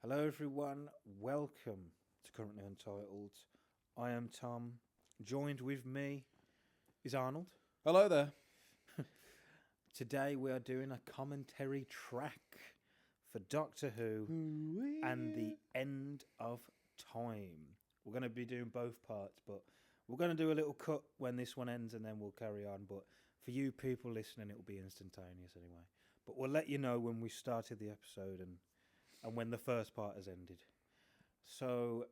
Hello, everyone. Welcome to Currently Untitled. I am Tom. Joined with me is Arnold. Hello there. Today we are doing a commentary track for Doctor Who and the End of Time. We're going to be doing both parts, but we're going to do a little cut when this one ends and then we'll carry on. But for you people listening, it will be instantaneous anyway. But we'll let you know when we started the episode and when the first part has ended. So,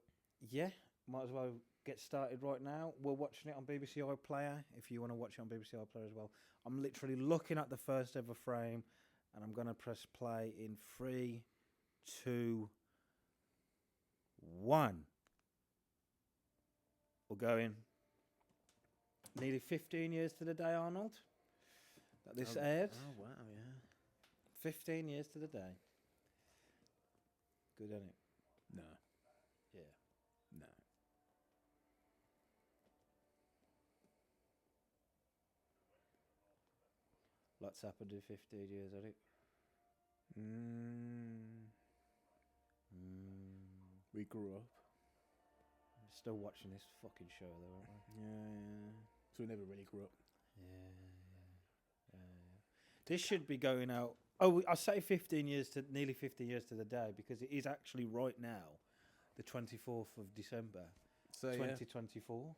yeah, might as well get started right now. We're watching it on BBC iPlayer, if you want to watch it on BBC iPlayer as well. I'm literally looking at the first ever frame, and I'm going to press play in 3, 2, 1. We're going. Nearly 15 years to the day, Arnold, that this aired. Oh, wow, yeah. 15 years to the day. Good, isn't it? No. Yeah. No. Lots happened in 15 years, hasn't it? We grew up. Still watching this fucking show, though, aren't we? Yeah. So we never really grew up. Yeah. This should be going out. Oh, I say 15 years to nearly 15 years to the day because it is actually right now, the 24th of December, So 2024.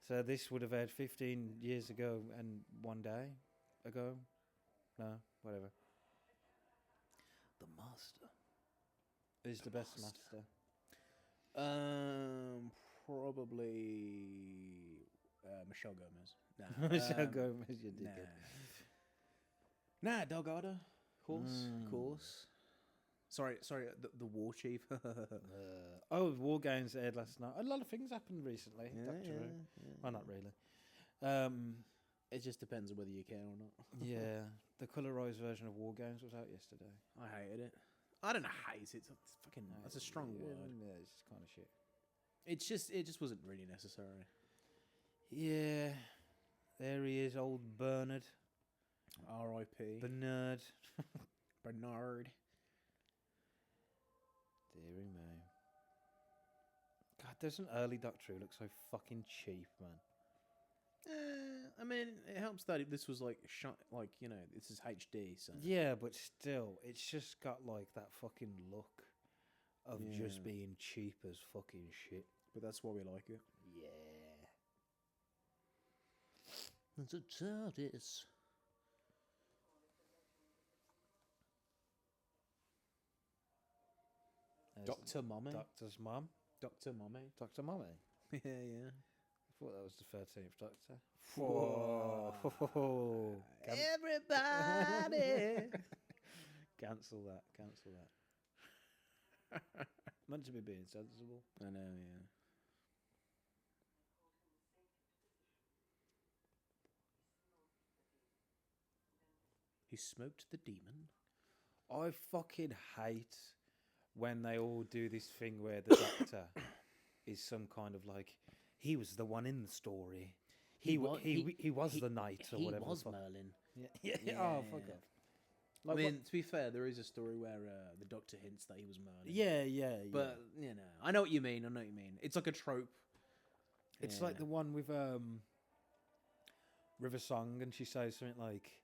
So this would have aired 15 years ago and 1 day ago. No, whatever. The Master. Who's the best Master? Probably Michelle Gomez. Nah. Michelle Gomez, you dickhead. Nah, Dog Order. Course. Sorry, the War Chief. War Games aired last night. A lot of things happened recently. Doctor Who. Well, not really. It just depends on whether you care or not. Yeah, the colorized version of War Games was out yesterday. I hated it. I don't hate it. It's fucking. That's a strong word. Yeah, it's just kind of shit. It just wasn't really necessary. Yeah, there he is, old Bernard. R.I.P. Bernard. Bernard. Deary me. God, doesn't early Doctor Who look so fucking cheap, man? I mean, it helps that this was like this is HD, so Yeah, but still, it's just got like that fucking look of just being cheap as fucking shit. But that's why we like it. Yeah. That's a TARDIS. Dr. Mommy. Doctor's mum. Dr. Mommy. Dr. Mommy. Yeah. I thought that was the 13th Doctor. Whoa. Everybody. Cancel that. Meant to be being sensible. I know, yeah. He smoked the demon. I fucking hate when they all do this thing where the Doctor is some kind of like, he was the one in the story. He was the knight or whatever. He was Merlin. Yeah. Oh, fuck off. Like, I mean, to be fair, there is a story where the Doctor hints that he was Merlin. Yeah. But, I know what you mean. It's like a trope. It's like the one with River Song, and she says something like,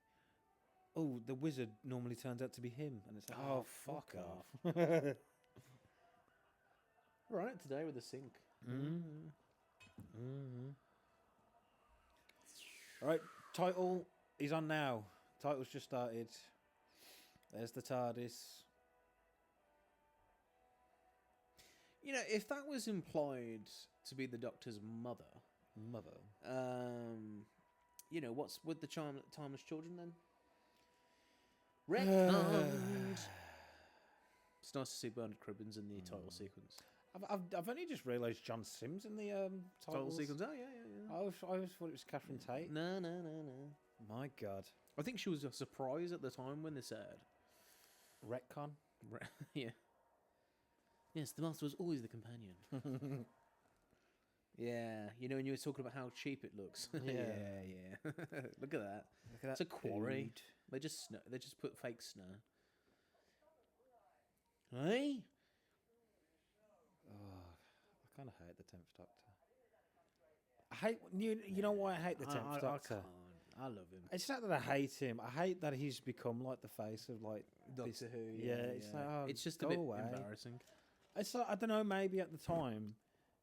"Oh, the wizard normally turns out to be him," and it's like, "Oh, fuck off." Right, today with the sink. All right, title is on now. Title's just started. There's the TARDIS. You know, if that was implied to be the Doctor's mother, what's with the timeless children then? Retconned. It's nice to see Bernard Cribbins in the title sequence. I've only just realised John Sims in the Title sequence. Oh yeah. I always thought it was Catherine Tate. No. My God. I think she was a surprise at the time when this aired. Retcon. Yeah. Yes, the Master was always the companion. Yeah, when you were talking about how cheap it looks. Yeah. Look at that. It's a quarry. Dude. They just put fake snow. Hey, kind of hate the 10th Doctor. I hate you know why I hate the 10th Doctor. I can't. I love him. It's not that I hate him. I hate that he's become like the face of like Doctor Who. Yeah, it's like it's just go a bit away. embarrassing. It's like, I don't know. Maybe at the time,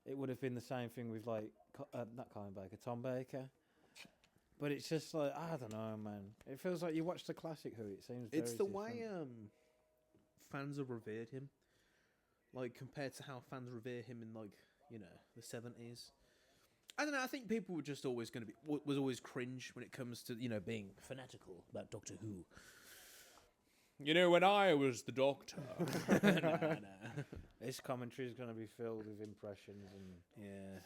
it would have been the same thing with like not Colin Baker, Tom Baker. But it's just like I don't know, man. It feels like you watched the classic Who. It seems It's the very way different. fans have revered him, like compared to how fans revere him in like the 70s. I don't know. I think people were just always going to be was always cringe when it comes to being fanatical about Doctor Who. When I was the Doctor. No. This commentary is going to be filled with impressions and Yeah,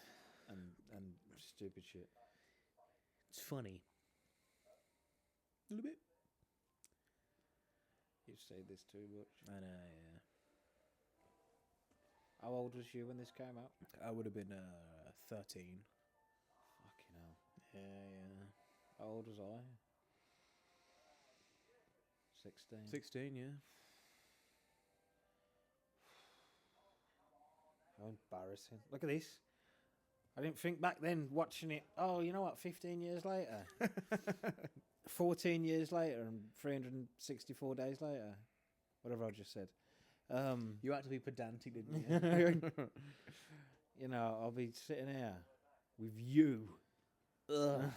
and stupid shit. it's funny. A little bit. You say this too much. I know. Yeah. How old was you when this came out? I would have been 13. Fucking hell. Yeah. How old was I? 16. 16. Yeah. How embarrassing. Look at this. I didn't think back then watching it. Oh, you know what? 15 years later. 14 years later and 364 days later. Whatever I just said. You had to be pedantic, didn't you? You know, I'll be sitting here with you. Ugh.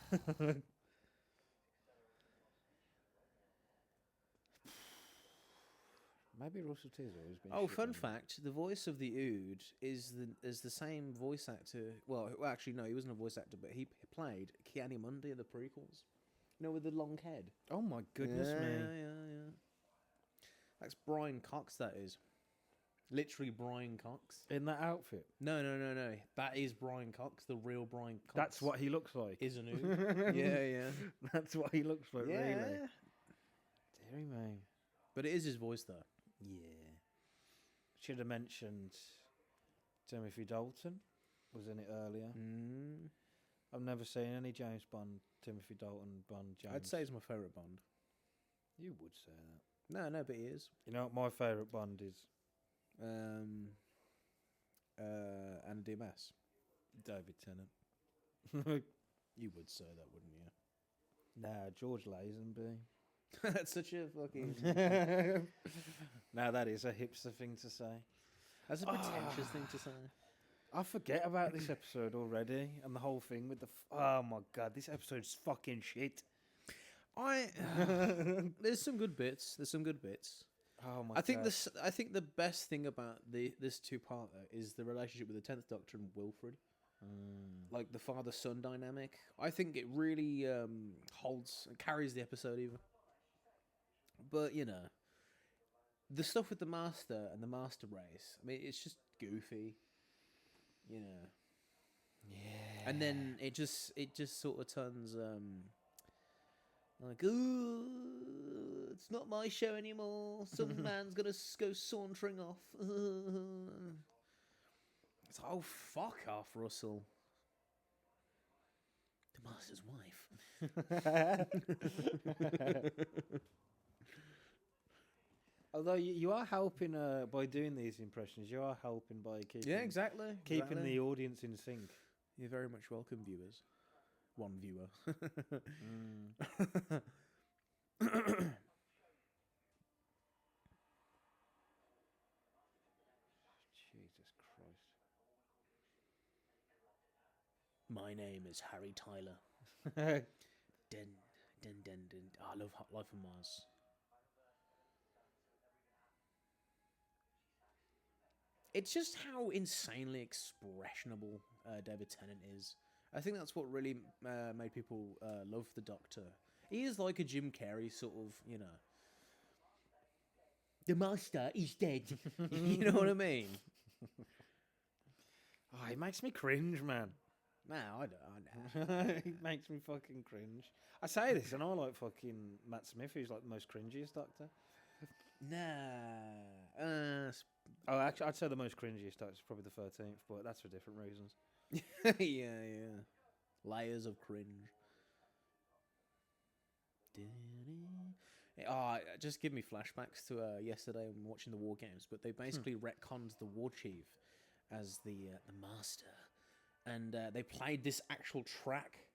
Maybe Russell T's always been. Oh, shit fun on fact: the voice of the Ood is the same voice actor. Well, actually, no, he wasn't a voice actor, but he played Ki-Adi-Mundi in the prequels. With the long head. Oh my goodness me! Yeah. That's Brian Cox. That is literally Brian Cox In that outfit. No. That is Brian Cox, the real Brian Cox. That's what he looks like. Is an Ood. Yeah. That's what he looks like. Yeah. Really. Deary me. But it is his voice, though. Yeah. Should have mentioned Timothy Dalton was in it earlier. Mm. I've never seen any James Bond, Timothy Dalton Bond James. I'd say he's my favourite Bond. You would say that. No, but he is. You know what my favourite Bond is? And DMS. David Tennant. You would say that, wouldn't you? Nah, George Lazenby. That's such a fucking... Now that is a hipster thing to say. That's a pretentious thing to say. I forget about this episode already and the whole thing with the... oh my god, this episode's fucking shit. There's some good bits. Oh my I think god. I think the best thing about this two-parter is the relationship with the 10th Doctor and Wilfred. Like the father-son dynamic. I think it really holds and carries the episode even. But, the stuff with the Master and the Master Race, I mean, it's just goofy, Yeah. And then it just sort of turns, like, ooh, it's not my show anymore. Some man's going to go sauntering off. It's like, oh, fuck off, Russell. The Master's wife. Although you are helping by doing these impressions, you are helping by keeping exactly. the audience in sync. You're very much welcome, viewers. One viewer. Jesus Christ. My name is Harry Tyler. Den. Oh, I love Life on Mars. It's just how insanely expressionable David Tennant is. I think that's what really made people love the Doctor. He is like a Jim Carrey sort of, The Master is dead. You know what I mean? Oh, it makes me cringe, man. No, I don't. It makes me fucking cringe. I say this, and I like fucking Matt Smith, who's like the most cringiest Doctor. Nah. Oh, actually, I'd say the most cringiest Doctor is probably the 13th, but that's for different reasons. Yeah. Layers of cringe. Just give me flashbacks to yesterday when watching the War Games, but they basically retconned the War Chief as the master, and they played this actual track,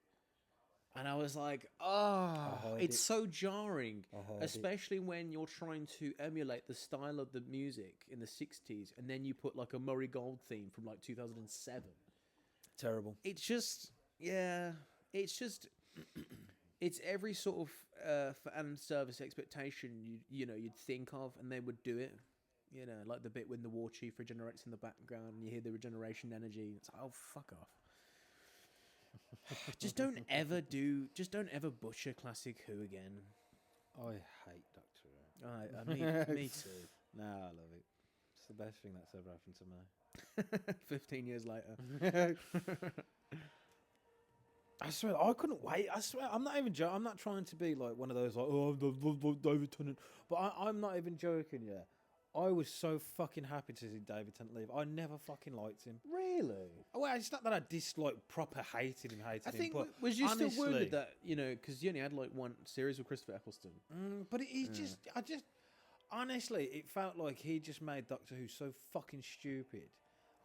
and I was like, oh, it's so jarring, especially when you're trying to emulate the style of the music in the 60s, and then you put like a Murray Gold theme from like 2007. Terrible. It's just, yeah, it's every sort of fan service expectation you'd think of, and they would do it. You know, like the bit when the war chief regenerates in the background, and you hear the regeneration energy. It's like, oh, fuck off. Just don't ever butcher classic Who again. I hate Doctor Who. Me too. No, I love it. It's the best thing that's ever happened to me. 15 years later. I swear, I couldn't wait. I swear, I'm not even joking. I'm not trying to be like one of those, like, oh, I love David Tennant. But I'm not even joking, yeah. I was so fucking happy to see David Tennant leave. I never fucking liked him. Really? Well, it's not that I proper hated him, I think, but was you honestly, still wounded that, because you only had like one series with Christopher Eccleston? But honestly, it felt like he just made Doctor Who so fucking stupid.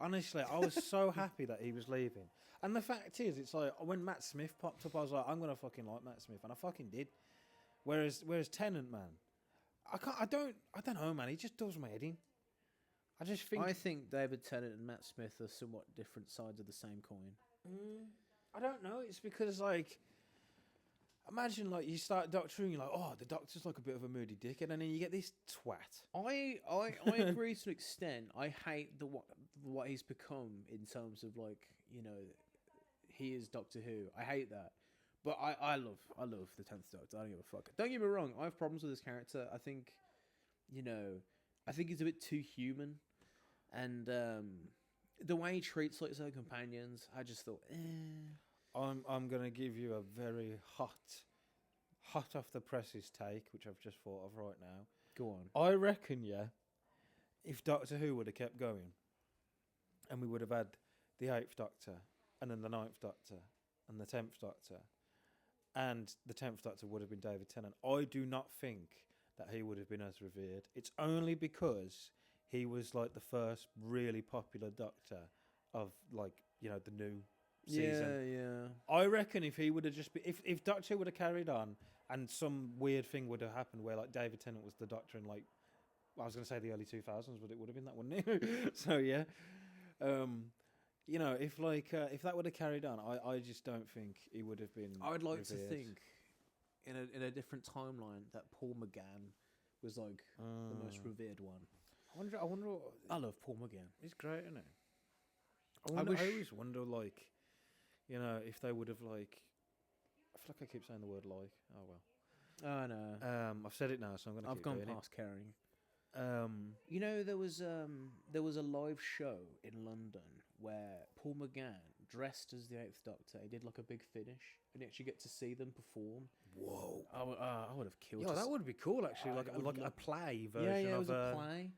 Honestly, I was so happy that he was leaving. And the fact is, it's like, when Matt Smith popped up, I was like, I'm going to fucking like Matt Smith. And I fucking did. Whereas Tennant, man, I don't know, man. He just does my head in. I think David Tennant and Matt Smith are somewhat different sides of the same coin. I don't know. It's because, like, imagine, like, you start Doctor Who and you're like, oh, the Doctor's like a bit of a moody dickhead, and then you get this twat. I agree to an extent. I hate what he's become in terms of, like, he is Doctor Who. I hate that. But I love the 10th Doctor. I don't give a fuck. Don't get me wrong. I have problems with this character. I think, he's a bit too human. And the way he treats like his own companions, I just thought, I'm going to give you a very hot off the presses take, which I've just thought of right now. Go on. I reckon, if Doctor Who would have kept going, and we would have had the 8th Doctor, and then the 9th Doctor, and the 10th Doctor, and the 10th Doctor would have been David Tennant, I do not think that he would have been as revered. It's only because he was like the first really popular Doctor of, like, the new season. Yeah. I reckon if he would have just been, if Doctor Who would have carried on and some weird thing would have happened where, like, David Tennant was the Doctor in, like, I was going to say the early 2000s, but it would have been that, wouldn't it? So, yeah. If that would have carried on, I just don't think he would have been. I would like revered. to think, in a different timeline, that Paul McGann was like the most revered one. I wonder. I love Paul McGann. He's great, isn't he? I always wonder, like, if they would have, like, I feel like I keep saying the word like. Oh well. Oh no. I've said it now, so I'm gonna. I've gone past caring. There was a live show in London where Paul McGann, dressed as the 8th Doctor, he did like a big finish, and you actually get to see them perform. Whoa! I would have killed. Yeah, that would be cool, actually. Like a play version. Yeah, it was a play.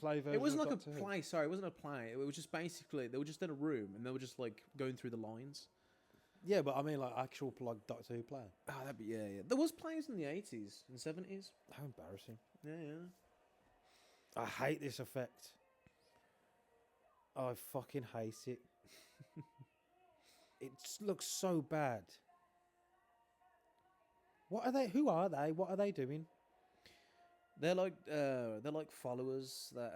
Play version. It wasn't like Doctor a Who. play. Sorry, it wasn't a play. It was just basically they were just in a room and they were just like going through the lines. Yeah, but I mean, like, actual Doctor Who play. Oh, that'd be yeah. There was plays in the 80s and 70s. How embarrassing! Yeah. I hate this effect. I fucking hate it. It looks so bad. What are they? Who are they? What are they doing? They're like followers that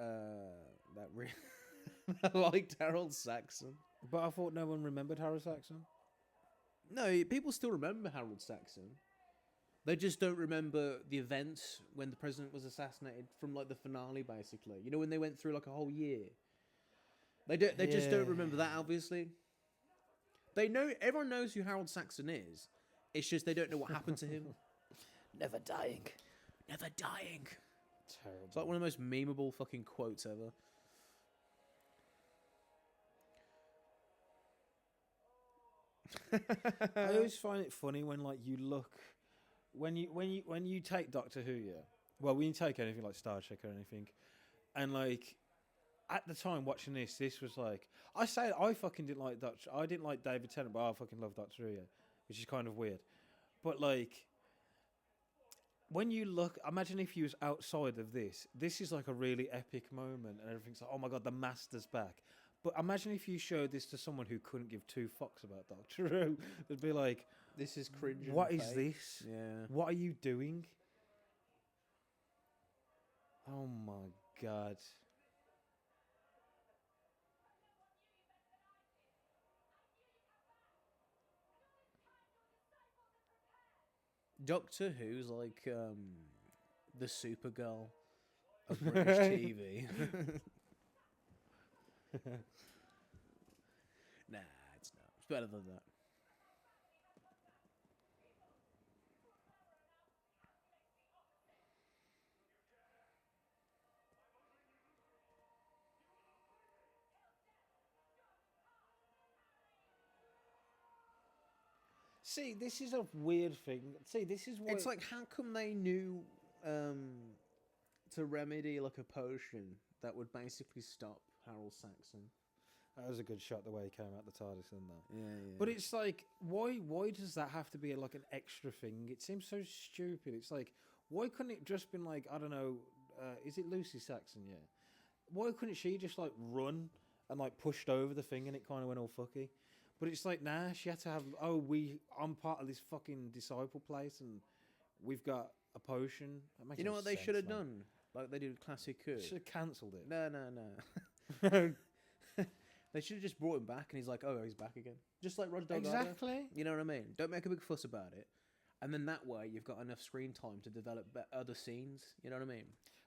that liked Harold Saxon. But I thought no one remembered Harold Saxon. No, people still remember Harold Saxon. They just don't remember the events when the president was assassinated from, like, the finale, basically. You know, when they went through, like, a whole year. They just don't remember that, obviously. They know, everyone knows who Harold Saxon is. It's just they don't know what happened to him. Never dying. Never dying. Terrible. It's like one of the most memeable fucking quotes ever. I always find it funny when, like, you look when you take Doctor Who, yeah. Well, when you take anything like Star Trek or anything, and, like, at the time watching this was like, I fucking didn't like Doctor. I didn't like David Tennant, but I fucking love Doctor Who, yeah, which is kind of weird. But, like, when you look, imagine if you was outside of this. This is like a really epic moment, and everything's like, oh my god, the Master's back. But imagine if you showed this to someone who couldn't give two fucks about Doctor Who. They'd be like, This is cringe. and "What is fake." this? Yeah. What are you doing?" Oh my god. Doctor Who's like the Supergirl of British TV. Nah, it's not. It's better than that. See, this is a weird thing. See, this is what It's like, how come they knew to remedy like a potion that would basically stop Harold Saxon? that was a good shot the way he came out the TARDIS, isn't that? Yeah. But it's like, why does that have to be like an extra thing? It seems so stupid. It's like, why couldn't it just been like, I don't know, is it Lucy Saxon? Yeah. Why couldn't she just like run and like pushed over the thing and it kind of went all fucky? But it's like, nah, she had to have. I'm part of this fucking disciple place and we've got a potion. That makes You know no what they sense, should have man. done? Like they did with Classic Who. Should have cancelled it. No. They should have just brought him back, and he's like, "Oh, he's back again." Just like Roger Delgado. Exactly. You know what I mean? Don't make a big fuss about it, and then that way you've got enough screen time to develop other scenes. You know what I mean?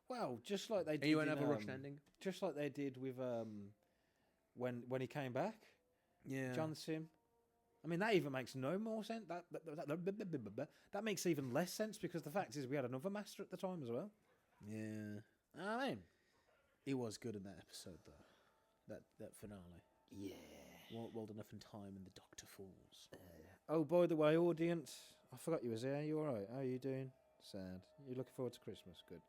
Well, just like they did. And you won't in, have a rushed ending. Just like they did with when he came back, Yeah. John Sim. I mean, that even makes no more sense. That makes even less sense because the fact is we had another master at the time as well. Yeah. I mean, he was good in that episode though. That finale. Yeah. Well enough in time, and the Doctor falls. Oh, by the way, audience, I forgot you was there. You all right? How are you doing? Sad. You looking forward to Christmas? Good.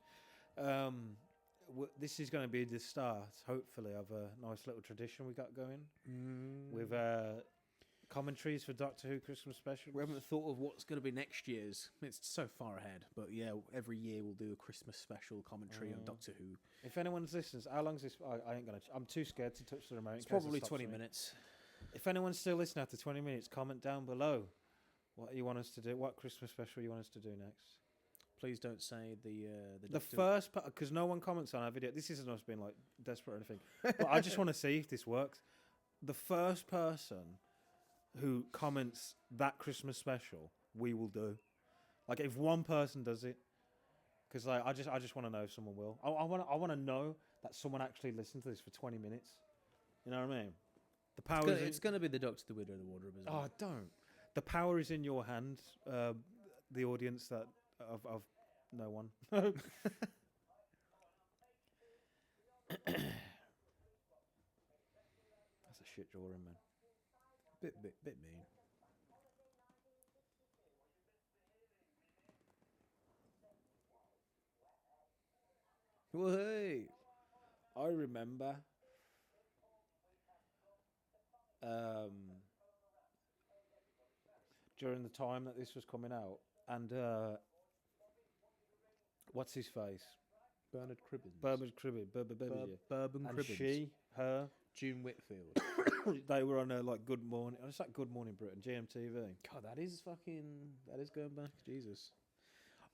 This is going to be the start, hopefully, of a nice little tradition we got going with commentaries for Doctor Who Christmas special. We haven't thought of what's going to be next year's. It's so far ahead, but yeah, every year we'll do a Christmas special commentary on Doctor Who. If anyone's listening, how long's this? I ain't gonna. I'm too scared to touch the remote. It's probably 20 minutes. If anyone's still listening after 20 minutes, comment down below what you want us to do. What Christmas special you want us to do next? Please don't say the The first part, because no one comments on our video. This isn't us being like desperate or anything, but I just want to see if this works. The first person who comments that Christmas special, we will do. Like if one person does it, because like I just want to know if someone will. I want to know that someone actually listened to this for 20 minutes. You know what I mean? The power. It's going to be the Doctor, the Widow, the Wardrobe, isn't Oh, it? don't. The power is in your hand. The audience that of no one. That's a shit drawing, man. Bit mean. Well, hey. I remember during the time that this was coming out, and what's his face? Bernard Cribbins. Bourbon Cribbins. Bourbon And Cribbins. she, her, June Whitfield. they were on a like Good Morning. It's like Good Morning Britain, GMTV. God, that is going back. Jesus.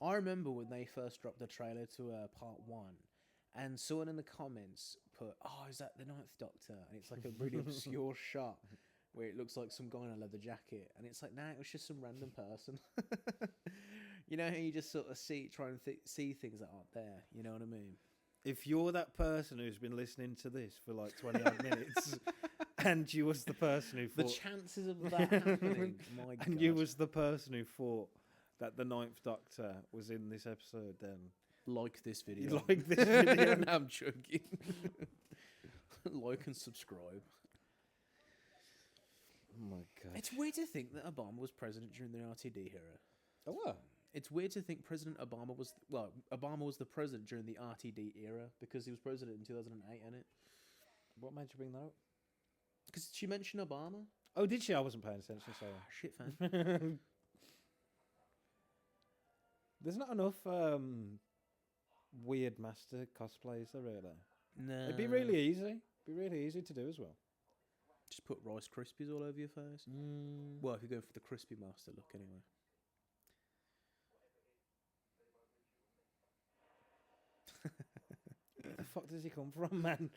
I remember when they first dropped the trailer to part 1, and someone in the comments put, "Oh, is that the Ninth Doctor?" And it's like a really obscure shot where it looks like some guy in a leather jacket, and it's like, nah, it was just some random person. You know how you just sort of see things that aren't there. You know what I mean? If you're that person who's been listening to this for like 20 odd minutes, and you was the person who The thought, chances of that happening, my God. and you was the person who thought that the Ninth Doctor was in this episode, then like this video. you like this video. No, I'm joking. Like and subscribe. Oh my god! It's weird to think that Obama was president during the RTD era. Oh what? It's weird to think Obama was the president during the RTD era because he was president in 2008, innit? What made you bring that up? Because she mentioned Obama. Oh, did she? I wasn't paying attention. So Shit, fan. there's not enough weird master cosplays there, really. No. It'd be really easy. Be really easy to do as well. Just put Rice Krispies all over your face. Well, if you're going for the Crispy Master look, anyway. Where the fuck does he come from, man?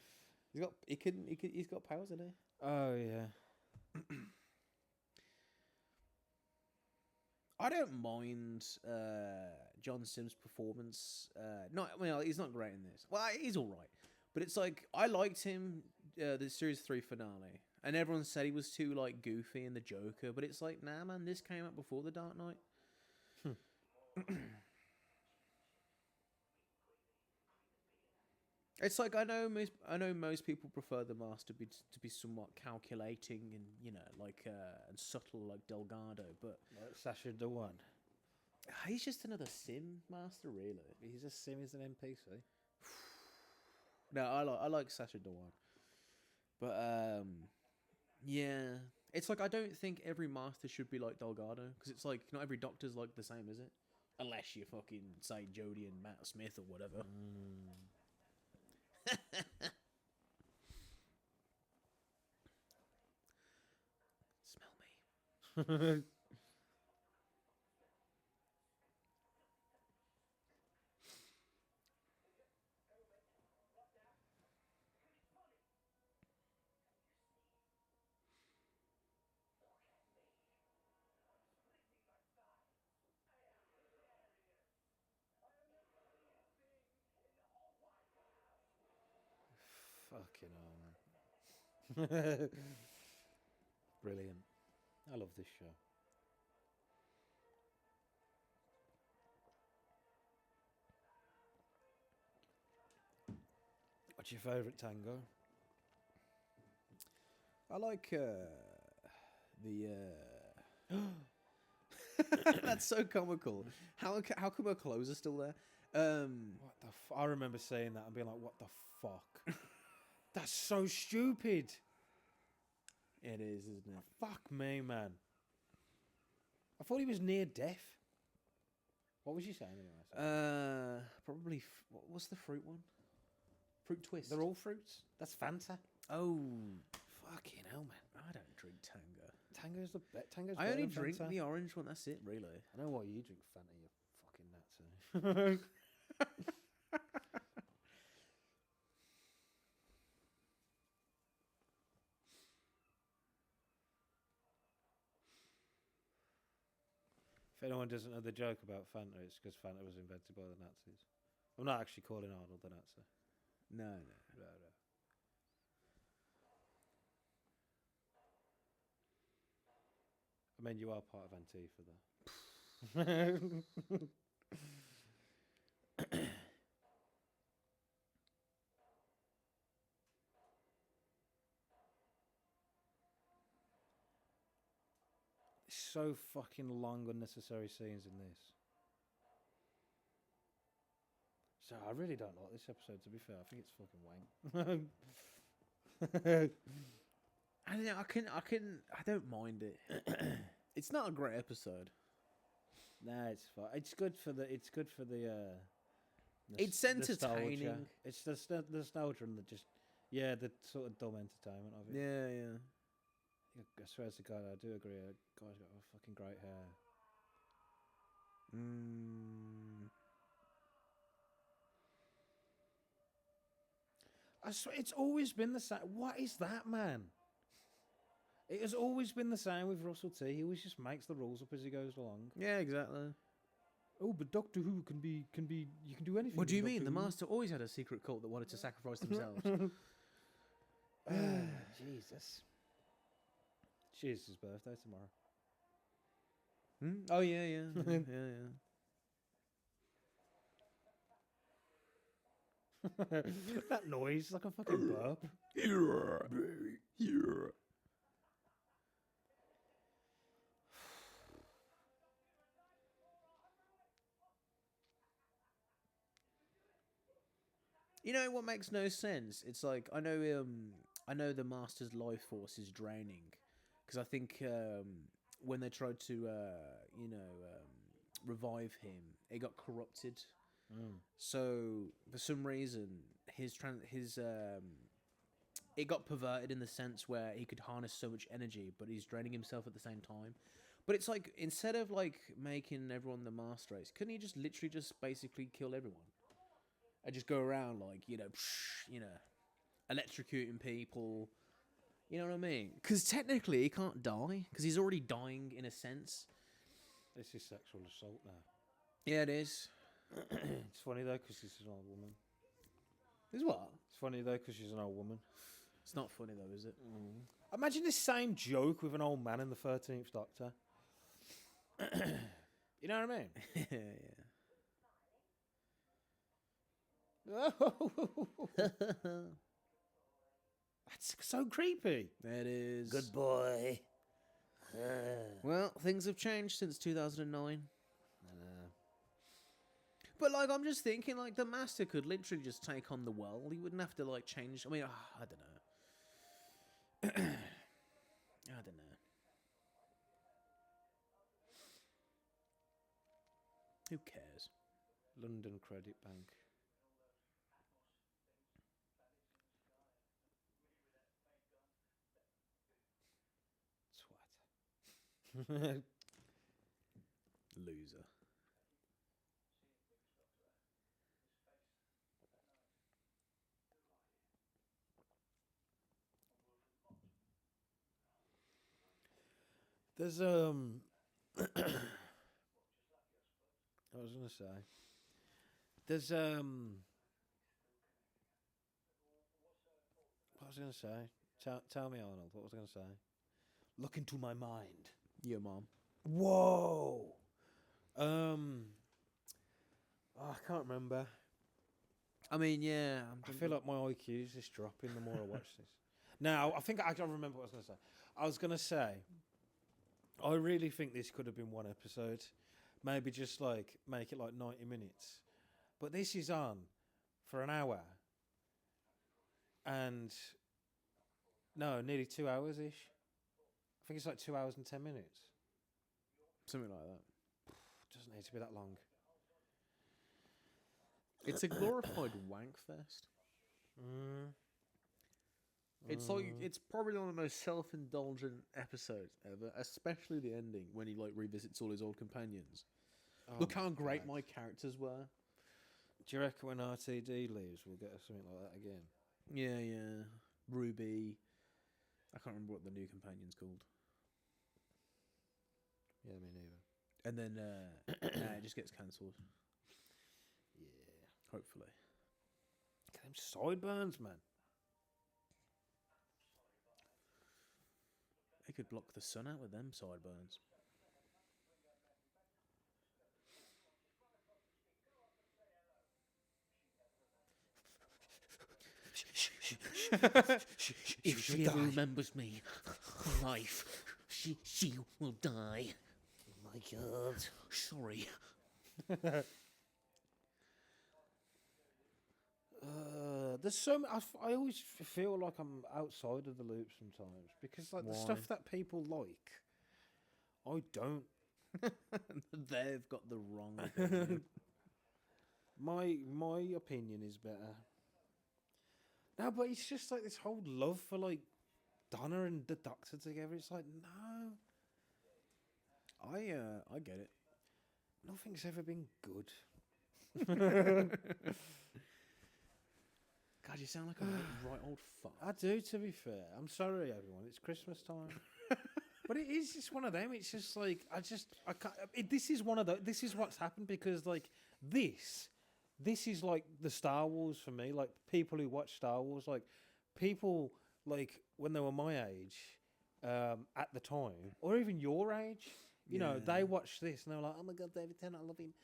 He's got powers, isn't he? Oh yeah. I don't mind John Sims' performance. He's not great in this. Well, he's all right, but it's like I liked him the series 3 finale, and everyone said he was too like goofy in the Joker, but it's like, nah, man, this came out before the Dark Knight. It's like I know most people prefer the Master to be somewhat calculating and and subtle like Delgado, but Like Sacha Dhawan. he's just another Sim Master, really. He's a sim. He's an NPC. No, I like Sacha Dhawan, but yeah, it's like I don't think every Master should be like Delgado, because it's like not every Doctor's like the same, is it? Unless you fucking say Jodie and Matt Smith or whatever. Smell me. Fucking hell, man. Brilliant. I love this show. What's your favourite tango? I like the. That's so comical. How come her clothes are still there? What the I remember saying that and being like, what the fuck? That's so stupid. It is, isn't it? Fuck me, man. I thought he was near death. What was you saying anyway? Probably. What's the fruit one? Fruit twist. They're all fruits. That's Fanta. Oh, Fucking hell, man. I don't drink Tango. Tango's the best. Tango's I better only than drink Fanta. the orange one. That's it, really. I know why you drink Fanta, you fucking nuts. If anyone doesn't know the joke about Fanta, it's because Fanta was invented by the Nazis. I'm not actually calling Arnold the Nazi. No. No. I mean, you are part of Antifa, though. So fucking long, unnecessary scenes in this. So I really don't like this episode, to be fair. I think it's fucking wank. I don't know. I don't mind it. It's not a great episode. Nah, it's fine. It's good for the. It's entertaining. Nostalgia. It's the nostalgia and the sort of dumb entertainment of it. Yeah. I swear to God, I do agree. Guy's got fucking great hair. I swear, it's always been the same. What is that, man? It has always been the same with Russell T. He always just makes the rules up as he goes along. Yeah, exactly. Oh, but Doctor Who can be. You can do anything. What do you with mean? Doctor The Who. Master always had a secret cult that wanted to sacrifice themselves. Jesus. It's his birthday tomorrow. Oh yeah. That noise, like a fucking burp. You know what makes no sense? It's like I know the Master's life force is draining, because I think when they tried to revive him, it got corrupted. it got perverted in the sense where he could harness so much energy, but he's draining himself at the same time. But it's like, instead of like making everyone the master race, couldn't he just literally just basically kill everyone? And just go around like, electrocuting people. You know what I mean? Because technically he can't die, because he's already dying in a sense. This is sexual assault now. Yeah, it is. It's funny though, because she's an old woman. Is what? It's funny though, because she's an old woman. It's not funny though, is it? Imagine this same joke with an old man in the 13th Doctor. You know what I mean? Yeah. That's so creepy. It is. Good boy. Well, things have changed since 2009. But, like, I'm just thinking, like, the Master could literally just take on the world. He wouldn't have to, like, change. I mean, I don't know. I don't know. Who cares? London Credit Bank. Twat. Loser. There's I was gonna say. There's what was I gonna say? Tell me, Arnold. What was I gonna say? Look into my mind. Your mom. Whoa. I can't remember. I mean, yeah. I feel like my IQ is just dropping the more I watch this. Now, I think I can remember what I was going to say. I was going to say, I really think this could have been one episode. Maybe just like make it like 90 minutes. But this is on for an hour. And no, nearly 2 hours-ish. I think it's like 2 hours and 10 minutes. Something like that. Doesn't need to be that long. It's a glorified wank fest. It's like, it's probably one of the most self-indulgent episodes ever, especially the ending when he like revisits all his old companions. Oh, Look how great my characters were. Do you reckon when RTD leaves, we'll get something like that again? Yeah. Ruby. I can't remember what the new companion's called. Yeah, me neither. And then it just gets cancelled. Yeah. Hopefully. Get them sideburns, man. They could block the sun out with them sideburns. If she ever remembers me for life, she will die. Oh my God. Sorry. There's so I always feel like I'm outside of the loop sometimes because like the stuff that people like, I don't. They've got the wrong opinion. My opinion is better. No, but it's just like this whole love for like Donna and the Doctor together. It's like no. I get it. Nothing's ever been good. God, you sound like a right old fuck. I do, to be fair. I'm sorry, everyone. It's Christmas time. But it is just one of them. It's just like, I can't. This is one of the. This is what's happened because, like, this is like the Star Wars for me. Like, people who watch Star Wars, like, people, like, when they were my age, at the time, or even your age, you know, they watched this and they were like, oh my God, David Tennant, I love him.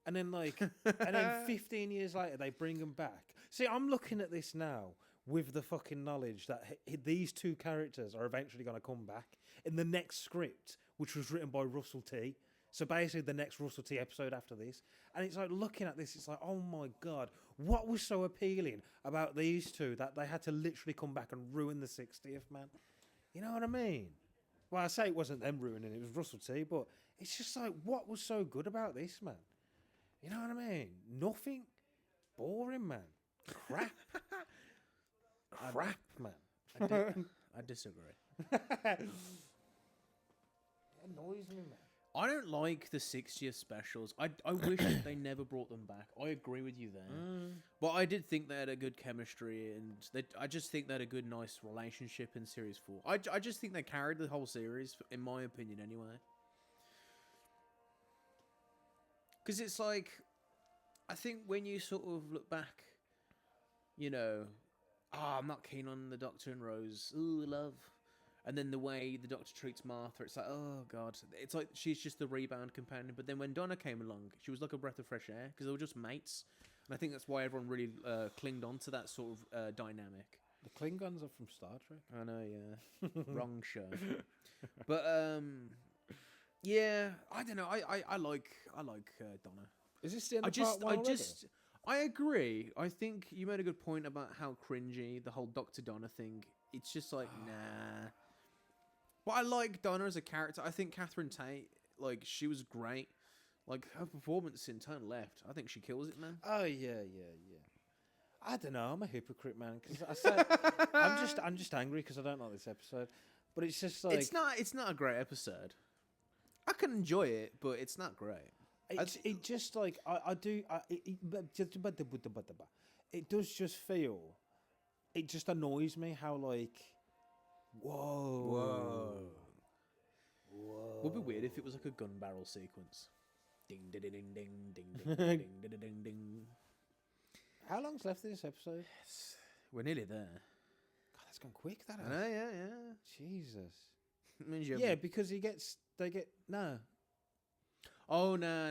And then, like, and then 15 years later, they bring them back. See, I'm looking at this now with the fucking knowledge that these two characters are eventually going to come back in the next script, which was written by Russell T. So basically, the next Russell T episode after this. And it's like, looking at this, it's like, oh my God, what was so appealing about these two that they had to literally come back and ruin the 60th, man? You know what I mean? Well, I say it wasn't them ruining it, it was Russell T, but it's just like, what was so good about this, man? You know what I mean? Nothing. Boring, man. Crap. Crap, man. I disagree. It annoys me, man. I don't like the 60th specials. I wish that they never brought them back. I agree with you there. But I did think they had a good chemistry, and I just think they had a good, nice relationship in Series 4. I just think they carried the whole series, in my opinion, anyway. Because it's like, I think when you sort of look back, you know, I'm not keen on the Doctor and Rose. Ooh, love. And then the way the Doctor treats Martha, it's like, oh, God. It's like she's just the rebound companion. But then when Donna came along, she was like a breath of fresh air because they were just mates. And I think that's why everyone really clinged on to that sort of dynamic. The Klingons are from Star Trek. I know, yeah. Wrong show. But, yeah, I don't know. I like Donna. Is this the end of part one already? I agree. I think you made a good point about how cringy the whole Dr. Donna thing. It's just like, nah. But I like Donna as a character. I think Catherine Tate, like, she was great. Like, her performance in Turn Left, I think she kills it, man. Oh, yeah. I don't know. I'm a hypocrite, man. Because I said, I'm just angry because I don't like this episode. But it's just like... It's not a great episode. I can enjoy it, but it's not great. It just like I do. It does just feel. It just annoys me how like. Whoa. Would be weird if it was like a gun barrel sequence. Ding ding ding ding ding ding ding ding ding ding. How long's left of this episode? We're nearly there. God, that's gone quick. That has. I know, yeah. Jesus. Yeah, because they get no. Oh no!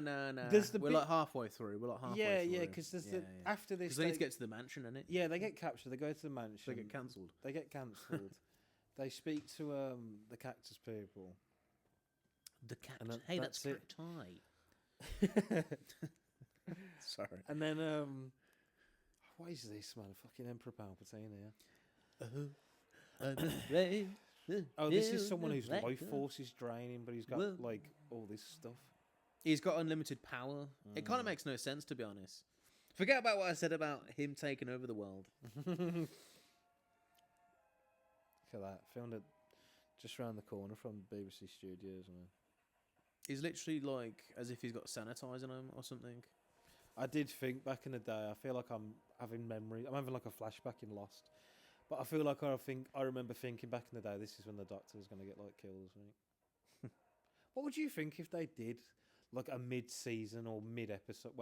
We're like halfway through. Yeah, because there's after this. Because they need to get to the mansion, innit? Yeah, they get captured. They go to the mansion. They get cancelled. They speak to the cactus people. The cactus. Hey, that's cacti. Sorry. And then what is this, man? Fucking Emperor Palpatine here. Oh, this is someone whose life force is draining, but he's got like all this stuff. He's got unlimited power. It kind of makes no sense, to be honest. Forget about what I said about him taking over the world. Look at that. Filmed it just around the corner from BBC Studios, man. He's literally like as if he's got sanitizer on him or something. I did think back in the day. I feel like I'm having memories. I'm having like a flashback in Lost. But I feel like I remember thinking back in the day, this is when the Doctor was going to get like killed or something. What would you think if they did like a mid-season or mid-episode,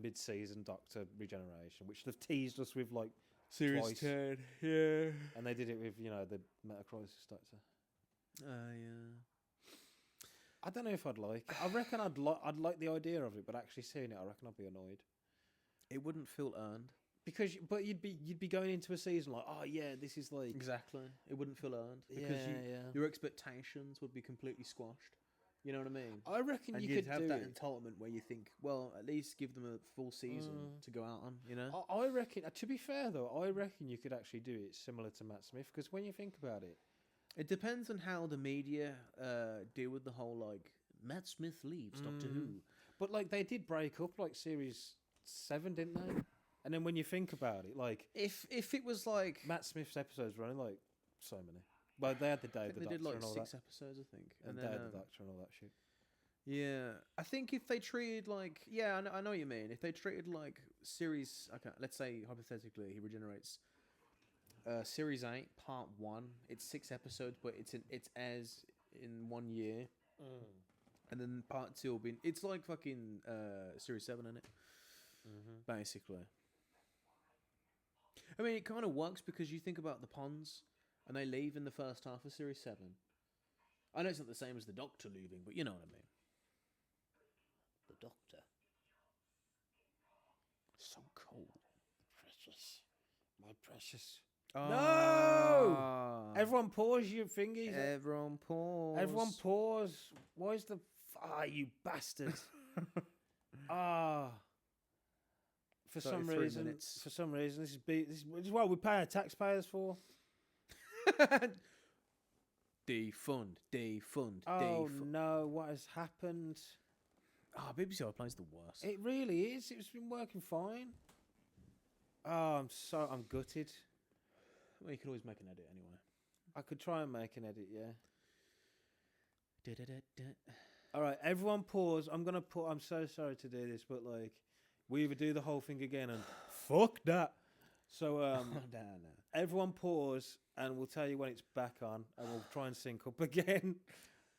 mid-season Doctor regeneration, which they've teased us with like Series twice. 10, yeah. And they did it with, the Metacrisis Doctor. Yeah. I don't know if I'd like it. I reckon I'd like the idea of it, but actually seeing it, I reckon I'd be annoyed. It wouldn't feel earned. But you'd be going into a season like, oh yeah, this is like exactly. It wouldn't feel earned because your expectations would be completely squashed. You know what I mean? I reckon and you you'd could have do that it. entitlement where you think, well, at least give them a full season to go out on. You know? I reckon. To be fair though, I reckon you could actually do it similar to Matt Smith because when you think about it, it depends on how the media deal with the whole like Matt Smith leaves Doctor Who. But like they did break up like series 7, didn't they? And then when you think about it, like if it was like Matt Smith's episodes were only like so many. Well, they had the Day of the Doctor did like and all 6 that. episodes, I think, And Day of the Doctor and all that shit. Yeah, I think if they treated like I know what you mean. If they treated like series, okay, let's say hypothetically he regenerates. Series 8, Part 1. It's 6 episodes, but it's airs in 1 year, and then Part 2 will be. It's like fucking Series 7, isn't it? Basically. I mean, it kind of works because you think about the Ponds, and they leave in the first half of Series 7. I know it's not the same as the Doctor leaving, but you know what I mean. The Doctor. So cold. Precious. My precious. Oh. No! Everyone pause your thingies. Everyone pause. Everyone pause. Why's the... you bastard. For some reason, this is what we pay our taxpayers for. Defund. Oh no! What has happened? BBC iPlay's the worst. It really is. It's been working fine. I'm gutted. Well, you can always make an edit anyway. I could try and make an edit, yeah. All right, everyone pause. I'm so sorry to do this, but like, we either do the whole thing again and fuck that. So, no. everyone pause and we'll tell you when it's back on and we'll try and sync up again.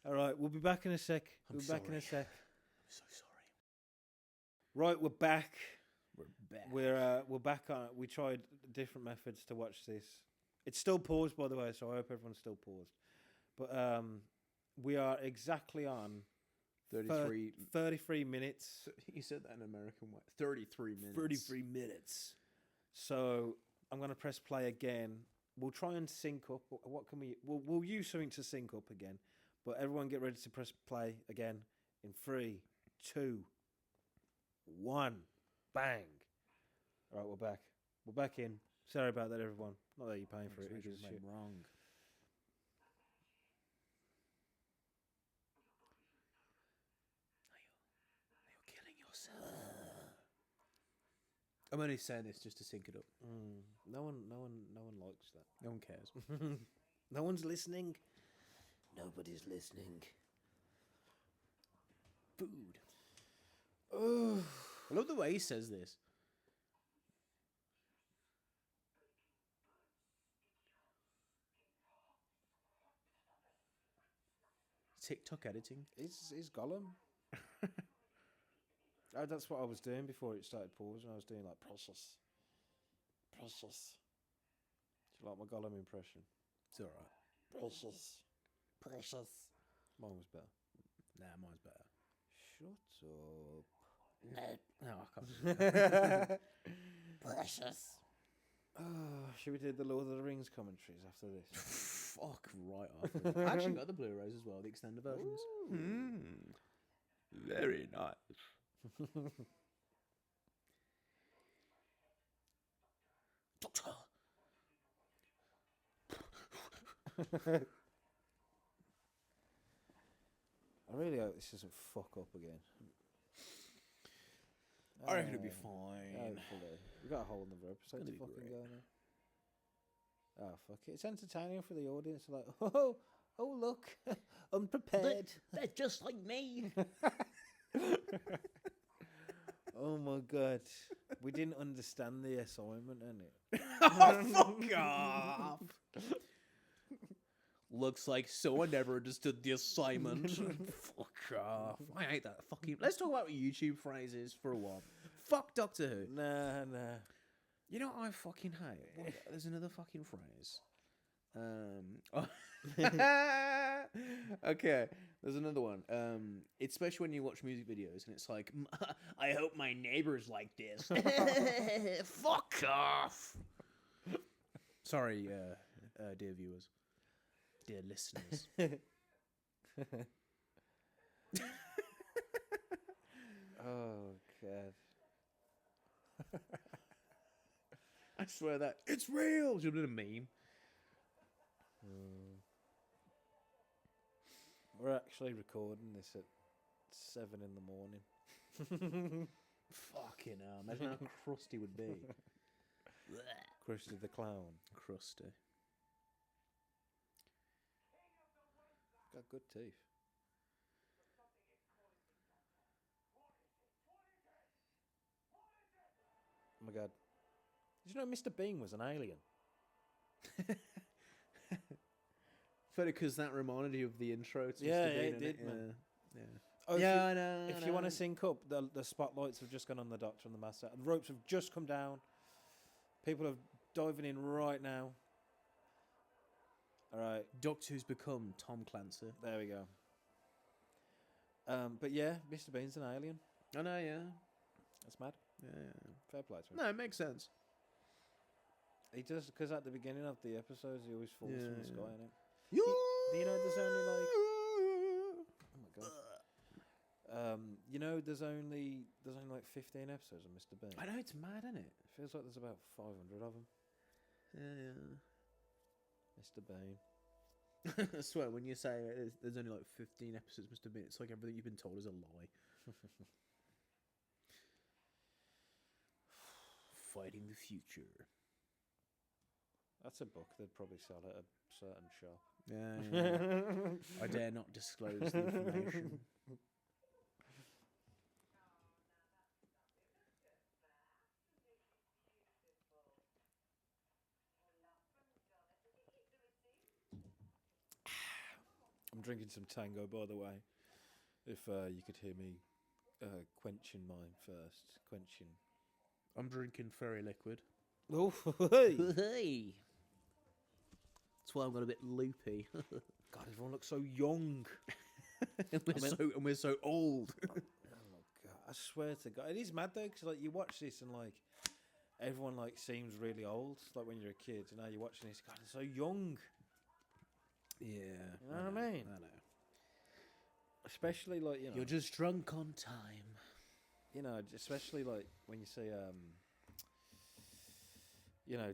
All right, we'll be back in a sec. I'm back in a sec. I'm so sorry. Right, we're back. We're back. We're back on. We tried different methods to watch this. It's still paused, by the way, so I hope everyone's still paused. But we are exactly on 33 minutes. You said that in American way. 33 minutes. 33 minutes. So I'm going to press play again. We'll try and sync up. What can we? We'll use something to sync up again. But everyone get ready to press play again in 3, 2, 1. Bang. All right, we're back. We're back in. Sorry about that, everyone. Not that you're paying for it. Wrong. You're killing yourself. I'm only saying this just to sync it up. No one likes that. No one cares. No one's listening. Nobody's listening. Food. Oh, I love the way he says this. TikTok editing. Is Gollum. That's what I was doing before it started pausing. I was doing like precious. Do you like my Gollum impression? It's alright. Precious. Mine was better. Nah, mine's better. Shut No, I can't. Precious. Oh, should we do the Lord of the Rings commentaries after this? Fuck right off. I actually got the Blu-rays as well, the extended versions. Very nice. Doctor. I really hope this doesn't fuck up again. I reckon it'll be fine. Hopefully. We got a whole another episode to fucking go now. Oh, fuck it. It's entertaining for the audience. Like, oh look, unprepared. They're just like me. Oh my god. We didn't understand the assignment, innit? Oh, fuck off. Looks like someone never understood the assignment. Fuck off. I hate that fucking... Let's talk about YouTube phrases for a while. Fuck Doctor Who. Nah. You know what I fucking hate? There's another fucking phrase. Okay, there's another one. It's especially when you watch music videos and it's like, I hope my neighbors like this. Fuck off. Sorry, dear viewers. Dear listeners. Oh, God. I swear that it's real. Should have been a meme. We're actually recording this at 7 in the morning. Fucking hell. Imagine how crusty would be. Krusty the Clown. Crusty. Got good teeth. Oh my god. Did you know Mr. Bean was an alien? Funny because that reminded you of the intro to Yeah, Mr. Bean. it did, man. Yeah. Oh, Yeah, I know. If you want to sync up, the spotlights have just gone on the Doctor and the Master. The ropes have just come down. People are diving in right now. All right. Doctor Who's become Tom Clancy. There we go. But yeah, Mr. Bean's an alien. I know, yeah. That's mad. Yeah. Fair play to him. No, it makes sense. He does, because at the beginning of the episodes, he always falls from the sky, innit? Do You know, there's only like... Oh my god. You know, there's only like 15 episodes of Mr. Bean. I know, it's mad, isn't it? It feels like there's about 500 of them. Yeah. Mr. Bean. I swear, when you say there's only like 15 episodes, Mr. Bean, it's like everything you've been told is a lie. Fighting the future. That's a book they'd probably sell at a certain shop. Yeah. I dare not disclose the information. I'm drinking some Tango, by the way. If you could hear me quenching mine first. Quenching. I'm drinking fairy liquid. Oh, hey! Hey. That's why I'm got a bit loopy. God, everyone looks so young. and we're so old. Oh my God, I swear to God, it is mad though, because like you watch this and like everyone like seems really old, like when you're a kid, and now you're watching this. God, they're so young. Yeah, You know what I mean? I know. Especially like You're just drunk on time. You know, especially like when you see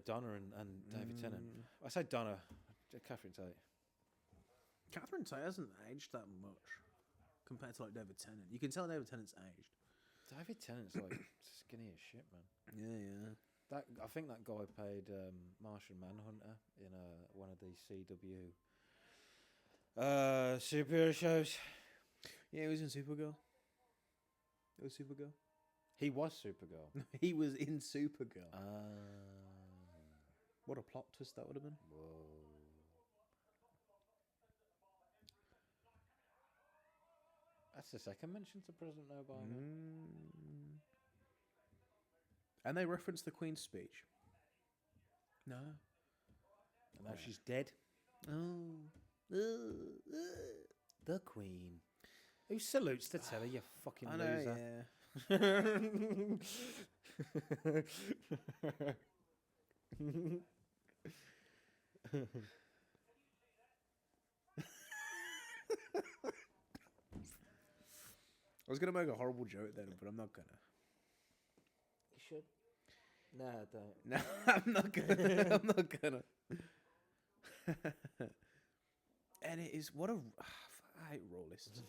Donna and David Tennant. I say Donna, Catherine Tate. Catherine Tate hasn't aged that much compared to like David Tennant. You can tell David Tennant's aged. David Tennant's like skinny as shit, man. Yeah. I think that guy played Martian Manhunter in one of the CW superhero shows. Yeah, he was in Supergirl. It was Supergirl. He was Supergirl. He was in Supergirl. Ah. What a plot twist that would have been. Whoa. That's the second mention to President Obama. And they reference the Queen's speech. No. And now she's dead. Oh. The Queen. Who salutes the telly, you fucking I know, loser. Yeah. I was going to make a horrible joke then, but I'm not going to. You should. Nah, don't. No, I'm not going to. I'm not going to. And it is, what a... I hate raw lists.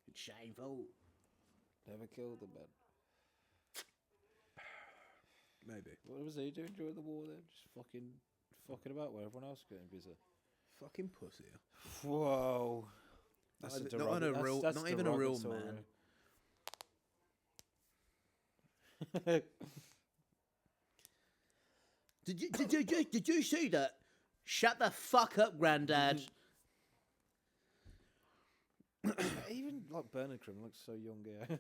It's shameful. Never killed the man. Maybe. What was he doing during the war then? Just fucking about where everyone else was getting busy. Fucking pussy. Whoa. That's not even a real man. Did you see that? Shut the fuck up, Grandad. Even like Bernard Crimm looks so young here.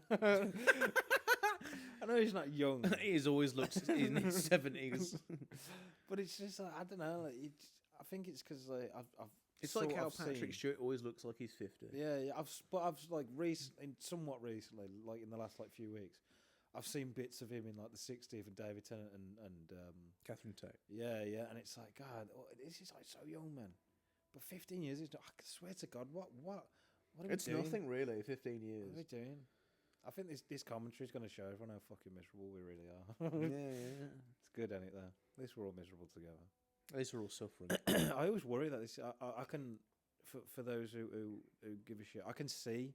I know he's not young. He's always looked in his 70s. But it's just like, I don't know. Like, I think it's because like, I've It's like how Patrick Stewart always looks like he's 50. Yeah. I've like somewhat recently, like in the last like few weeks, I've seen bits of him in like the 60s with David Tennant and Catherine Tate. Yeah, and it's like, God, this is like so young, man. But 15 years is not. I swear to God, what are we It's doing? nothing really. 15 years. What are we doing? I think this commentary is going to show everyone how fucking miserable we really are. Yeah. It's good, ain't it? Though, at least we're all miserable together. At least we're all suffering. I always worry that this. I can, for those who give a shit, I can see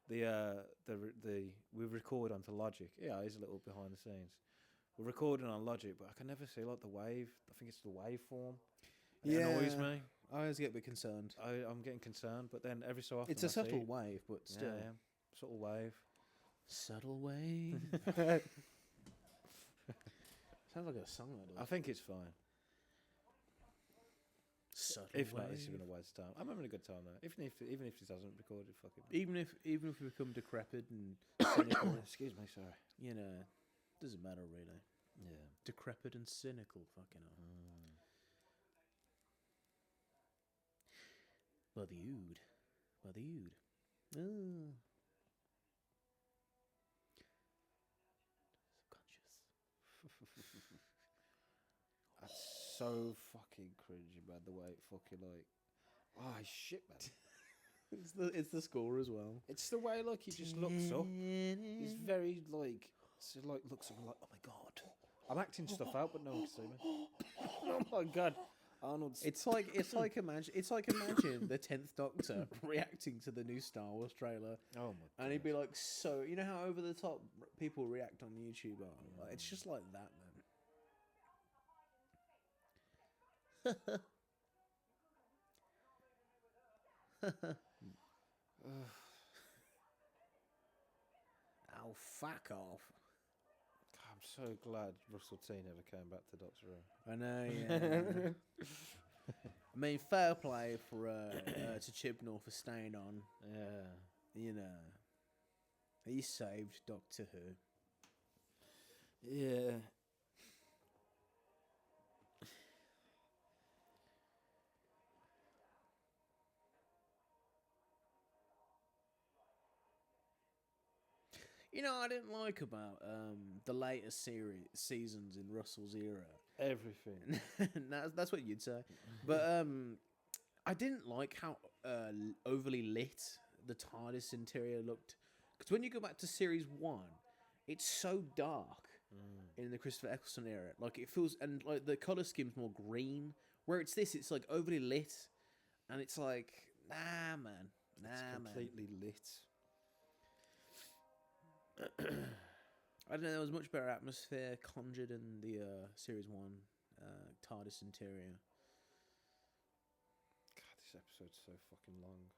we record onto Logic. Yeah, it's a little behind the scenes. We're recording on Logic, but I can never see like the wave. I think it's the waveform. It annoys me. I always get a bit concerned. I'm getting concerned, but then every so often It's a subtle wave, but still. Yeah. Subtle wave. Subtle wave. Sounds like a song. I think it's fine. Subtle if wave. not, this has been a waste of time. I'm having a good time though. Even if this doesn't record it, fucking. Even if we become decrepit and cynical, Excuse me, sorry. you know, doesn't matter really. Yeah. Decrepit and cynical, fucking hell. Bother'd. Oh. Subconscious. That's so fucking cringy, man. The way it fucking like, oh shit, man. It's the score as well. It's the way like he just looks up. He's very like, looks up and like, oh my God. I'm acting stuff out, but no one can see me. Oh my God. Arnold's. It's like imagine the 10th Doctor reacting to the new Star Wars trailer, Oh my! and he'd be like, so you know how over the top people react on YouTube are. Like, it's just like that, man. Oh, fuck off! I'm so glad Russell T never came back to Doctor Who. I know, yeah. I mean, fair play for to Chibnall for staying on. Yeah. You know, he saved Doctor Who. Yeah. You know, I didn't like about the later seasons in Russell's era. Everything. That's what you'd say. But I didn't like how overly lit the TARDIS interior looked. Because when you go back to series 1, it's so dark in the Christopher Eccleston era. Like, it feels, and like the color scheme's more green. Where it's like overly lit, and it's like, nah, man, It's completely lit. I don't know. There was much better atmosphere conjured in the series 1 TARDIS interior. God, this episode's so fucking long.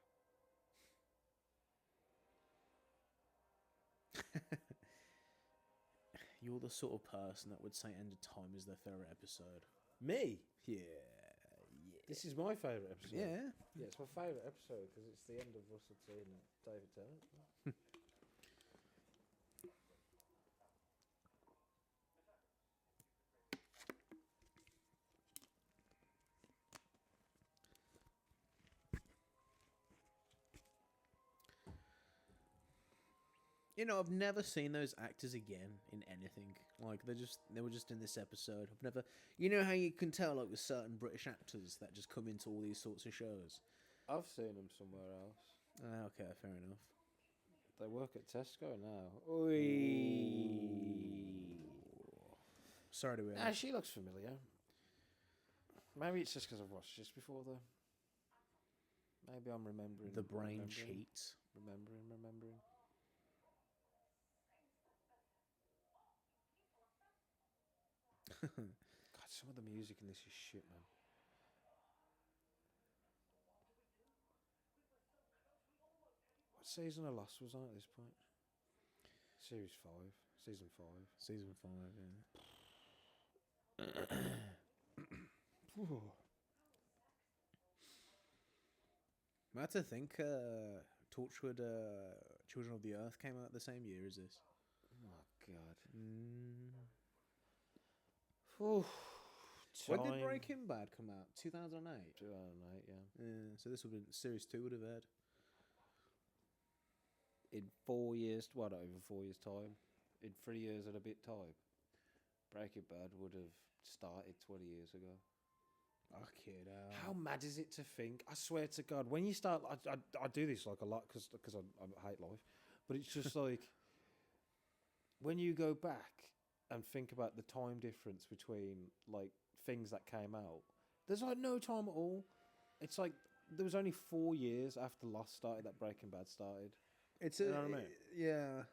You're the sort of person that would say End of Time is their favorite episode. Me? Yeah. This is my favourite episode. Yeah. Yeah, it's my favourite episode because it's the end of Russell T and David Tennant. You know, I've never seen those actors again in anything. Like, they were just in this episode. I've never, you know how you can tell, like, with certain British actors that just come into all these sorts of shows. I've seen them somewhere else. Okay, fair enough. They work at Tesco now. Oi. Sorry to hear. Ah, she looks familiar. Maybe it's just because I've watched this before, though. Maybe I'm remembering. The brain cheats. Remembering. God, some of the music in this is shit, man. What season of Lost was on at this point? Series 5. Season 5. Season 5, yeah. I had to think Torchwood Children of the Earth came out the same year as this. Oh, God. When did Breaking Bad come out? 2008? 2008, yeah. So this would have been, series 2 would have aired. In 4 years, well, not even 4 years' time, in 3 years and a bit time, Breaking Bad would have started 20 years ago. Okay, How mad is it to think? I swear to God, when you start, I do this like a lot because I hate life, but it's just like when you go back and think about the time difference between like things that came out, there's like no time at all. It's like there was only 4 years after Lost started that Breaking Bad started. It's You know what I mean? Yeah.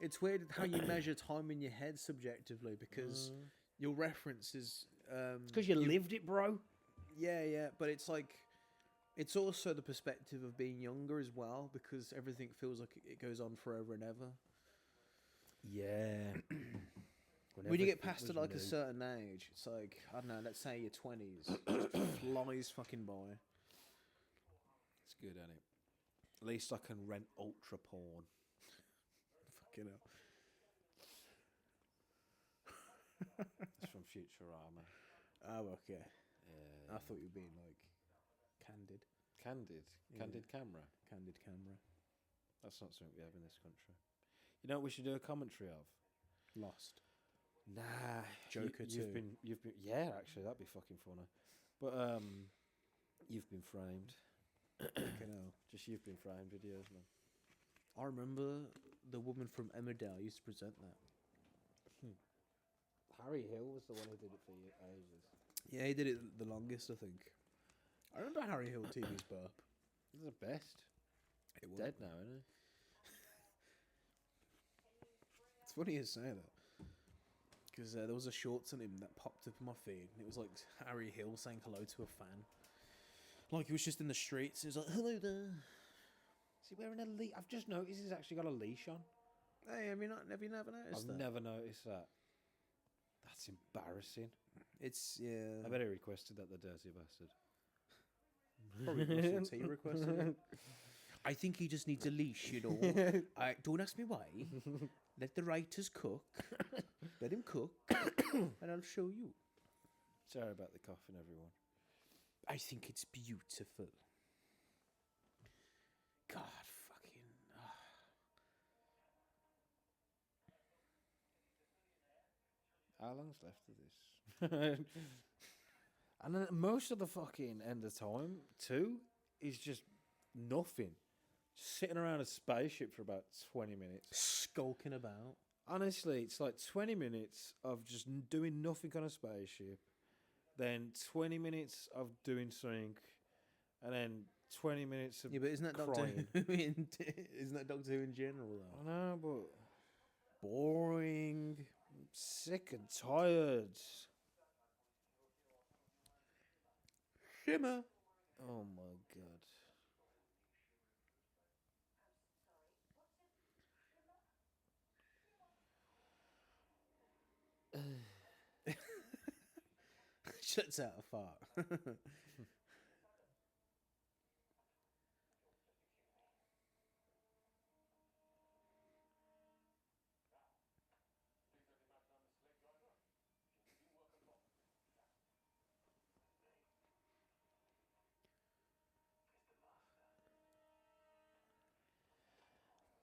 It's weird how you measure time in your head subjectively because your reference is Because you lived it, bro. Yeah, but it's like it's also the perspective of being younger as well because everything feels like it goes on forever and ever. Yeah. When you get past like a certain age, it's like, I don't know, let's say your 20s, flies fucking by. It's good, isn't it? At least I can rent ultra porn. Fucking hell. It's from Futurama. Oh, okay. Yeah. I thought you were being like candid. Candid. Yeah. Candid camera. Candid camera. That's not something we have in this country. You know what we should do a commentary of? Lost. Nah. Joker you've 2. been yeah, actually that'd be fucking funny. But You've Been Framed. Fucking hell. Just You've Been Framed videos, man. I remember the woman from Emmerdale used to present that. Harry Hill was the one who did it for ages. Yeah, he did it the longest, I think. I remember Harry Hill TV's burp. He's the best. It was. Dead now, isn't he? It's funny you say that. Because there was a shorts on him that popped up in my feed. And it was like Harry Hill saying hello to a fan. Like he was just in the streets. He was like, hello there. Is he wearing a leash? I've just noticed he's actually got a leash on. Hey, have you never noticed that? I've never noticed that. That's embarrassing. It's, yeah. I bet he requested that, the dirty bastard. Probably Russell T requested it. I think he just needs a leash, you know. Don't ask me why. Let the writers cook. Let him cook. And I'll show you. Sorry about the coughing, everyone. I think it's beautiful. God, fucking... How long's left of this? And then most of the fucking end of time, too, is just nothing. Just sitting around a spaceship for about 20 minutes. Skulking about. Honestly, it's like 20 minutes of just doing nothing on a spaceship. Then 20 minutes of doing something. And then 20 minutes of Yeah, but isn't that crying. Isn't that Doctor Who in general, though? I know, but Boring. I'm sick and tired. Shimmer. Oh my god. Shuts out a fart.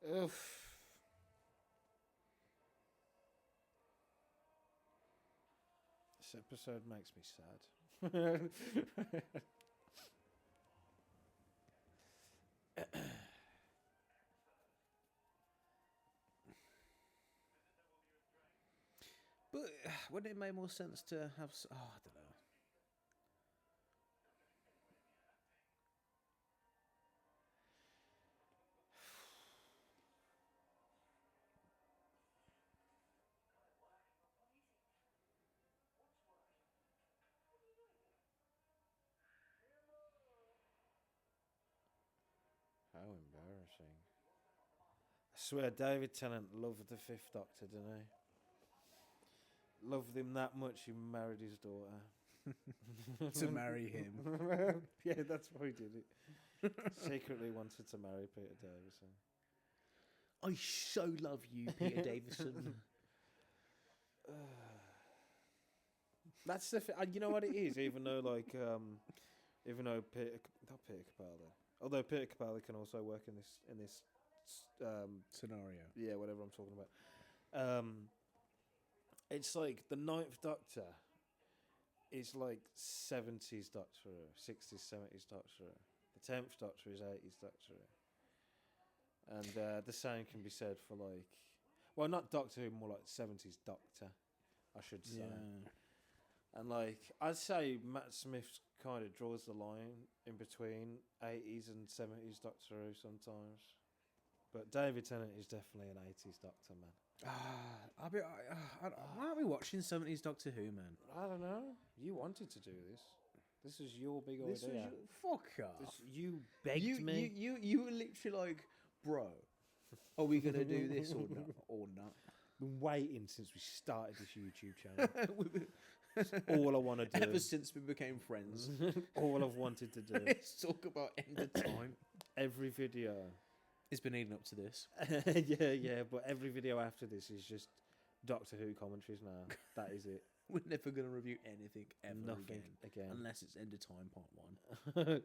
Oof. This episode makes me sad. But wouldn't it make more sense to have... I don't know. How embarrassing. I swear David Tennant loved the Fifth Doctor, didn't he? Loved him that much he married his daughter. To marry him. Yeah, that's why he did it. Secretly wanted to marry Peter Davison. I so love you, Peter Davison. That's the you know what it is, even though even though not Peter Capaldi, although Peter Capaldi can also work in this Scenario. yeah, whatever I'm talking about. It's like the Ninth Doctor is like 70s Doctor Who, 60s, 70s Doctor Who. The 10th Doctor is 80s Doctor Who. And the same can be said for like, well, not Doctor Who, more like 70s Doctor, I should say. Yeah. And like, I'd say Matt Smith kind of draws the line in between 80s and 70s Doctor Who sometimes. But David Tennant is definitely an 80s Doctor, man. Why are we watching 70s Doctor Who, man? I don't know. You wanted to do this. This was your big idea. Fuck off. You begged me. You were literally like, bro, are we going to do this or not? Or not? Been waiting since we started this YouTube channel. It's all I want to do. Ever since we became friends. All I've wanted to do. Let's talk about end of time. Every video. It's been leading up to this. yeah, but every video after this is just Doctor Who commentaries now. That is it. We're never going to review anything ever Nothing again. Unless it's End of Time Part 1.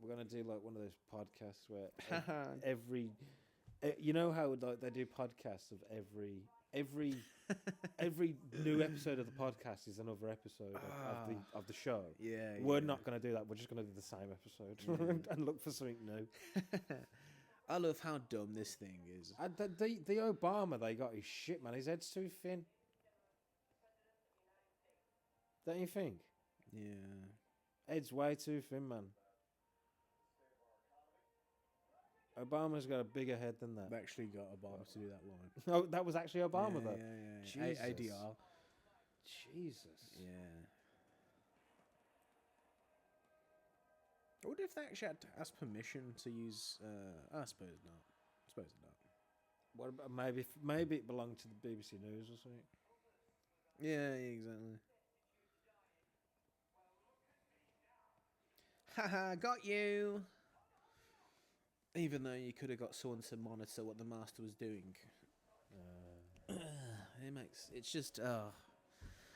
We're going to do like one of those podcasts where every... you know how like they do podcasts of every new episode of the podcast is another episode of the show. Yeah, We're not going to do that. We're just going to do the same episode and look for something new. I love how dumb this thing is. The Obama they got his shit, man. His head's too thin. Don't you think? Yeah. Ed's way too thin, man. Obama's got a bigger head than that. They actually got Obama to do that line. Oh, that was actually Obama, though. Yeah. Jesus. ADR. Jesus. Yeah. I wonder if they actually had to ask permission to use. I suppose not. What about maybe it belonged to the BBC News or something? Yeah, exactly. Haha, got you. Even though you could have got someone to monitor what the master was doing. It's just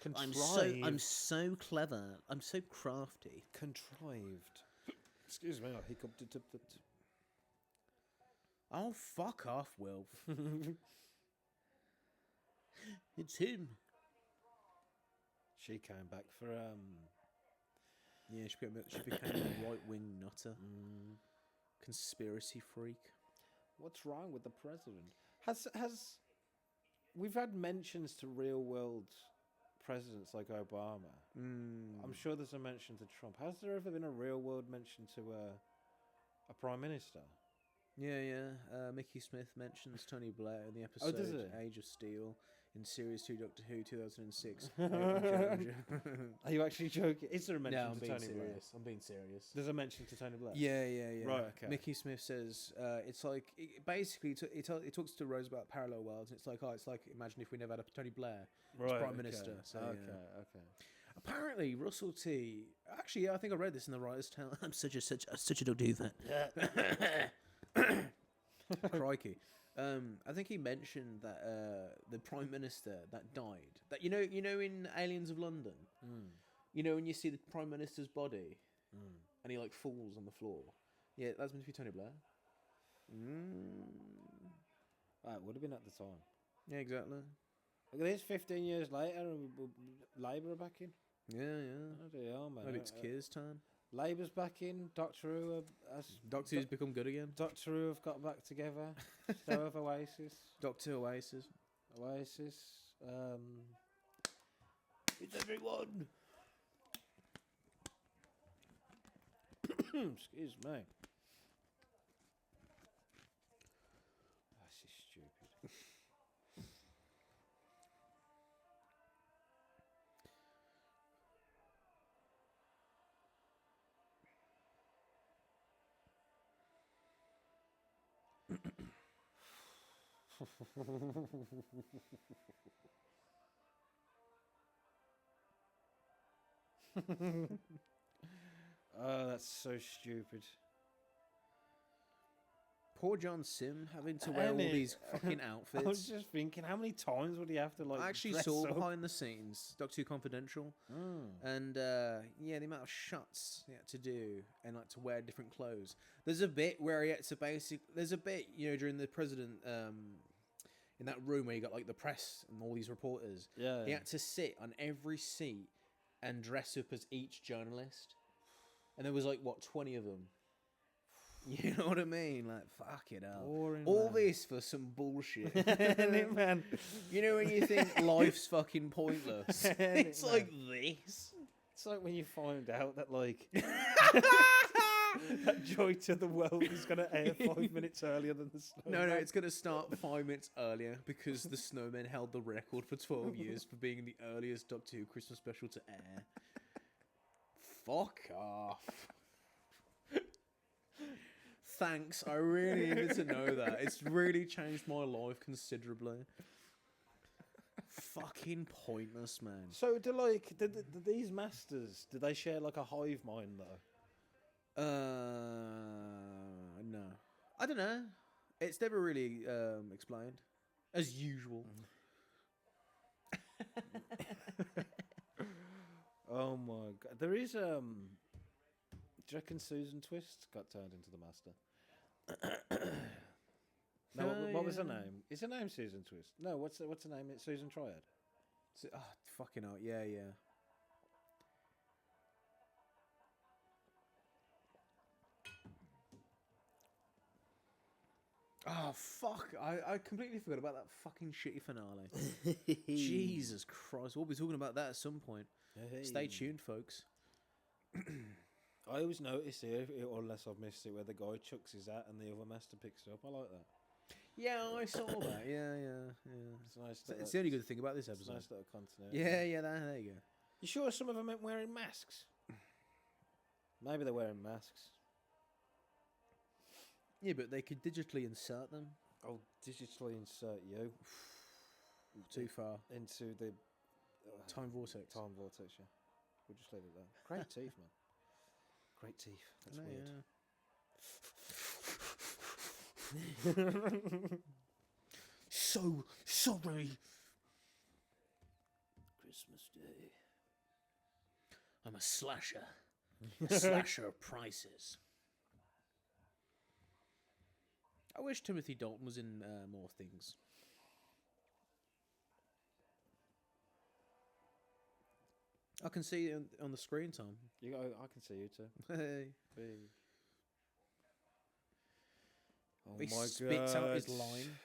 Contrived. I'm so clever. I'm so crafty. Contrived. Excuse me, I hiccuped. Oh, fuck off, Wilf. It's him. She came back for Yeah, she became a right-wing nutter. Conspiracy freak. What's wrong with the president? Has we've had mentions to real world presidents like Obama. I'm sure there's a mention to Trump. Has there ever been a real world mention to a prime minister? Yeah. Mickey Smith mentions Tony Blair in the Oh, episode does it? Age of Steel in Series 2 Doctor Who 2006. Are you actually joking? Is there a mention No, I'm to being Tony Blair? serious. I'm being serious. There's a mention to Tony Blair? Yeah. Right, okay. Mickey Smith says it's like basically it talks to Rose about parallel worlds. And it's like imagine if we never had a Tony Blair as Prime Minister. So, okay. Apparently, Russell T. Actually, yeah, I think I read this in the writer's tale. I'm such a dog do that. Crikey. I think he mentioned that the Prime Minister that died. That you know in Aliens of London. You know when you see the Prime Minister's body and he like falls on the floor. Yeah, that's meant to be Tony Blair. It would have been at the time. Yeah, exactly. Look at this, 15 years later, Labour are back in. Yeah. Bloody hell, man. Maybe it's Keir's turn. Labour's back in. Doctor Who Doctor Who's become good again. Doctor Who have got back together. So have Oasis. Doctor Oasis. It's everyone. Excuse me. This is stupid. Oh, that's so stupid. Poor John Sim having to wear all Ain't it? these fucking outfits. I was just thinking, how many times would he have to like? I actually dress saw up? behind the scenes Doctor Who Confidential, and the amount of shots he had to do and like to wear different clothes. There's a bit where he had to there's a bit during the president in that room where you got like the press and all these reporters. Yeah, He had to sit on every seat and dress up as each journalist, and there was like 20 of them. You know what I mean? Like, fuck it up. Boring, All man. this for some bullshit. Ain't it, man? You know when you think life's fucking pointless? It's man? like this. It's like when you find out that like that Joy to the World is going to air 5 minutes earlier than the Snowman. No, it's going to start 5 minutes earlier because the Snowmen held the record for 12 years for being the earliest Doctor Who Christmas special to air. Fuck off. Thanks, I really needed to know that. It's really changed my life considerably. Fucking pointless, man. So do these masters, do they share like a hive mind though? No. I don't know. It's never really explained. As usual. Oh my god. There is do you reckon Susan Twist got turned into the master? No, what was her name? Is her name Susan Twist? No, what's her name? It's Susan Triad. Fucking hell, yeah. Oh, fuck. I completely forgot about that fucking shitty finale. Jesus Christ. We'll be talking about that at some point. Stay tuned, folks. I always notice here, unless I've missed it, where the guy chucks his hat and the other master picks it up. I like that. Yeah, I saw that. Yeah. It's nice. It's the only good thing about this It's episode. a nice little continuity. Yeah. There you go. You sure some of them aren't wearing masks? Maybe they're wearing masks. Yeah, but they could digitally insert them. I'll digitally insert you Too far. into the Time vortex. Time vortex, yeah. We'll just leave it there. Great teeth, man. Great teeth. That's weird. Yeah. So sorry. Christmas Day. I'm a slasher. A slasher of prices. I wish Timothy Dalton was in more things. I can see it on the screen, Tom. I can see you too. Hey. Oh He my spits god. out his line.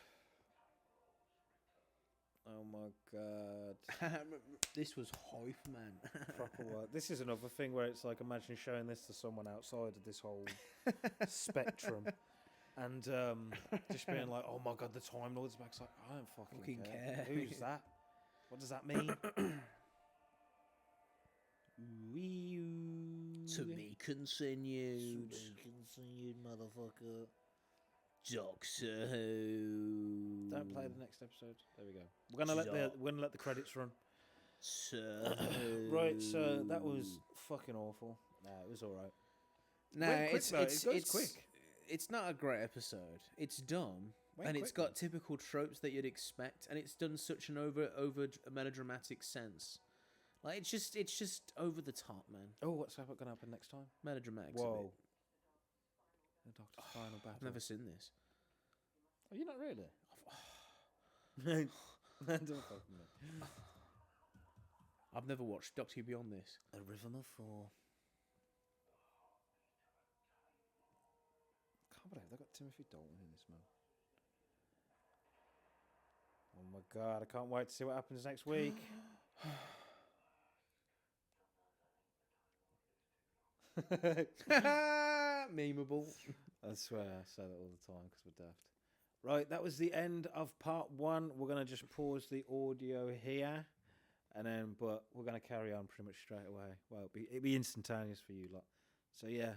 Oh my god. This was hype, man. Proper work. This is another thing where it's like, imagine showing this to someone outside of this whole spectrum. And just being like, oh my god, the Time Lord's back. It's like, I don't fucking care. Who's that? What does that mean? To be continued. Continued, motherfucker. Doctor Who. Don't play the next episode. There we go. We're gonna let the credits run. Right, so that was fucking awful. Nah, it was alright. No, It's quick. It's not a great episode. It's dumb, Went and it's quick, got typical tropes that you'd expect, and it's done such an over melodramatic sense. Like it's just over the top, man. Oh, what's gonna happen next time? Melodramatic. Whoa. The Doctor's final battle. I've never seen this. Oh, you're not really? Don't fucking know. I've never watched Doctor Who beyond this. A Rhythm of Four. Can't believe they got Timothy Dalton in this, man. Oh my god, I can't wait to see what happens next week. Memeable. I swear I say that all the time because we're daft. Right, that was the end of part 1. We're going to just pause the audio here. And then, but we're going to carry on pretty much straight away. Well, it'll be instantaneous for you lot. So yeah,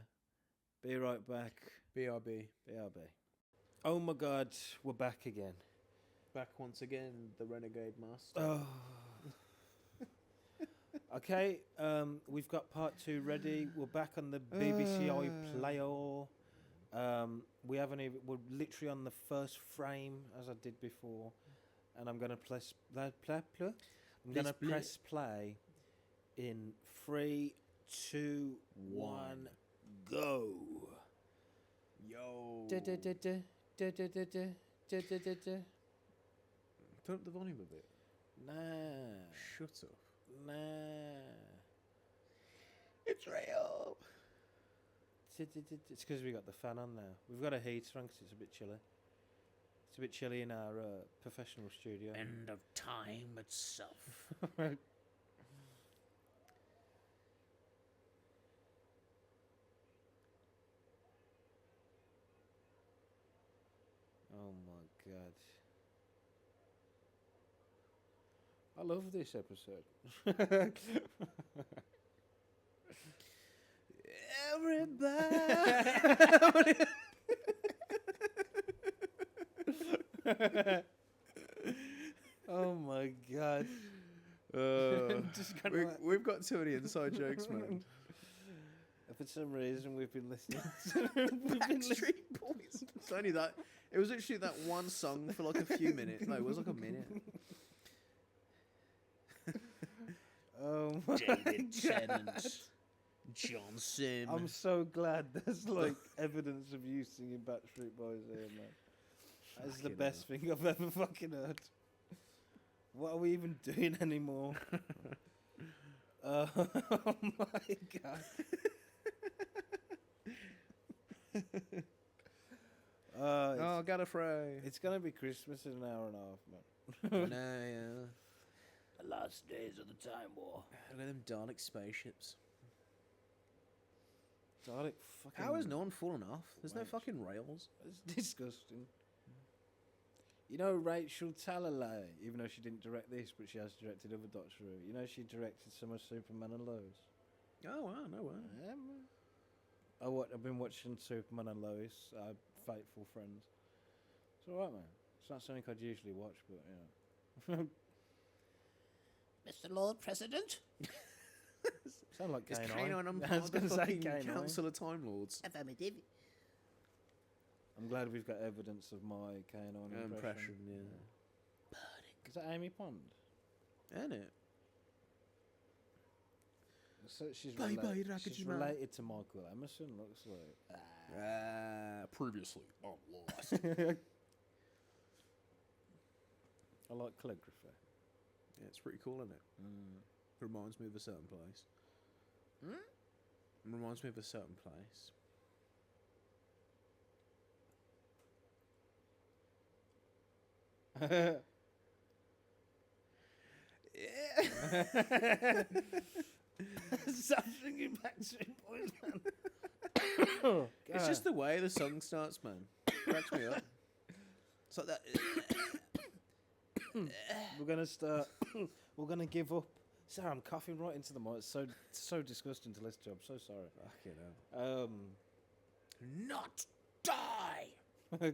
be right back. BRB. BRB. Oh my god, we're back again. Back once again, the Renegade Master. Oh. Okay, we've got part 2 ready. We're back on the BBC iPlayer. We haven't even. We're literally on the first frame as I did before, and I'm gonna press play in 3, 2, 1, go. Yo. Turn up the volume a bit. Nah. Shut up. Nah. It's real. It's because we got the fan on now. We've got a heater on because it's a bit chilly. It's a bit chilly in our professional studio. End of time itself. Oh my god. I love this episode. Everybody. Oh my god. We've got too many inside jokes, man. For some reason, we've been listening. Backstreet Boys. It's only that. It was literally that one song for like a few minutes. No, it was like a minute. Oh my David god. Tennant. Johnson. I'm so glad there's like evidence of you singing Backstreet Boys here, man. That's the best thing I've ever fucking heard. What are we even doing anymore? Oh my god. Got a fry. It's gonna be Christmas in an hour and a half, man. No, yeah. The last days of the Time War. Look at them Dalek spaceships. Dalek fucking... How has no one fallen off? There's no Right. fucking rails. It's disgusting. You know Rachel Talalay, even though she didn't direct this, but she has directed other Doctor Who. You know she directed some of Superman and Lois. Oh wow, no way. Yeah, man. I've been watching Superman and Lois, Faithful Friends. It's alright, man. It's not something I'd usually watch, but yeah. Mr. Lord President? Sound like It's K9. K9. I'm I part was of the going to say fucking K9. Council of Time Lords. Affirmative. I'm glad we've got evidence of my K9 impression. Yeah. Is that Amy Pond? Ain't it? So she's, Bye bye, Rocket she's Man. related to Michael Emerson, looks like. Previously on Lost. I like calligraphy. Yeah, it's pretty cool, isn't it? Reminds me of a certain place. Reminds me of a certain place. Stop singing Backstreet Boys, man. It's just the way the song starts, man. Cracks me up. It's like that. We're gonna start. We're gonna give up. Sorry, I'm coughing right into the mic. It's so disgusting to listen to. I'm so sorry. Fucking hell. Not die! I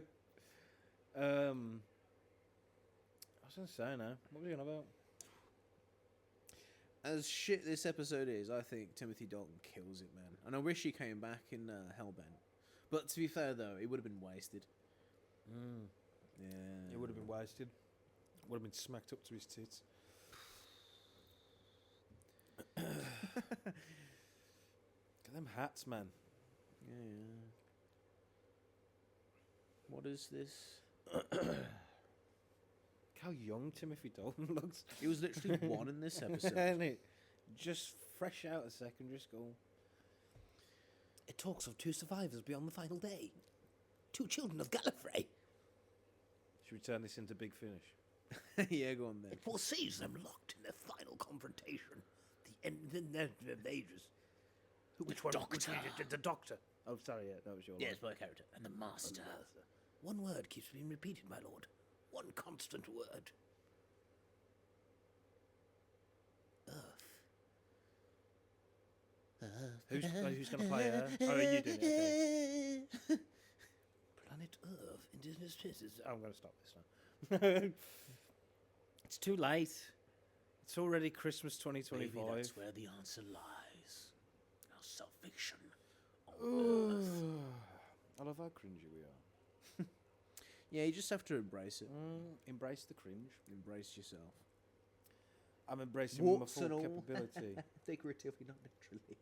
was gonna say now. What were you on about? As shit this episode is, I think Timothy Dalton kills it, man. And I wish he came back in Hellbent. But to be fair, though, it would have been wasted. Yeah. It would have been wasted. Would have been smacked up to his tits. Get them hats, man. Yeah. What is this? How young Timothy Dalton looks. He was literally one in this episode. Isn't it? Just fresh out of secondary school. It talks of 2 survivors beyond the final day. 2 children of Gallifrey. Should we turn this into Big Finish? Yeah, go on then. It foresees them locked in their final confrontation. The end of ages. Which one? Doctor. The Doctor. Oh, sorry, yeah, that was your Yes, line. my character. And the Master. One word keeps being repeated, my lord. One constant word. Earth. Who's going to play her? Oh, you doing it? Okay. Planet Earth, indigenous species. I'm going to stop this now. It's too late. It's already Christmas 2025. Maybe that's where the answer lies. Our salvation on Earth. I love how cringy we are. Yeah, you just have to embrace it. Embrace the cringe. Embrace yourself. I'm embracing my Warts full and all. capability. Figuratively, not literally.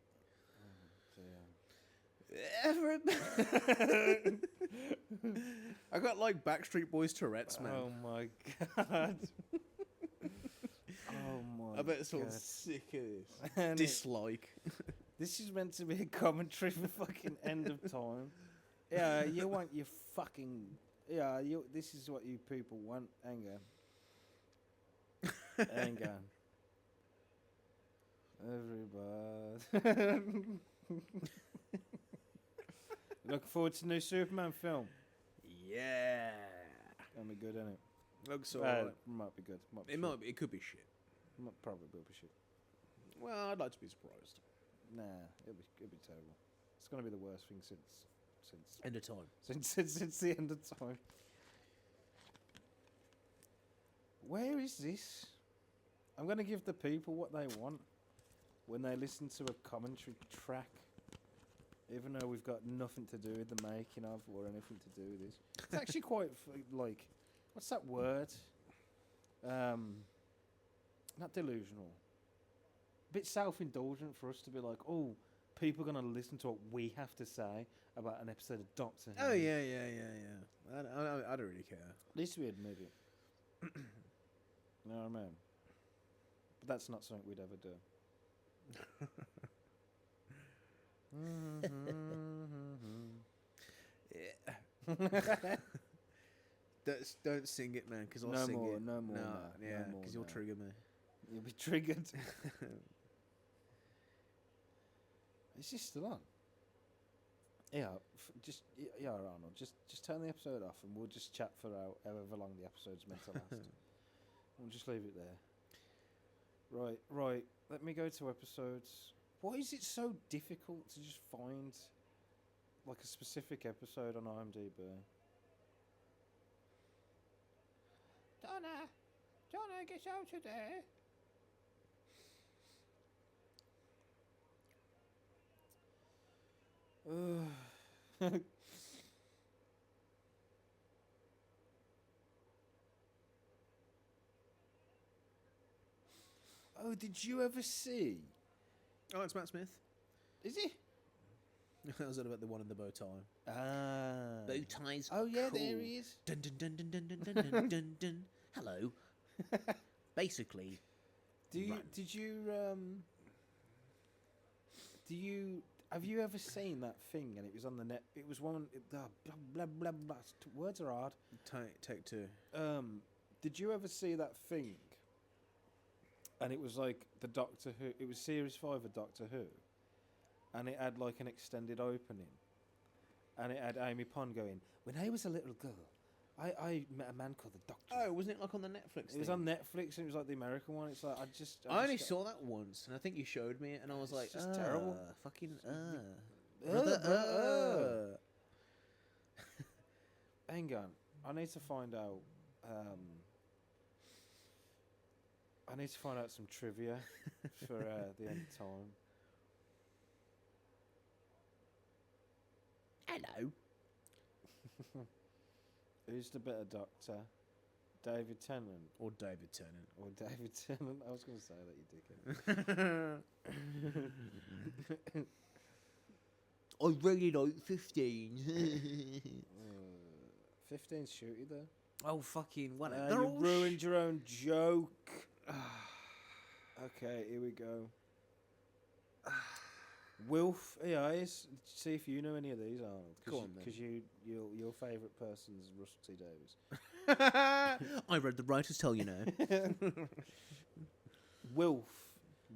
I got like Backstreet Boys Tourette's, man. Oh my god. Oh my. I bet it's all God. sick of this. And Dislike. this is meant to be a commentary for fucking end of time. Yeah, you want your fucking. Yeah, you. This is what you people want. Hang on. Hang on. Everybody. Looking forward to the new Superman film. Yeah. That'll be good, isn't it? Looks alright. Might be good. Might be It shit. might be. It could be shit. Probably will be shit. Well, I'd like to be surprised. Nah, it'll be terrible. It's gonna be the worst thing since End of time. since the end of time. Where is this? I'm gonna give the people what they want when they listen to a commentary track, even though we've got nothing to do with the making of or anything to do with this. It's actually quite like, what's that word? Not delusional. A bit self-indulgent for us to be like, oh, people are going to listen to what we have to say about an episode of Doctor Who. Oh yeah. I don't really care. At least we admit it. You know what I mean? But that's not something we'd ever do. Don't sing it, man, because I'll No sing more, it. no more, No, no, yeah, no more, because you'll no. trigger me. You'll be triggered. Is this still on? Yeah, Arnold. Just turn the episode off, and we'll just chat for however long the episode's meant to last. We'll just leave it there. Right. Let me go to episodes. Why is it so difficult to just find like a specific episode on IMDb? Donna, get out of there. Oh, did you ever see? Oh, it's Matt Smith. Is he? I was on about the one in the bow tie. Ah. Bow ties. Oh yeah, cool. there he is. Dun dun dun dun dun dun dun dun dun dun. Hello. Basically. Have you ever seen that thing? And it was on the net. It was one. Blah blah blah blah. Words are hard. Take two. Did you ever see that thing? And it was like the Doctor Who. It was series 5 of Doctor Who, and it had like an extended opening, and it had Amy Pond going, "When I was a little girl, I met a man called the Doctor." Oh, wasn't it like on the Netflix? It was on Netflix, and it was like the American one. It's like I only saw that once, and I think you showed me, and I was like, just terrible. Fucking Hang on, I need to find out. I need to find out some trivia for the end of time. Hello. Who's the better Doctor? David Tennant. Or David Tennant. Or David Tennant. I was going to say that, you dickhead. I really like 15. 15's shooty, though. Oh, fucking what? You ruined your own joke. Okay, here we go. Wilf, see if you know any of these, Arnold. Go on, then. Because your favourite person's Russell T Davies. I read the writers tell you now. Wilf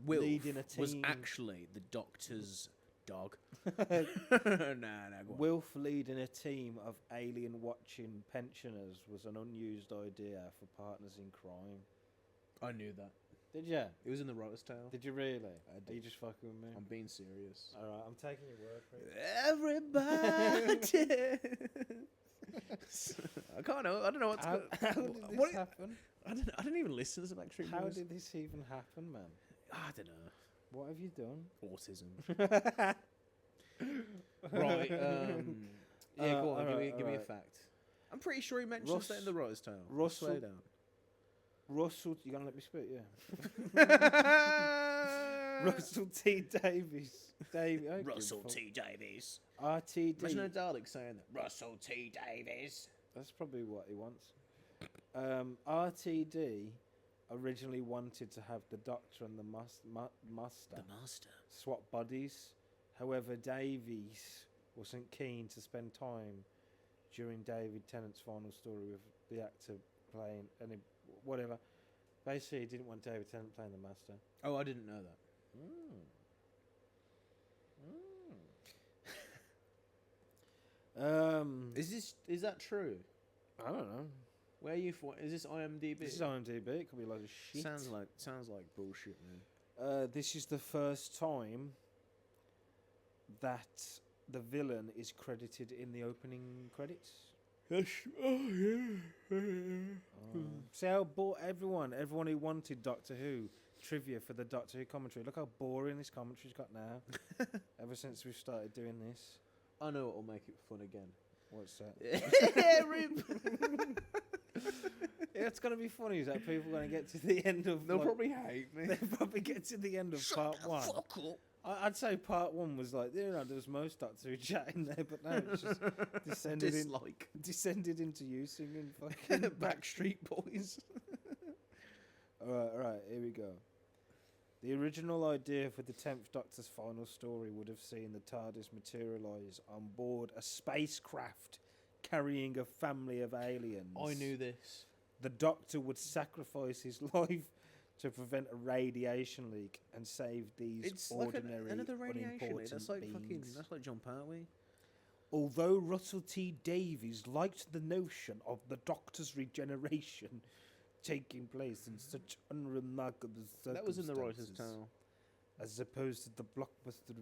leading a team. Was actually the Doctor's dog. Nah, go on. Wilf leading a team of alien watching pensioners was an unused idea for partners in crime. I knew that. Did you? It was in the writer's tale. Did you really? I did. Are you just fucking with me? I'm being serious. All right, I'm taking your word for it. Everybody. I can't know. I don't know what's How did this happen? I didn't even listen to the Backstreet Boys. How did this even happen, man? I don't know. What have you done? Autism. Right. Yeah, go on. Give me a fact. I'm pretty sure he mentions that in the writer's tale. Russell. Swear down. Russell, you gonna let me spit? Yeah. Russell T Davies. Russell T Davies. RTD. Imagine a Dalek saying that. Russell T Davies. That's probably what he wants. RTD originally wanted to have the Doctor and the Master swap bodies. However, Davies wasn't keen to spend time during David Tennant's final story with the actor playing any whatever. Basically, he didn't want David Tennant playing the Master. Oh, I didn't know that. Is that true? I don't know. Where are you for? Is this IMDb? This is IMDb. It could be a load of shit. Sounds like bullshit, man. This is the first time that the villain is credited in the opening credits. Yes. Oh yeah. See how everyone who wanted Doctor Who trivia for the Doctor Who commentary. Look how boring this commentary's got now. Ever since we've started doing this. I know what will make it fun again. What's that? Yeah, it's gonna be funny is that people are gonna get to the end of. They'll probably hate me. They'll probably get to the end of part one. Fuck up. I'd say part one was like, there was most Doctor Who chatting there, but now it's just descended into you singing fucking Backstreet Boys. All right, here we go. The original idea for the 10th Doctor's final story would have seen the TARDIS materialise on board a spacecraft carrying a family of aliens. I knew this. The Doctor would sacrifice his life to prevent a radiation leak and save these It's like ordinary, another radiation. unimportant That's like beings. fucking. That's like John Pertwee. Although Russell T Davies liked the notion of the Doctor's regeneration taking place in such unremarkable circumstances, That was in the writer's tale. as opposed to the blockbuster.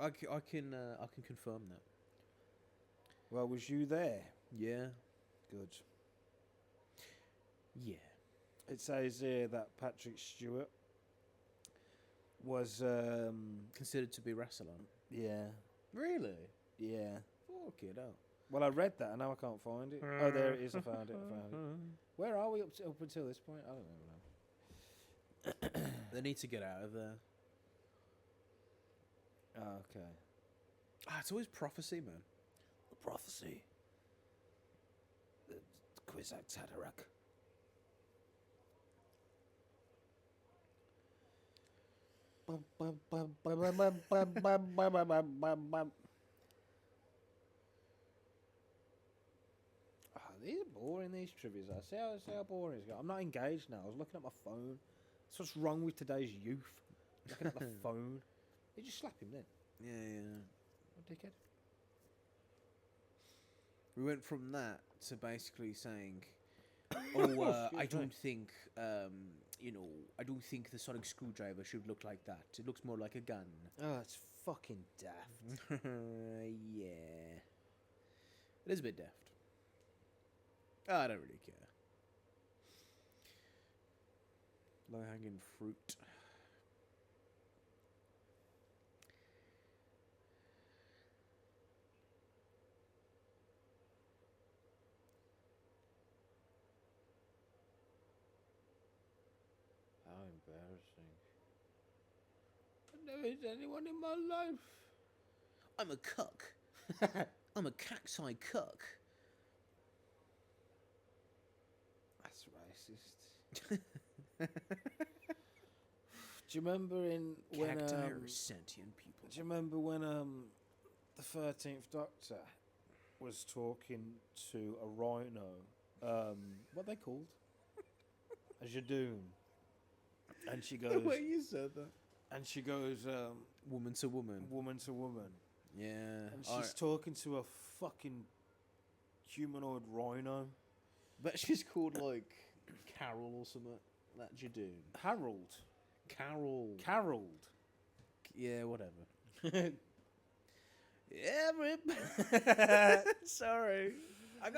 I can confirm that. Well, was you there? Yeah. Good. Yeah. It says here that Patrick Stewart was, Considered to be wrestler. yeah, Really? yeah. Fuck it out. Well, I read that and now I can't find it. Oh, there it is. I found it. Where are we up until this point? I don't know. They need to get out of there. Oh, okay. Ah, it's always prophecy, man. The prophecy. The Kwisatz Haderach. These are boring, these trivias. I see how boring it's got. I'm not engaged now. I was looking at my phone. That's what's wrong with today's youth. Looking at the phone. You just slap him then. Yeah. What dickhead. We went from that to basically saying, "Oh, I don't think, I don't think the sonic screwdriver should look like that. It looks more like a gun." Oh, it's fucking daft. Yeah, it is a bit daft. I don't really care. Low hanging fruit. How embarrassing. I've never hit anyone in my life. I'm a cuck. I'm a cacti cuck. That's racist. Do you remember when Cacti are sentient people. do you remember when the 13th Doctor was talking to a rhino? What they called? A Jadoon. And she goes. The way you said that. And she goes. Woman to woman. Woman to woman. Yeah. And she's talking to a fucking humanoid rhino. Bet she's called like Carol or something. That Jadoon. Harold. Carol. Carol. Yeah, whatever. Sorry. I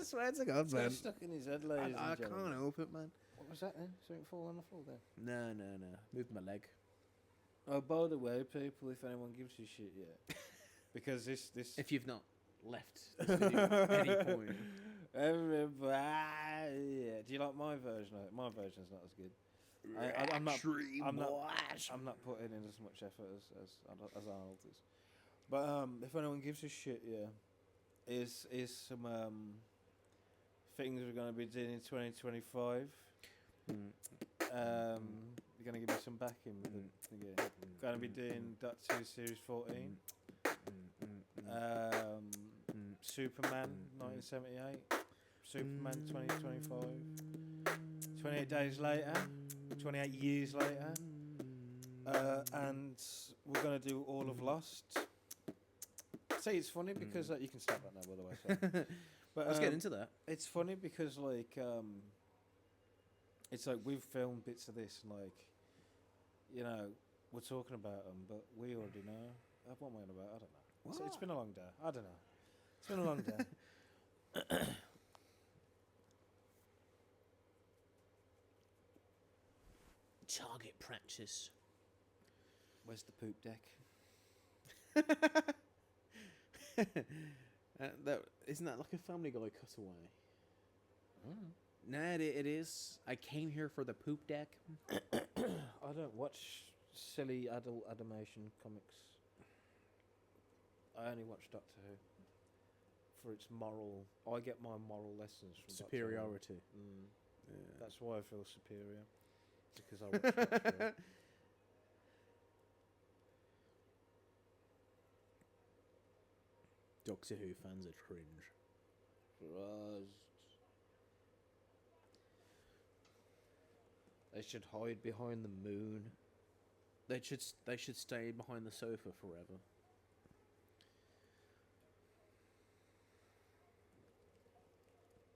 swear to God, man. It's stuck in his head, ladies I and gentlemen. can't help it, man. What was that then? Something fall on the floor there? No. Move my leg. Oh, by the way, people, if anyone gives you shit yet. Because this... If you've not left this video at any point. Everybody... Yeah. Do you like my version of it? My version's not as good. I'm not putting in as much effort as Arnold is. But if anyone gives a shit, yeah, is some things we're going to be doing in 2025. You're going to give me some backing with it. Yeah. Going to be doing Doctor Who Series 14. Superman 1978. Superman 2025. 28 days later. 28 years later. And we're going to do all of Lost. See, it's funny because you can stop that now, by the way. Sorry. But Let's get into that. It's funny because it's like we've filmed bits of this, and we're talking about them, but we already know. What am I on about? I don't know. It's been a long day. I don't know. It's been a long day. Target practice. Where's the poop deck? Isn't that like a Family Guy cutaway? Mm. Nah, it is. I came here for the poop deck. I don't watch silly adult animation comics. I only watch Doctor Who for its moral. I get my moral lessons from Superiority. Doctor Who. Yeah. That's why I feel superior, because I watch Doctor Who. Doctor Who fans are cringe. They should hide behind the moon. They should stay behind the sofa forever.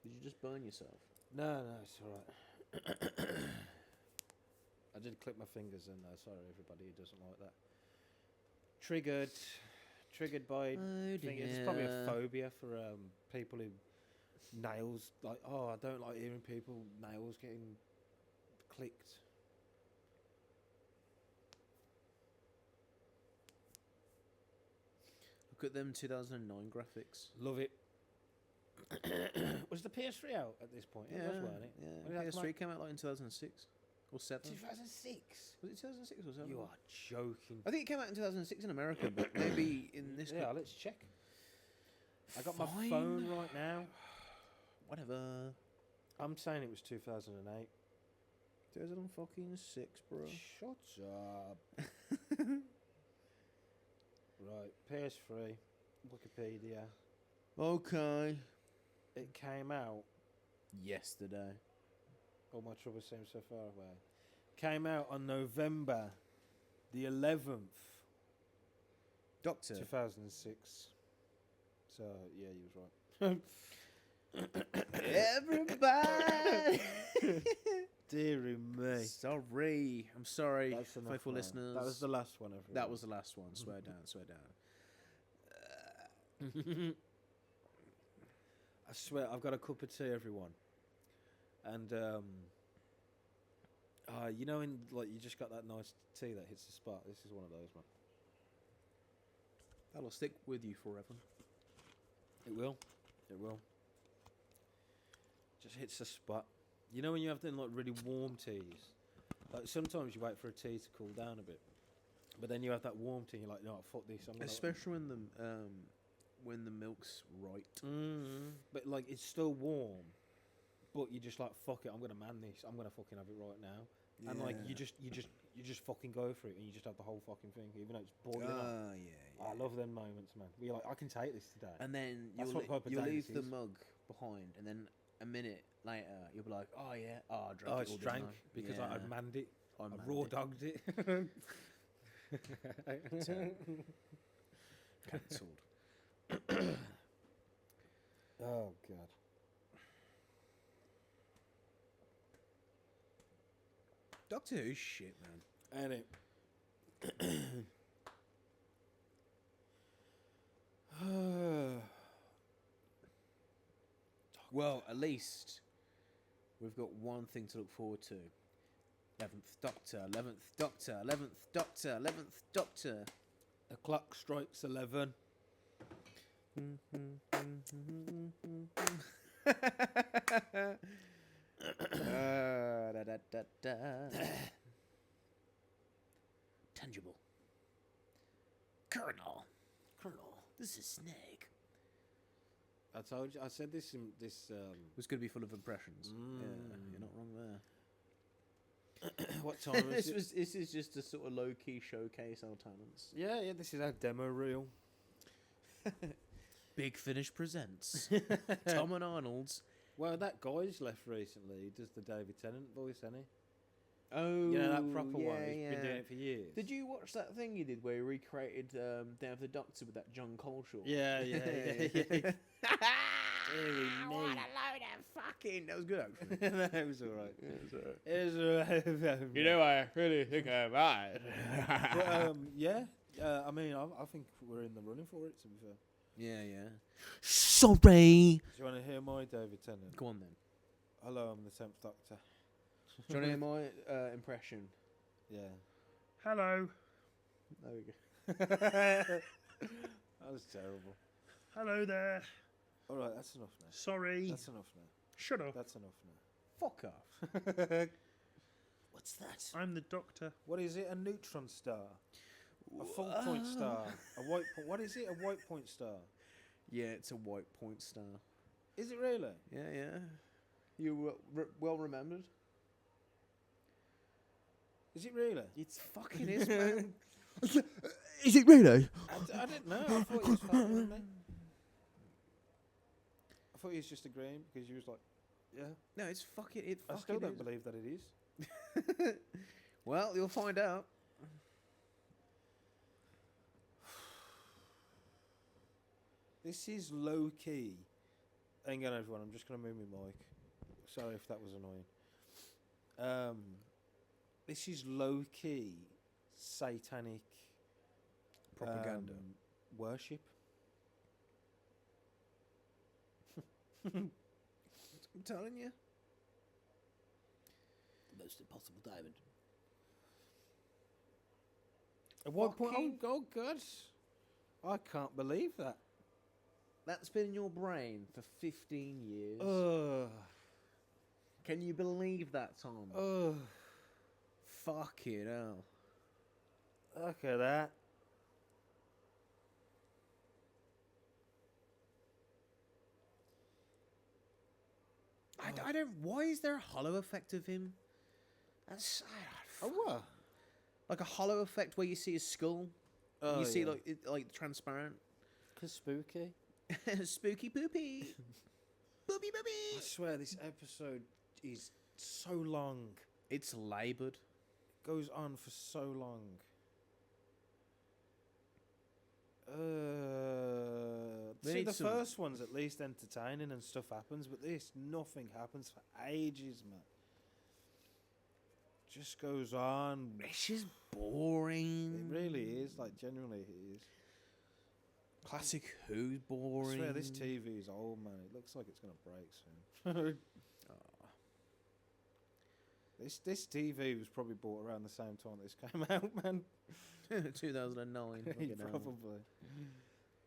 Did you just burn yourself? No, it's alright. I did clip my fingers in there. Sorry, everybody who doesn't like that. Triggered by fingers. It's probably a phobia for people who nails. Like, oh, I don't like hearing people nails getting clicked. Look at them 2009 graphics. Love it. Was the PS3 out at this point? It was, wasn't it? When did that come PS3 came out like in 2006 or 7. 2006. Was it 2006 or 7? You are joking. I think it came out in 2006 in America, but maybe in this. Yeah, let's check. I got my phone right now. Whatever. I'm saying it was 2008. 2006, bro. Shut up. Right, PS3, Wikipedia. Okay. It came out. Yesterday. All my trouble seems so far away. Came out on November the 11th, Doctor. 2006. So, yeah, you was right. Everybody! Deary me. Sorry. I'm sorry, That's enough, faithful man. listeners. That was the last one, everyone. That was the last one. Swear down, swear down. I swear, I've got a cup of tea, everyone. And, you know, in like you just got that nice tea that hits the spot. This is one of those, man. That'll stick with you forever. It will. It will. Just hits the spot. You know when you have them like really warm teas? Like sometimes you wait for a tea to cool down a bit. But then you have that warm tea and you're like, no, fuck this. I'm gonna Especially when the milk's right. But like it's still warm. But you're just like, fuck it, I'm gonna man this. I'm gonna fucking have it right now. Yeah. And like you just fucking go for it and you just have the whole fucking thing, even though it's boiling up. Yeah. I love them moments, man. Where you're like, I can take this today. And then you'll leave the mug behind, and then a minute later you'll be like, oh yeah, I drank it all the time. Because I manned it. I raw dogged it. Cancelled. Oh god. Doctor Who's shit, man. Ain't it? Well, at least we've got one thing to look forward to. 11th Doctor, 11th Doctor, 11th Doctor, 11th Doctor. The clock strikes 11. Tangible. Colonel. This is Snake. I told you. I said this in this. It was going to be full of impressions. Yeah, you're not wrong there. What time is it? This is just a sort of low key showcase our talents. Yeah. This is our demo reel. Big Finish presents Tom and Arnold's. Well, that guy's left recently. He does the David Tennant voice, hasn't he? Oh, you know that proper one. yeah. He's been doing it for years. Did you watch that thing he did where he recreated Day of the Doctor with that John Coleshaw? Yeah. What a load of fucking. That was good, actually. It was alright. It was alright. You know, I really think I'm right. But, yeah. I mean, I think we're in the running for it, to be fair. Yeah. Sorry. Do you want to hear my David Tennant? Go on then. Hello, I'm the 10th Doctor. Do you want to hear my impression? Yeah. Hello. There we go. That was terrible. Hello there. Alright, that's enough now. Sorry. That's enough now. Shut up. That's enough now. Fuck off. What's that? I'm the Doctor. What is it? A neutron star? A full point star? A white point? What is it? A white point star? Yeah, it's a white point star. Is it really? Yeah. You well remembered? Is it really? It's fucking is, man. Is it really? I didn't know. I thought he was fucking with me. I thought he was just agreeing because he was like, yeah. No, it's fucking. It I fucking still don't is. believe that it is. Well, you'll find out. This is low key. Hang on, everyone. I'm just gonna move my mic. Sorry if that was annoying. This is low key satanic Propaganda. worship. I'm telling you. The most impossible diamond. At what Fucking- point? Oh God! I can't believe that. That's been in your brain for 15 years. Ugh. Can you believe that, Tom? Ugh. Fucking hell. Look at that. I don't. Why is there a hollow effect of him? That's Oh what? like a hollow effect where you see his skull. Oh, you see yeah. like transparent. 'Cause spooky. Spooky poopy. Poopy I poopy. swear this episode is so long. It's laboured. Goes on for so long. They See, need the some- first one's at least entertaining and stuff happens, but this, nothing happens for ages, man. Just goes on. It's just boring. It really is, like, genuinely it is. Classic Who's boring. I swear this TV is old, man. It looks like it's going to break soon. This TV was probably bought around the same time this came out, man. 2009. fucking hell. Probably.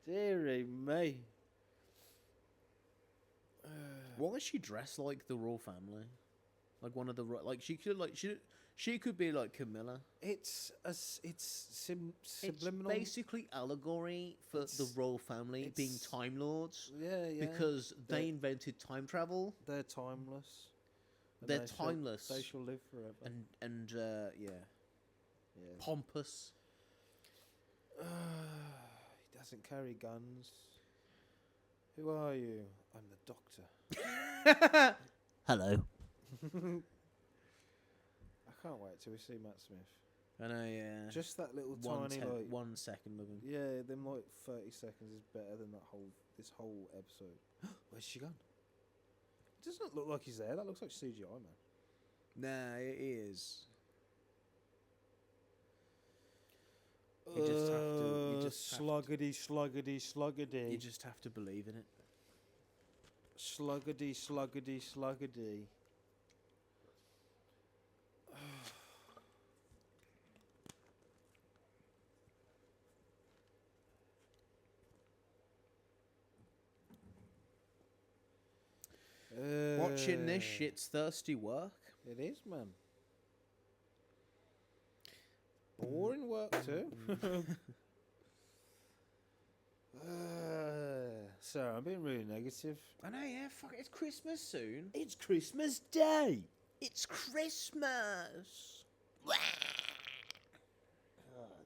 Deary me. Why is she dressed like the royal family? Like one of the like she could be like Camilla. It's subliminal. It's basically allegory for the It's- royal family being it's- time lords yeah. because they They're- invented time travel. They're timeless. And They're they shall- timeless. They shall live forever. And Yeah. pompous. He doesn't carry guns. Who are you? I'm the doctor. Hello. I can't wait till we see Matt Smith. I know, yeah. Just that little one tiny, ten- like, 1 second of him. yeah, them like 30 seconds is better than this whole episode. Where's she gone? It doesn't look like he's there. That looks like CGI, man. Nah, it is. You just have to. You just have to. sluggity. You just have to believe in it. Sluggity. Watching this shit's thirsty work. It is, man. Boring work too. So I'm being really negative. I know, yeah. Fuck, it's Christmas soon. It's Christmas Day. It's Christmas. Oh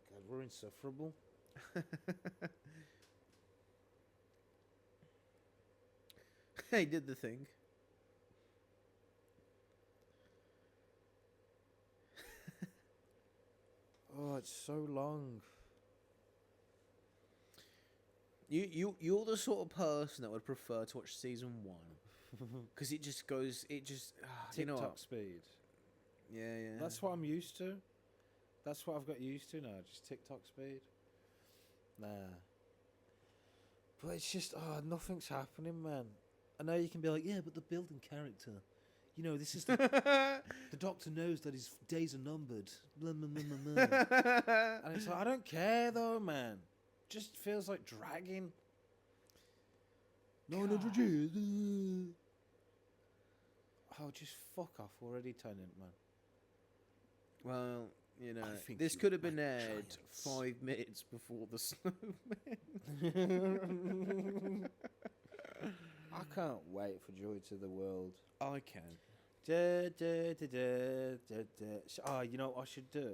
God, we're insufferable. He did the thing. Oh, it's so long. You're the sort of person that would prefer to watch season 1 because it just goes. It just you know TikTok what? speed. Yeah, yeah. That's what I'm used to. That's what I've got used to now. Just TikTok speed. Nah. But it's just nothing's happening, man. I know you can be like, yeah, but the building character. You know, this is the the Doctor knows that his days are numbered. Blah, blah, blah, blah, blah. And it's like, I don't care though, man. Just feels like dragging. 900 years. Oh, just fuck off already, Tennant, man. Well, you know, I think this you could have been like aired giants. 5 minutes before the snowman. I can't wait for Joy to the World. I can. Oh, you know what I should do?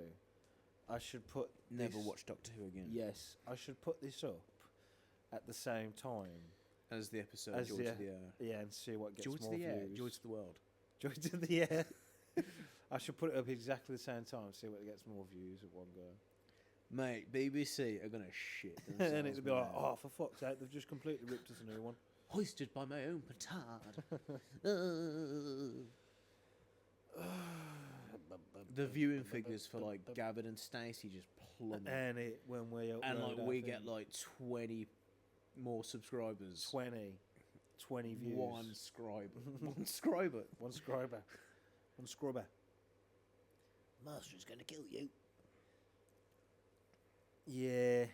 I should put Never this- watch Doctor Who again. Yes, I should put this up at the same time As the episode as Joy the to the Air. yeah, and see what gets Joy to more the Air. views. Joy to the World. Joy to the Air. I should put it up exactly the same time, see what gets more views at one go. Mate, BBC are gonna shit themselves. And it'll be like, mate. oh, for fuck's sake, they've just completely ripped us a new one. Hoisted by my own petard. The viewing figures for like Gavin and Stacey just plummet. And when we upload And like our we thing, get like 20 more subscribers. 20 views. One scriber. One scriber. One scriber. One scrubber. Master's gonna kill you. Yeah.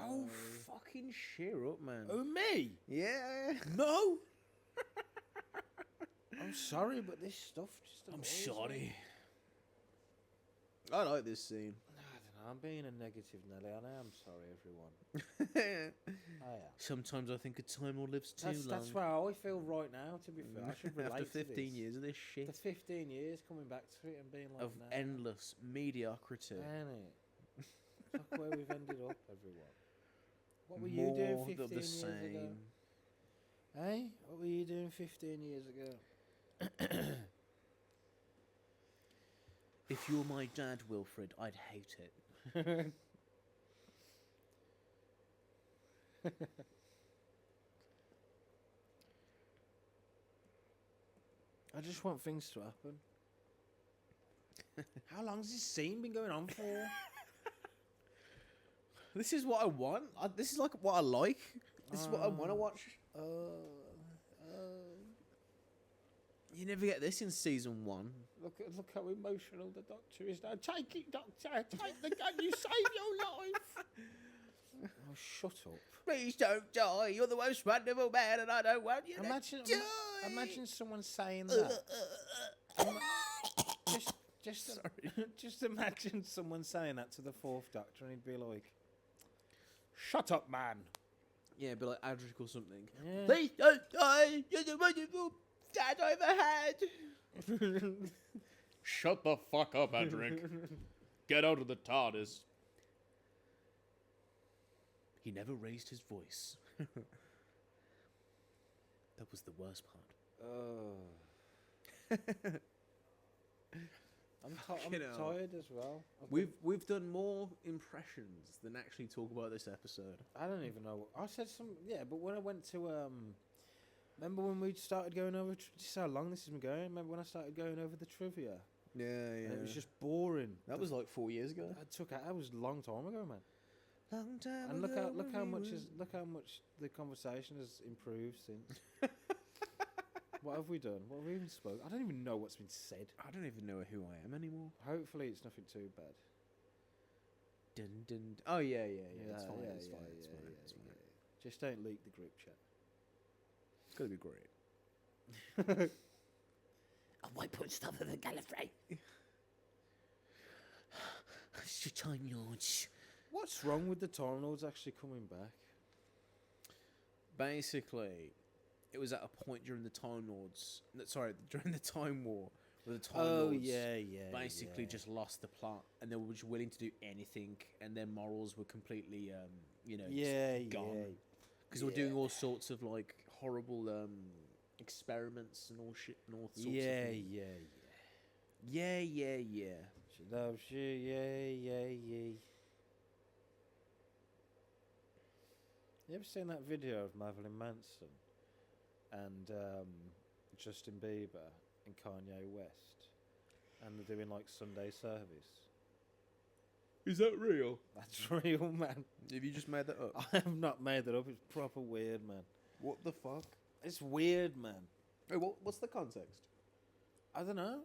Oh, fucking cheer up, man. Oh, me? Yeah. No. I'm sorry, but this stuff just I'm annoys me. sorry. I like this scene. I don't know. I'm being a negative Nelly, and I am sorry, everyone. I am. Sometimes I think a time will lives too long. That's how I feel right now, to be fair. I should relate After to 15 this. years of this The shit. 15 years coming back to it and being like, Of nah, endless mediocrity. ain't it? Look where we've ended up, everyone. What were More you doing 15 of the years ago? same. Hey? What were you doing 15 years ago? If you're my dad, Wilfred, I'd hate it. I just want things to happen. How long's this scene been going on for? This is what I want. This is like what I like. This is what I want to watch. You never get this in season 1. Look how emotional the doctor is now. Take it, doctor. Take the gun. You save your life. Oh, shut up. Please don't die. You're the most wonderful man, and I don't want you Imagine, to die. imagine someone saying that. Just imagine someone saying that to the 4th Doctor, and he'd be like, "Shut up, man." Yeah, but like Adric or something. Yeah. Please don't die. You're the wonderful dad I've ever had. Shut the fuck up, Adric. Get out of the TARDIS. He never raised his voice. That was the worst part. I'm Fucking hell. tired as well. We've done more impressions than actually talk about this episode. I don't even know. I said some. Yeah, but when I went to remember when we started going over? This is how long this has been going. Remember when I started going over the trivia? Yeah, And it was just boring. that was like 4 years ago. That was a long time ago, man. Long time And ago. look how much the conversation has improved since. What have we done? What have we even spoke? I don't even know what's been said. I don't even know who I am anymore. Hopefully, it's nothing too bad. Dun, dun. Oh yeah. It's fine. Yeah, It's yeah, fine. yeah, It's fine. yeah, It's fine. yeah. Just don't leak the group chat. It's gonna be great. I might put stuff in the Gallifrey. It's your time, Lords. What's wrong with the Time Lords actually coming back? Basically, it was at a point during the Time Lords. Sorry, during the Time War, where the Time Oh Lords yeah. basically just lost the plot, and they were just willing to do anything, and their morals were completely, just gone. Because they were doing all sorts of like horrible experiments and all shit and all sorts of things. Yeah. She loves you, yeah. You ever seen that video of Marilyn Manson and Justin Bieber and Kanye West, and they're doing like Sunday service? Is that real? That's real, man. Have you just made that up? I have not made that up. It's proper weird, man. What the fuck? It's weird, man. Wait, what's the context? I don't know.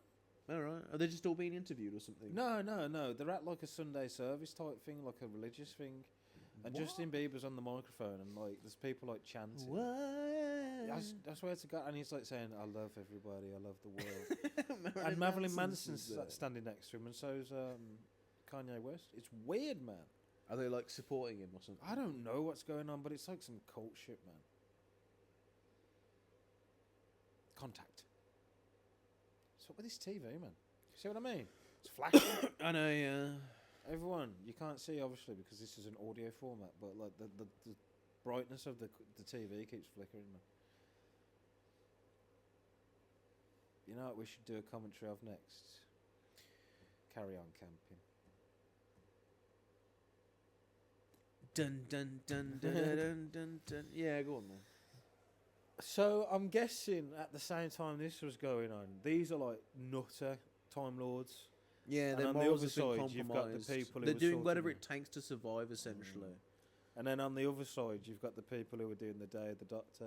All right. Are they just all being interviewed or something? No. They're at like a Sunday service type thing, like a religious thing. And What? Justin Bieber's on the microphone, and like there's people like chanting. What? I swear to God, and he's like saying, "I love everybody, I love the world." And Marilyn Manson's standing next to him, and so's Kanye West. It's weird, man. Are they like supporting him or something? I don't know what's going on, but it's like some cult shit, man. contact. What's up with this TV, man? See what I mean? It's flashing. I know, yeah. Everyone, you can't see obviously because this is an audio format, but like the brightness of the TV keeps flickering. You know what we should do a commentary of next? Carry On Camping. Dun dun dun dun dun dun dun dun. Yeah, go on then. So I'm guessing at the same time this was going on, these are like nutter Time Lords. Yeah, And their on the morals other have been side, you've got the compromised. people who They're are doing sorting whatever it. it takes to survive, essentially. And then on the other side, you've got the people who were doing the Day of the Doctor.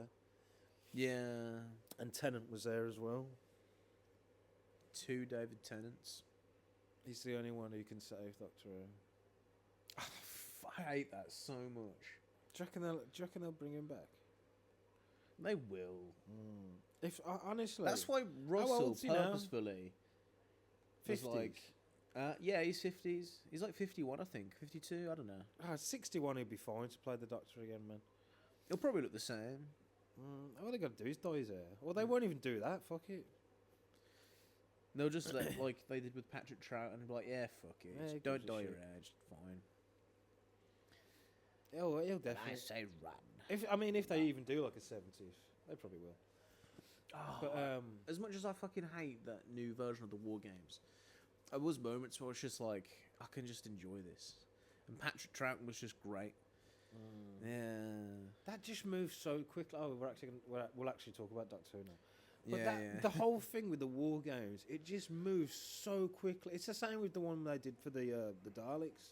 Yeah. And Tennant was there as well. 2 David Tennants. He's the only one who can save Doctor Who. I hate that so much. Do you reckon they'll bring him back? They will. If honestly, That's why Russell old's he now? purposefully was 50s. like, yeah, he's 50s. He's like 51, I think. 52, I don't know. 61, he'd be fine to play the Doctor again, man. He'll probably look the same. All they got to do is dye his hair. Well, they won't even do that. Fuck it. They'll just let, like they did with Patrick Trout and be like, yeah, fuck it. Yeah, Just who don't gives a dye your shit? hair, just fine. He'll definitely. say run. If they even do like a 70s, they probably will. But As much as I fucking hate that new version of the War Games, there was moments where I was just like, I can just enjoy this. And Patrick Trout was just great. Yeah. that just moves so quickly. Oh, we'll actually talk about Doctor Who now. But Yeah, the whole thing with the War Games, it just moves so quickly. It's the same with the one they did for the Daleks.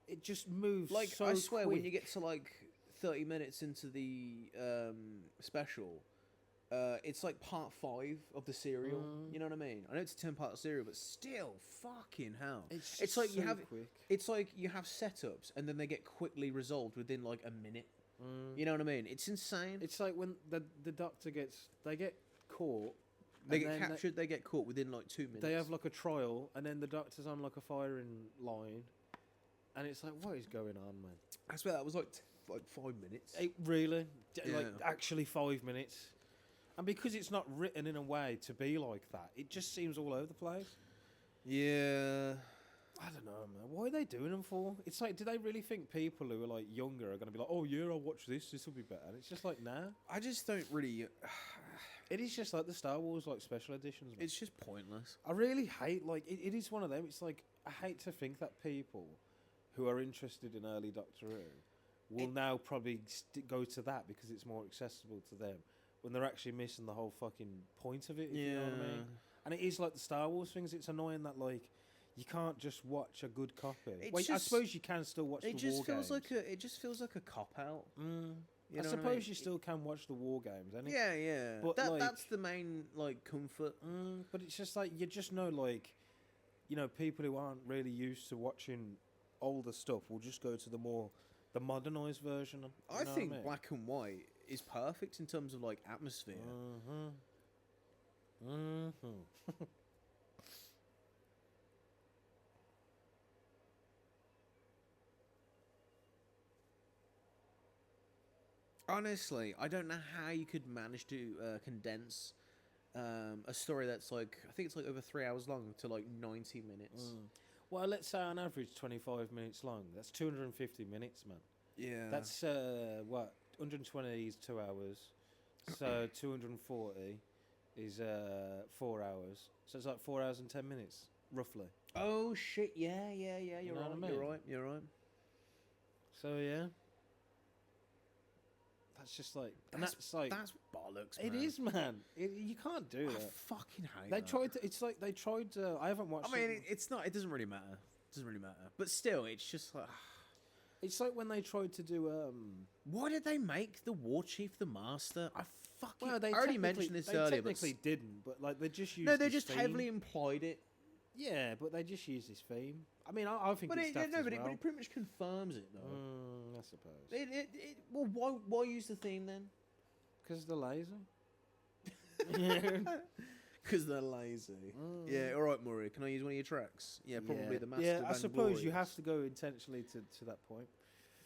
It just moves Like, so I swear, quick. when you get to like 30 minutes into the special, it's like part 5 of the serial. You know what I mean? I know it's a 10-part serial, but still, fucking hell. It's It's like so you have quick. It's like you have setups and then they get quickly resolved within like a minute. You know what I mean? It's insane. It's like when the Doctor they get caught. They and get then captured, they get caught within like 2 minutes. They have like a trial, and then the Doctor's on like a firing line, and it's like, what is going on, man? I swear that was like 5 minutes. It really, like Yeah. actually 5 minutes, and because it's not written in a way to be like that, it just seems all over the place. Yeah. I don't know, man. What are they doing them for? It's like, do they really think people who are like younger are going to be like, oh yeah, I'll watch this. This will be better. And it's just like, nah. I just don't really. It is just like the Star Wars like special editions. Man. It's just pointless. I really hate like it is one of them. It's like I hate to think that people who are interested in early Doctor Who will now probably go to that because it's more accessible to them when they're actually missing the whole fucking point of it. If you know what I mean. And it is like the Star Wars things. It's annoying that like you can't just watch a good copy. Wait, I suppose you can still watch the War Games. It just feels like a cop out. I suppose you still can watch the War Games. Yeah, yeah. But like, that's the main like comfort. but it's just like you just know, like, you know, people who aren't really used to watching older stuff will just go to the modernized version. I think black and white is perfect in terms of like atmosphere. Honestly, I don't know how you could manage to condense a story that's like, I think it's like over 3 hours long to like 90 minutes. Well, let's say on average 25 minutes long. That's 250 minutes, man. Yeah. That's what 120 is 2 hours, so 240 is 4 hours. So it's like 4 hours and 10 minutes, roughly. Oh shit! Yeah. You're know right. what I mean? You're right. So yeah, that's just like, and that's like that's bollocks. it Man. is, man. You can't do I that. fucking hate. They that. tried to. It's like they tried to. I haven't watched. I mean, it's not. It doesn't really matter. It doesn't really matter. But still, it's just like. It's like when they tried to do. Why did they make the War Chief the Master? I fucking. Well, they I already technically- mentioned this they earlier, but technically didn't, but like they just used. no, they his just theme. heavily implied it. Yeah, but they just used his theme. I mean, I think But it's it, daft no, as but it, well. but it pretty much confirms it, though. I suppose. Well, why use the theme then? Because the laser. Because they're lazy. Yeah, all right, Murray. Can I use one of your tracks? Yeah, probably the Master. Yeah, I Van suppose you Glorious. have to go intentionally to that point.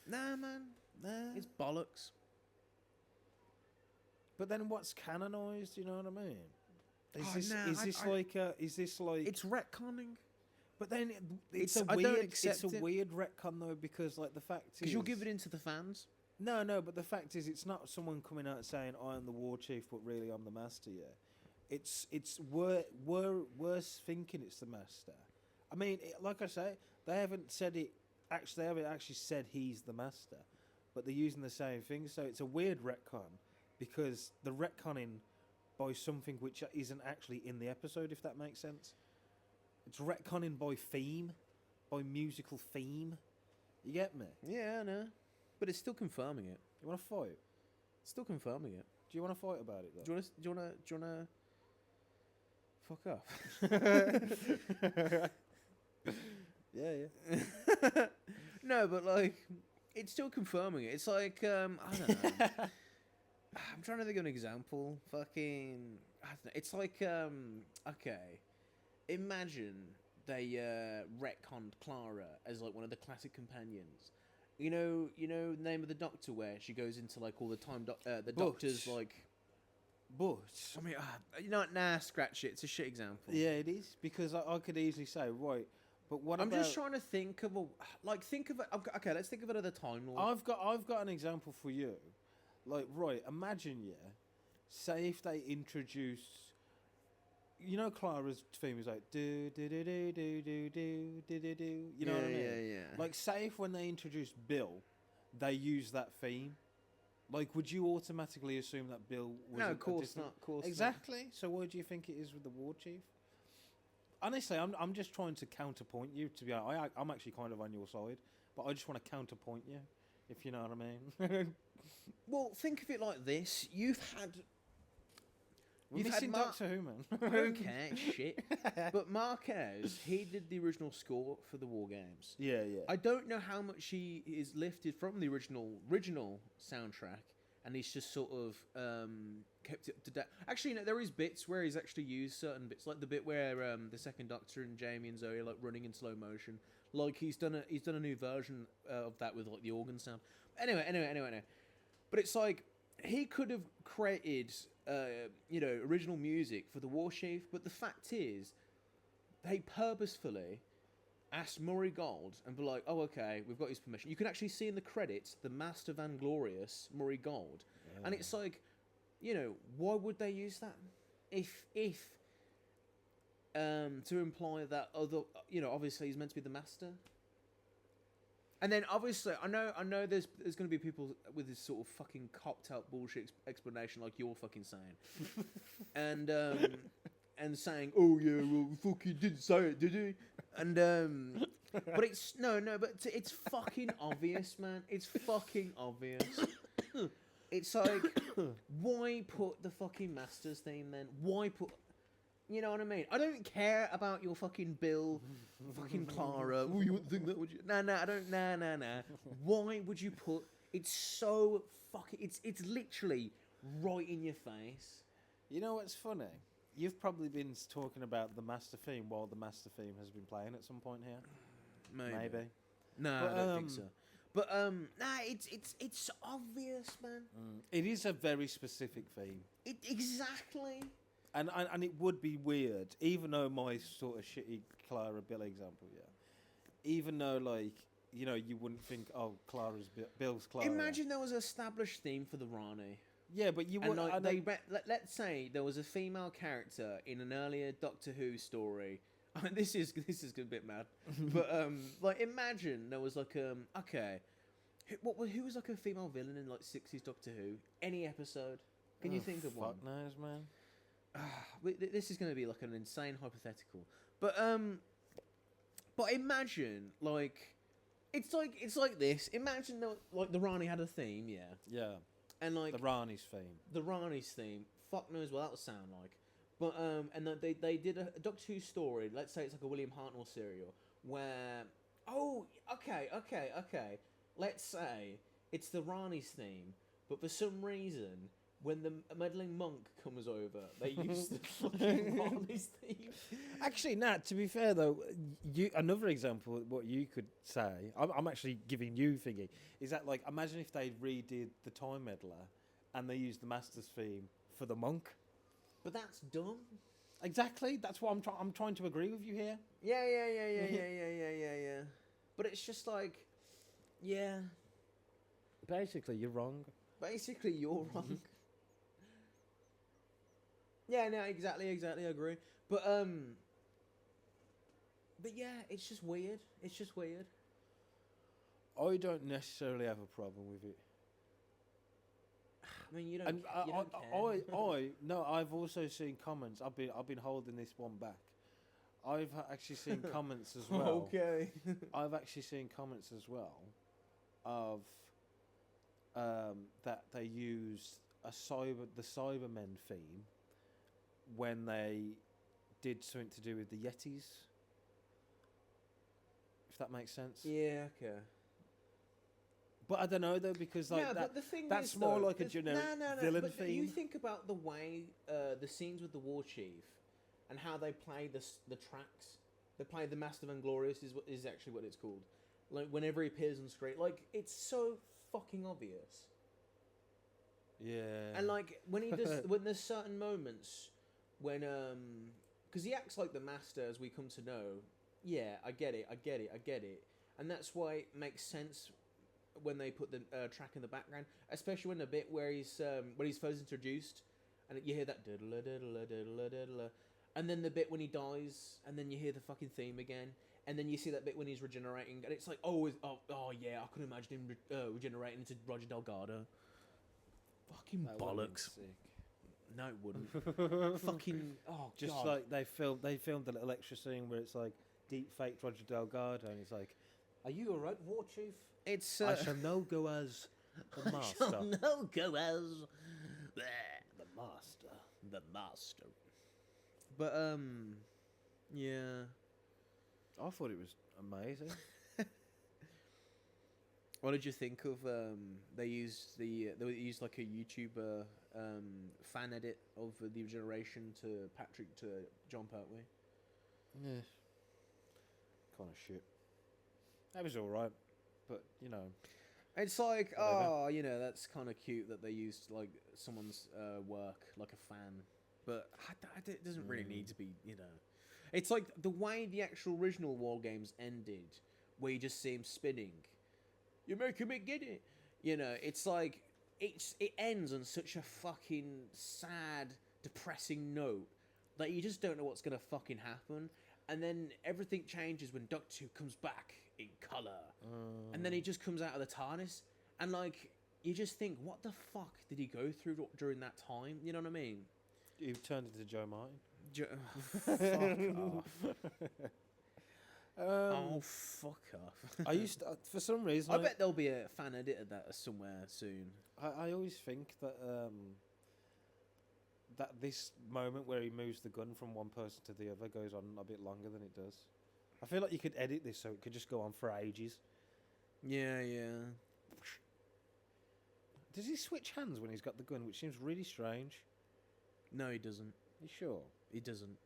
Nah, man. Nah. It's bollocks. But then what's canonized? You know what I mean? Is Oh, this nah, is I- this I- like is this like? It's retconning. But then it's It's- a I don't weird accept it's a it. weird retcon though, because like the fact is Because you'll give it into the fans. No, but the fact is it's not someone coming out saying I am the war chief, but really I'm the master. Yeah, it's worse thinking it's the master. I mean, like I say, they haven't said it. Actually, they haven't actually said he's the master, but they're using the same thing. So it's a weird retcon because the retconning by something which isn't actually in the episode, if that makes sense. It's retconning by theme, by musical theme. You get me? Yeah, I know. But it's still confirming it. You want to fight? It's still confirming it. Do you want to fight about it though? Do you wanna fuck off? Yeah. No, but like, it's still confirming it. It's like, I don't know. I'm trying to think of an example. Fucking, I don't know. It's like, okay, imagine they retconned Clara as like one of the classic companions. You know the name of the Doctor where she goes into like all the time. The Doctor's like. But I mean, scratch it. It's a shit example. yeah, it is because I could easily say right, but what I'm about? just trying to think of okay, let's think of another Time Lord. I've got an example for you. Like right, imagine say if they introduce, Clara's theme is like do do do do do do do do do do. You know what I mean? Yeah. Like say if when they introduce Bill, they use that theme. Like, would you automatically assume that Bill was No, a of course different... not. Of course exactly. So, what do you think it is with the war chief? Honestly, I'm just trying to counterpoint you. To be honest, I'm actually kind of on your side, but I just want to counterpoint you, if you know what I mean. Well, think of it like this: you've had. We're missing Doctor Who, man. I don't care, shit. But Marquez, he did the original score for the War Games. Yeah. I don't know how much he is lifted from the original soundtrack, and he's just sort of kept it up to date. Actually, no, there is bits where he's actually used certain bits, like the bit where the Second Doctor and Jamie and Zoe are like running in slow motion. Like he's done a new version of that with like the organ sound. Anyway. But it's like he could have created original music for the War Chief, but the fact is, they purposefully asked Murray Gold and be like, "Oh, okay, we've got his permission." You can actually see in the credits the Master Van Glorious Murray Gold, and it's like, why would they use that if to imply that other, obviously he's meant to be the Master. And then obviously, I know there's going to be people with this sort of fucking copped out bullshit explanation like you're fucking saying, and saying, "Oh yeah, well, fucking didn't say it, did he?" And but it's but it's fucking obvious, man. It's fucking obvious. It's like, why put the fucking Masters theme then? Why put? You know what I mean? I don't care about your fucking Bill, fucking Clara. Oh, you wouldn't think that, would you? Nah, I don't. Nah. Why would you put? It's so fucking. It's literally right in your face. You know what's funny? You've probably been talking about the Master theme while the Master theme has been playing at some point here. Maybe. No, But, I don't think so. But it's obvious, man. It is a very specific theme. Exactly. And it would be weird, even though my sort of shitty Clara Bill example, even though, like, you wouldn't think, oh, Bill's Clara. Imagine there was an established theme for the Rani. Yeah, but you would... And like, let's say there was a female character in an earlier Doctor Who story. This is a bit mad. But, like, imagine there was, like, okay. Who was, like, a female villain in, like, 60s Doctor Who? Any episode? Can you think of one? Fuck knows, man. This is going to be like an insane hypothetical, but imagine like it's like this. Imagine like the Rani had a theme, yeah, and like the Rani's theme. Fuck knows what that would sound like, but and they did a Doctor Who story. Let's say it's like a William Hartnell serial where okay. Let's say it's the Rani's theme, but for some reason, when the meddling monk comes over, they use the fucking Rani's theme. Actually, to be fair though, another example of what you could say, I'm actually giving you thingy, is that like, imagine if they redid the Time Meddler and they used the Master's theme for the monk. But that's dumb. Exactly. That's what I'm trying to agree with you here. Yeah. But it's just like, yeah. Basically, you're wrong. Basically, you're wrong. Yeah, no, exactly, I agree. But yeah, it's just weird. I don't necessarily have a problem with it. I mean, you don't. And You don't care. no, I've also seen comments. I've been holding this one back. I've actually seen comments as well. Okay. I've actually seen comments as well of that they used the Cybermen theme when they did something to do with the Yetis. If that makes sense. Yeah. Okay. But I don't know though, because like but the thing that's is, more though, like a generic villain but theme. You think about the way the scenes with the War Chief and how they play the tracks. They play the Master of Inglorious is actually what it's called. Like whenever he appears on screen, like it's so fucking obvious. Yeah. And like when he does, when there's certain moments when because he acts like the Master, as we come to know. Yeah, I get it, and that's why it makes sense when they put the track in the background, especially when the bit where he's first introduced, and you hear that diddle diddle diddle diddle, and then the bit when he dies, and then you hear the fucking theme again, and then you see that bit when he's regenerating, and it's like, oh yeah, I could imagine him regenerating into Roger Delgado. Fucking That would've been bollocks. sick. No, it wouldn't. Fucking Just God. like they filmed a little extra scene where it's like deep fake Roger Delgado, and he's like, "Are you alright, War Chief? It's I shall now go as the Master." No, go as The Master. the master. But yeah. I thought it was amazing. What did you think of they used like a YouTuber fan edit of the regeneration to John Pertwee? Yeah. Kind of shit. That was alright, but you know. It's like, Whatever. that's kind of cute that they used like someone's work, like a fan, but it doesn't really need to be, It's like the way the actual original War Games ended, where you just see him spinning. You're making me get it. It's like it ends on such a fucking sad, depressing note that you just don't know what's gonna fucking happen. And then everything changes when Doctor Who comes back in colour. And then he just comes out of the TARDIS. And, like, you just think, what the fuck did he go through during that time? You know what I mean? You turned into Joe Martin. Fuck off. Fuck off. I used to, for some reason. I bet there'll be a fan edit of that somewhere soon. I always think that that this moment where he moves the gun from one person to the other goes on a bit longer than it does. I feel like you could edit this so it could just go on for ages. Yeah. Does he switch hands when he's got the gun, which seems really strange? No, he doesn't. You sure? He doesn't.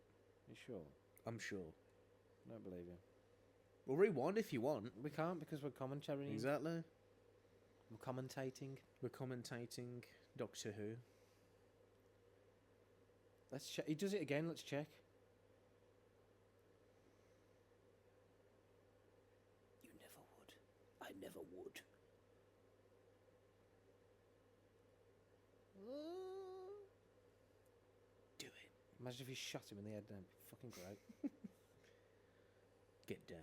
You sure? I'm sure. I don't believe you. We'll rewind if you want. We can't because we're commentating. Exactly. We're commentating. We're commentating Doctor Who. Let's check. He does it again. Let's check. You never would. I never would. Do it. Imagine if he shot him in the head. Then fucking great. Get down.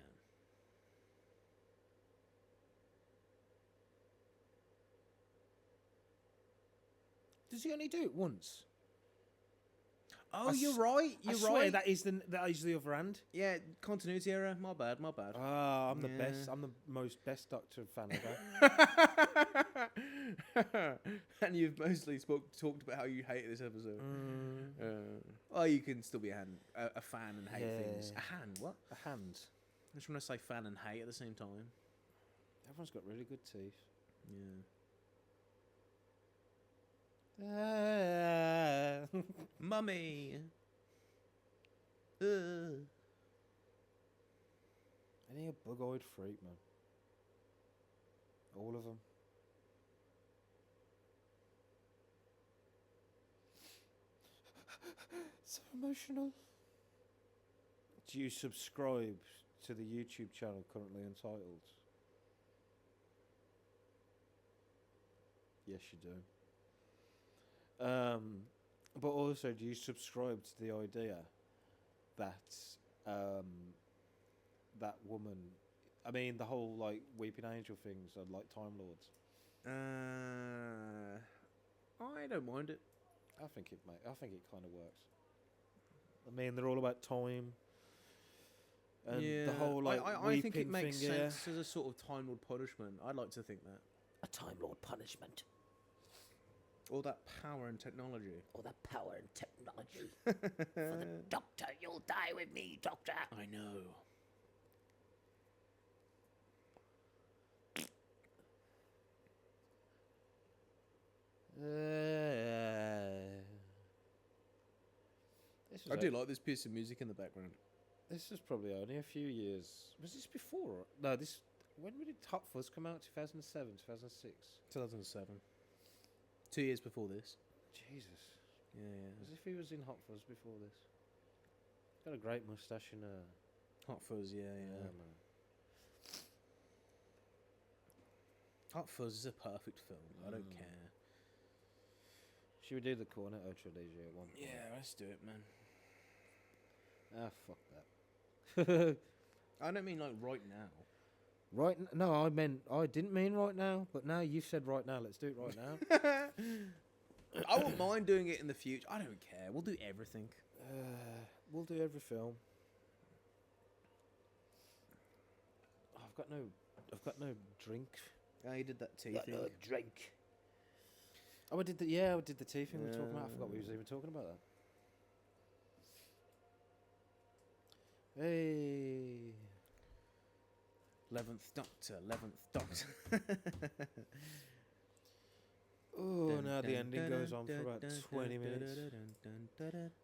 Does he only do it once? Oh, I you're s- right. I You're swear right. that is the other hand. Yeah, continuity error. My bad. Ah, I'm the Yeah. best. I'm the most best Doctor fan ever. And you've mostly talked about how you hate this episode. Oh, you can still be a fan and hate things. Yeah. A hand? What? A hand. I just want to say fan and hate at the same time. Everyone's got really good teeth. Yeah. Mummy. Any a bug-eyed freak, man. All of them. So emotional. Do you subscribe to the YouTube channel currently entitled? Yes, you do. But also, do you subscribe to the idea that that woman? I mean, the whole like weeping angel things are like Time Lords. I don't mind it. I think it kind of works. I mean, they're all about time. And the whole like I think it weeping makes thing, sense as a sort of Time Lord punishment. I'd like to think that. A Time Lord punishment. All that power and technology. All that power and technology. For the Doctor, you'll die with me, Doctor. I know. I do like this piece of music in the background. This is probably only a few years. Was this before? No, this. When did Hot Fuzz come out? 2007, 2006. 2007. 2 years before this. Jesus. Yeah. As if he was in Hot Fuzz before this. Got a great moustache and Hot Fuzz, yeah. man. Hot Fuzz is a perfect film. I don't care. Should we do the Cornetto trilogy at one point? Yeah, let's do it, man. Ah, fuck that. I don't mean like right now. No, I didn't mean right now, but now you've said right now, let's do it right now. I won't mind doing it in the future. I don't care. We'll do everything. We'll do every film. I've got no drink. Oh, you did that tea Got thing. no drink. Oh, I did the tea thing we were talking about. I forgot we was even talking about that. Hey. 11th Doctor. Oh, now the ending goes on for about 20 minutes.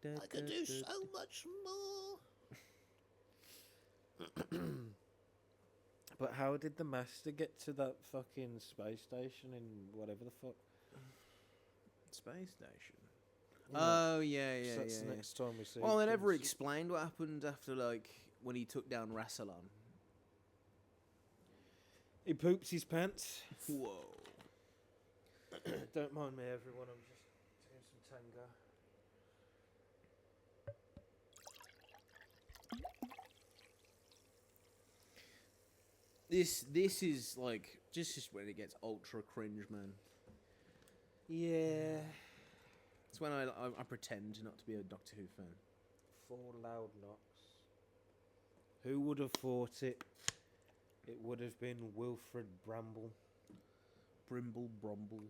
I could do so much more. But how did the Master get to that fucking space station in whatever the fuck? Space station. Yeah. Oh, yeah. So that's the next time we see. Well, they never things. explained what happened after, like, when he took down Rassilon. He poops his pants. Whoa. Don't mind me, everyone. I'm just doing some tango. This is, like, just when it gets ultra cringe, man. Yeah. It's when I pretend not to be a Doctor Who fan. 4 loud knocks. Who would have thought it? It would have been Wilfred Bramble. Brimble Brumble.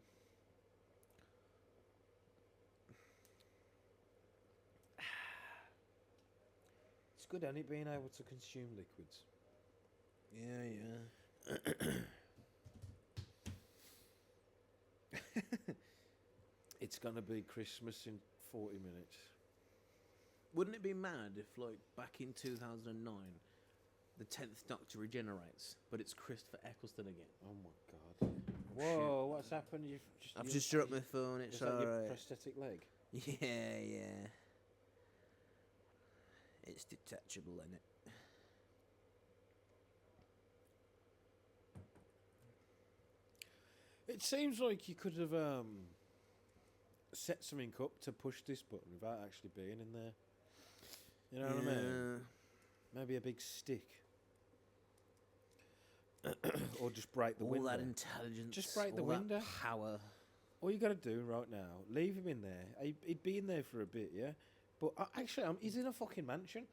It's good, ain't it, being able to consume liquids? Yeah. It's gonna be Christmas in 40 minutes. Wouldn't it be mad if, like, back in 2009, the 10th Doctor regenerates, but it's Christopher Eccleston again? Oh my god. Whoa, what's happened? I've just dropped my phone, it's Is that your alright. prosthetic leg? Yeah. It's detachable, innit? It seems like you could have set something up to push this button without actually being in there. You know what I mean? Maybe a big stick. Or just break the all window. that intelligence, Just break the all that window. power. All you got to do right now, leave him in there. He'd be in there for a bit, yeah? But actually, he's in a fucking mansion.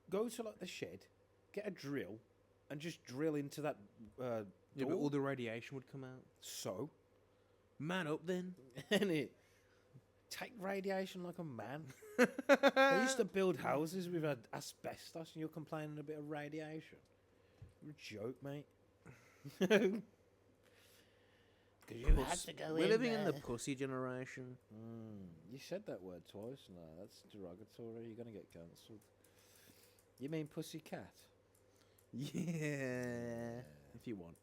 Go to, like, the shed, get a drill, and just drill into that Yeah, but door. all the radiation would come out. So? Man up then. Innit? Take radiation like a man. They used to build houses with asbestos, and you're complaining a bit of radiation. You're a joke, mate. Because you had to go We're in living in the there. pussy generation. You said that word twice. No, that's derogatory. You're going to get cancelled. You mean pussycat? Yeah. If you want.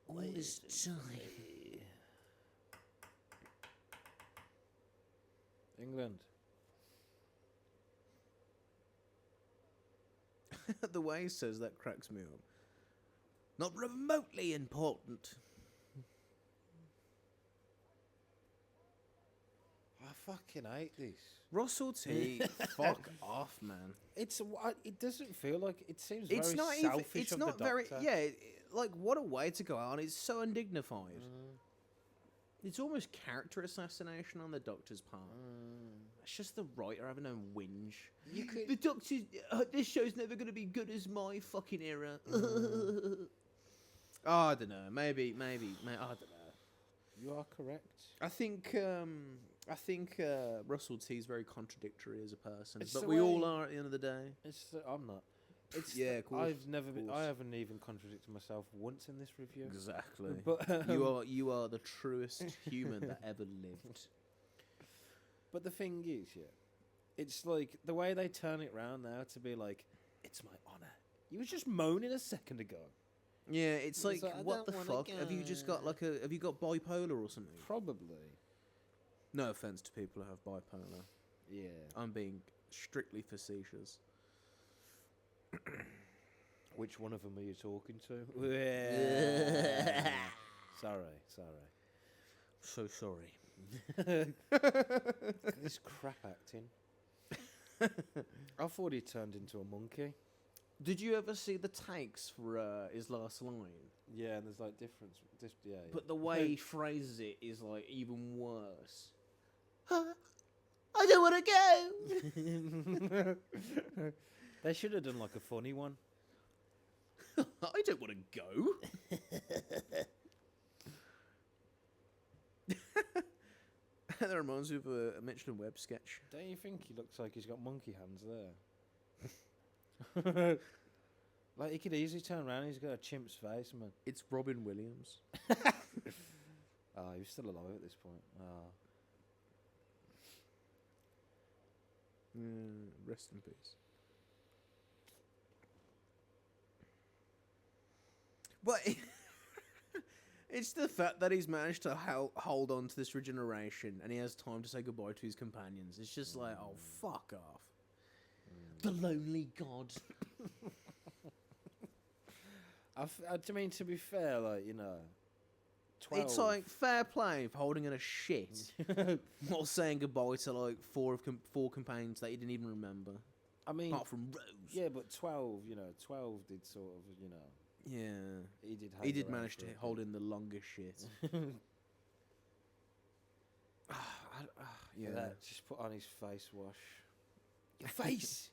Waste time. England. The way he says that cracks me up. Not remotely important. I fucking hate this. Russell T, fuck off, man. It doesn't feel like it seems It's very not even. selfish It's of not the very. Doctor. Yeah, like what a way to go out. It's so undignified. It's almost character assassination on the Doctor's part. It's just the writer having a whinge. You could. The Doctor's. This show's never going to be good as my fucking era. I don't know. Maybe. I don't know. You are correct. I think Russell T is very contradictory as a person, It's but the we all way- are at the end of the day. I'm not. It's Yeah, of course, I've never been. course. I haven't even contradicted myself once in this review. Exactly. But You are the truest human that ever lived. But the thing is, yeah, it's like the way they turn it round now to be like, it's my honour. You were just moaning a second ago. Yeah, it's like, like, I what the don't wanna fuck? Have you just got go. have you got bipolar or something? Probably. No offense to people who have bipolar. Yeah. I'm being strictly facetious. Which one of them are you talking to? Sorry. So sorry. This crap acting. I thought he turned into a monkey. Did you ever see the takes for his last line? Yeah, and there's like difference. Yeah. But the way he phrases it is like even worse. I don't want to go. They should have done like a funny one. I don't want to go. That reminds me of a Mitchell and Webb sketch. Don't you think he looks like he's got monkey hands there? Like he could easily turn around. He's got a chimp's face, man. It's Robin Williams. Oh, he was still alive at this point. Oh. Rest in peace. But it's the fact that he's managed to hold on to this regeneration and he has time to say goodbye to his companions. It's just like, oh, fuck off. The lonely god. I mean, to be fair, like, you know, 12. It's like fair play for holding in a shit while saying goodbye to like four companions that he didn't even remember. I mean, Apart from Rose. yeah, but 12, you know, 12 did sort of, you know, Yeah. he did. He hang did around manage for to a bit. hold in the longest shit. Yeah, that just put on his face wash. Your face.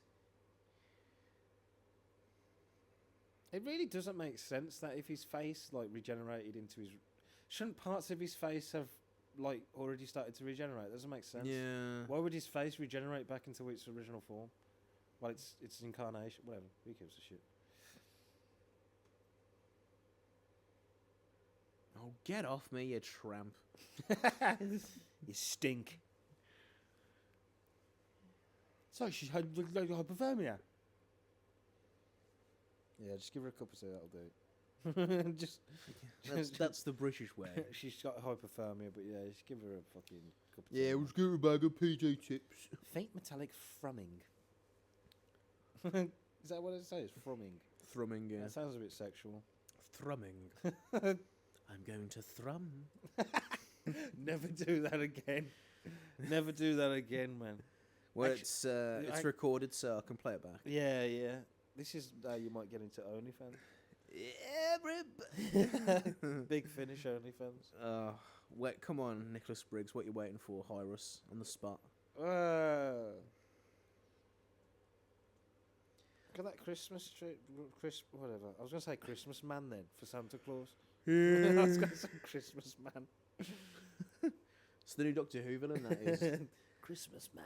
It really doesn't make sense that if his face like regenerated into his, shouldn't parts of his face have like already started to regenerate? It doesn't make sense. Yeah. Why would his face regenerate back into its original form? Well, it's incarnation. Whatever. Who gives a shit? Oh, get off me, you tramp. You stink. So she's had hypothermia. Yeah, just give her a cup of tea. That'll do. just That's the British way. she's got hypothermia, but yeah, just give her a fucking cup of tea. Yeah, let's get a bag of PJ chips. Faint metallic thrumming. Is that what it says? Thrumming. Thrumming, yeah. That sounds a bit sexual. Thrumming. I'm going to thrum. Never do that again. Never do that again, man. Well, Actu- it's I- recorded, so I can play it back. Yeah, yeah. This is how you might get into OnlyFans. Everybody. Big Finish OnlyFans. Wait, come on, Nicholas Briggs. What you waiting for? Hire us on the spot. Look at that Christmas tree. Whatever. I was going to say Christmas man then for Santa Claus. I was going to say Christmas man. It's the new Doctor Who villain, that is. Christmas man.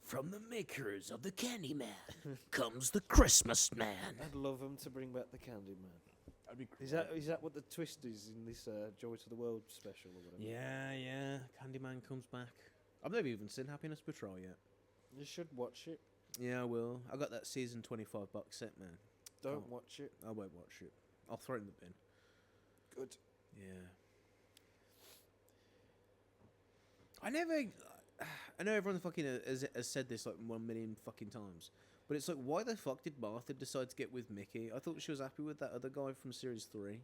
From the makers of the Candy Man comes the Christmas Man. I'd love them to bring back the Candy Man. That'd be Is that what the twist is in this Joy to the World special or whatever? Yeah. Candyman comes back. I've never even seen Happiness Patrol yet. You should watch it. Yeah, I will. I got that season 25 box set, man. Don't Can't- watch it. I won't watch it. I'll throw it in the bin. Good. Yeah. I never. I know everyone fucking has said this like 1 million fucking times, but it's like, why the fuck did Martha decide to get with Mickey? I thought she was happy with that other guy from series 3.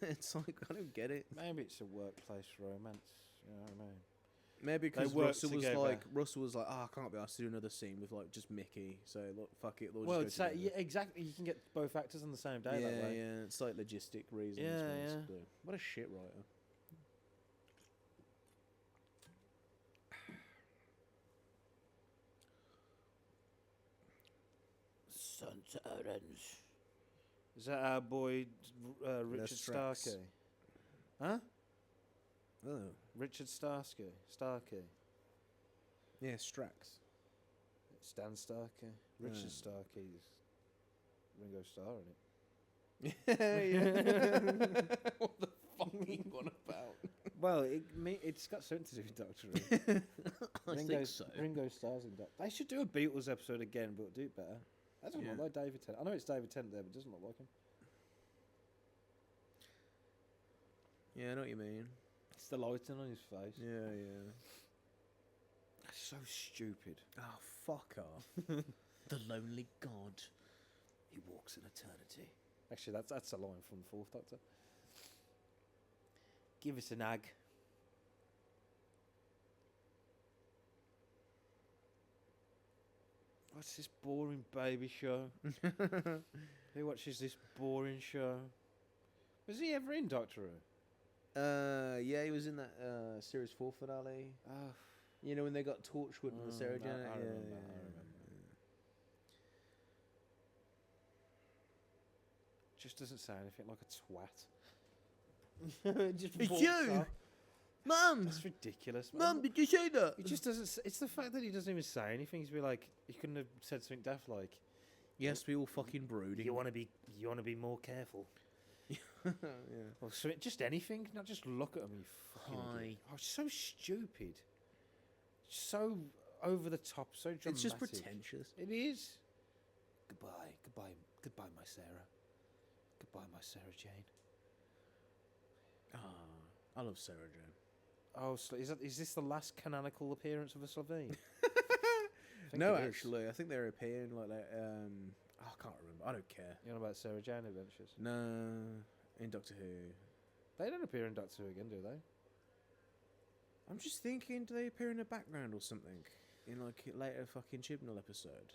It's like, I don't get it. Maybe it's a workplace romance. You know what I mean? Maybe because work Russell together. was like, I can't be asked to do another scene with like just Mickey. So look, fuck it. We'll Well, just go together. yeah, exactly. You can get both actors on the same day. that way. Yeah. It's like logistic reasons. Yeah, basically. What a shit writer. St. Orange. Is that our boy Richard Strax. Starkey? Huh? Oh, Richard Starkey. Starkey. yeah, Strax. Stan Starkey. Richard Yeah. Starkey's Ringo Starr in it. Yeah. What the fuck are you on about? Well, it's got something to do with Doctor Who. I think so. Ringo Starr's in Doctor. They should do a Beatles episode again, but do it better. That doesn't Yeah. look like David Tennant. I know it's David Tennant there, but it doesn't look like him. Yeah, I know what you mean. It's the lighting on his face. Yeah, yeah. That's so stupid. Oh, fuck off. The lonely god. He walks in eternity. Actually, that's a line from the Fourth Doctor. Give us an ag. What's this boring baby show? Who watches this boring show? Was he ever in Doctor Who? Yeah, he was in that series 4 finale. Oh, You know when they got Torchwood and the Sarah I Janet? remember, Yeah, I remember. Just doesn't sound anything like a twat. Just It's walks you! off. Mum! That's ridiculous, man. Mum, did you say that? He just doesn't. It's the fact that he doesn't even say anything. He's be like, he couldn't have said something daft like, He has to be all fucking brooding. "You want to be more careful," yeah. or something. Just anything, not just look at him. You fucking Hi. idiot. Oh, so stupid, so over the top, so dramatic. It's just pretentious. It is. Goodbye, my Sarah. Goodbye, my Sarah Jane. Ah, I love Sarah Jane. Oh, is this the last canonical appearance of a Slovene? No, it is. actually, I think they're appearing like that. I can't remember. I don't care. You know about Sarah Jane Adventures? No, in Doctor Who. They don't appear in Doctor Who again, do they? I'm just thinking, do they appear in the background or something in like a later fucking Chibnall episode?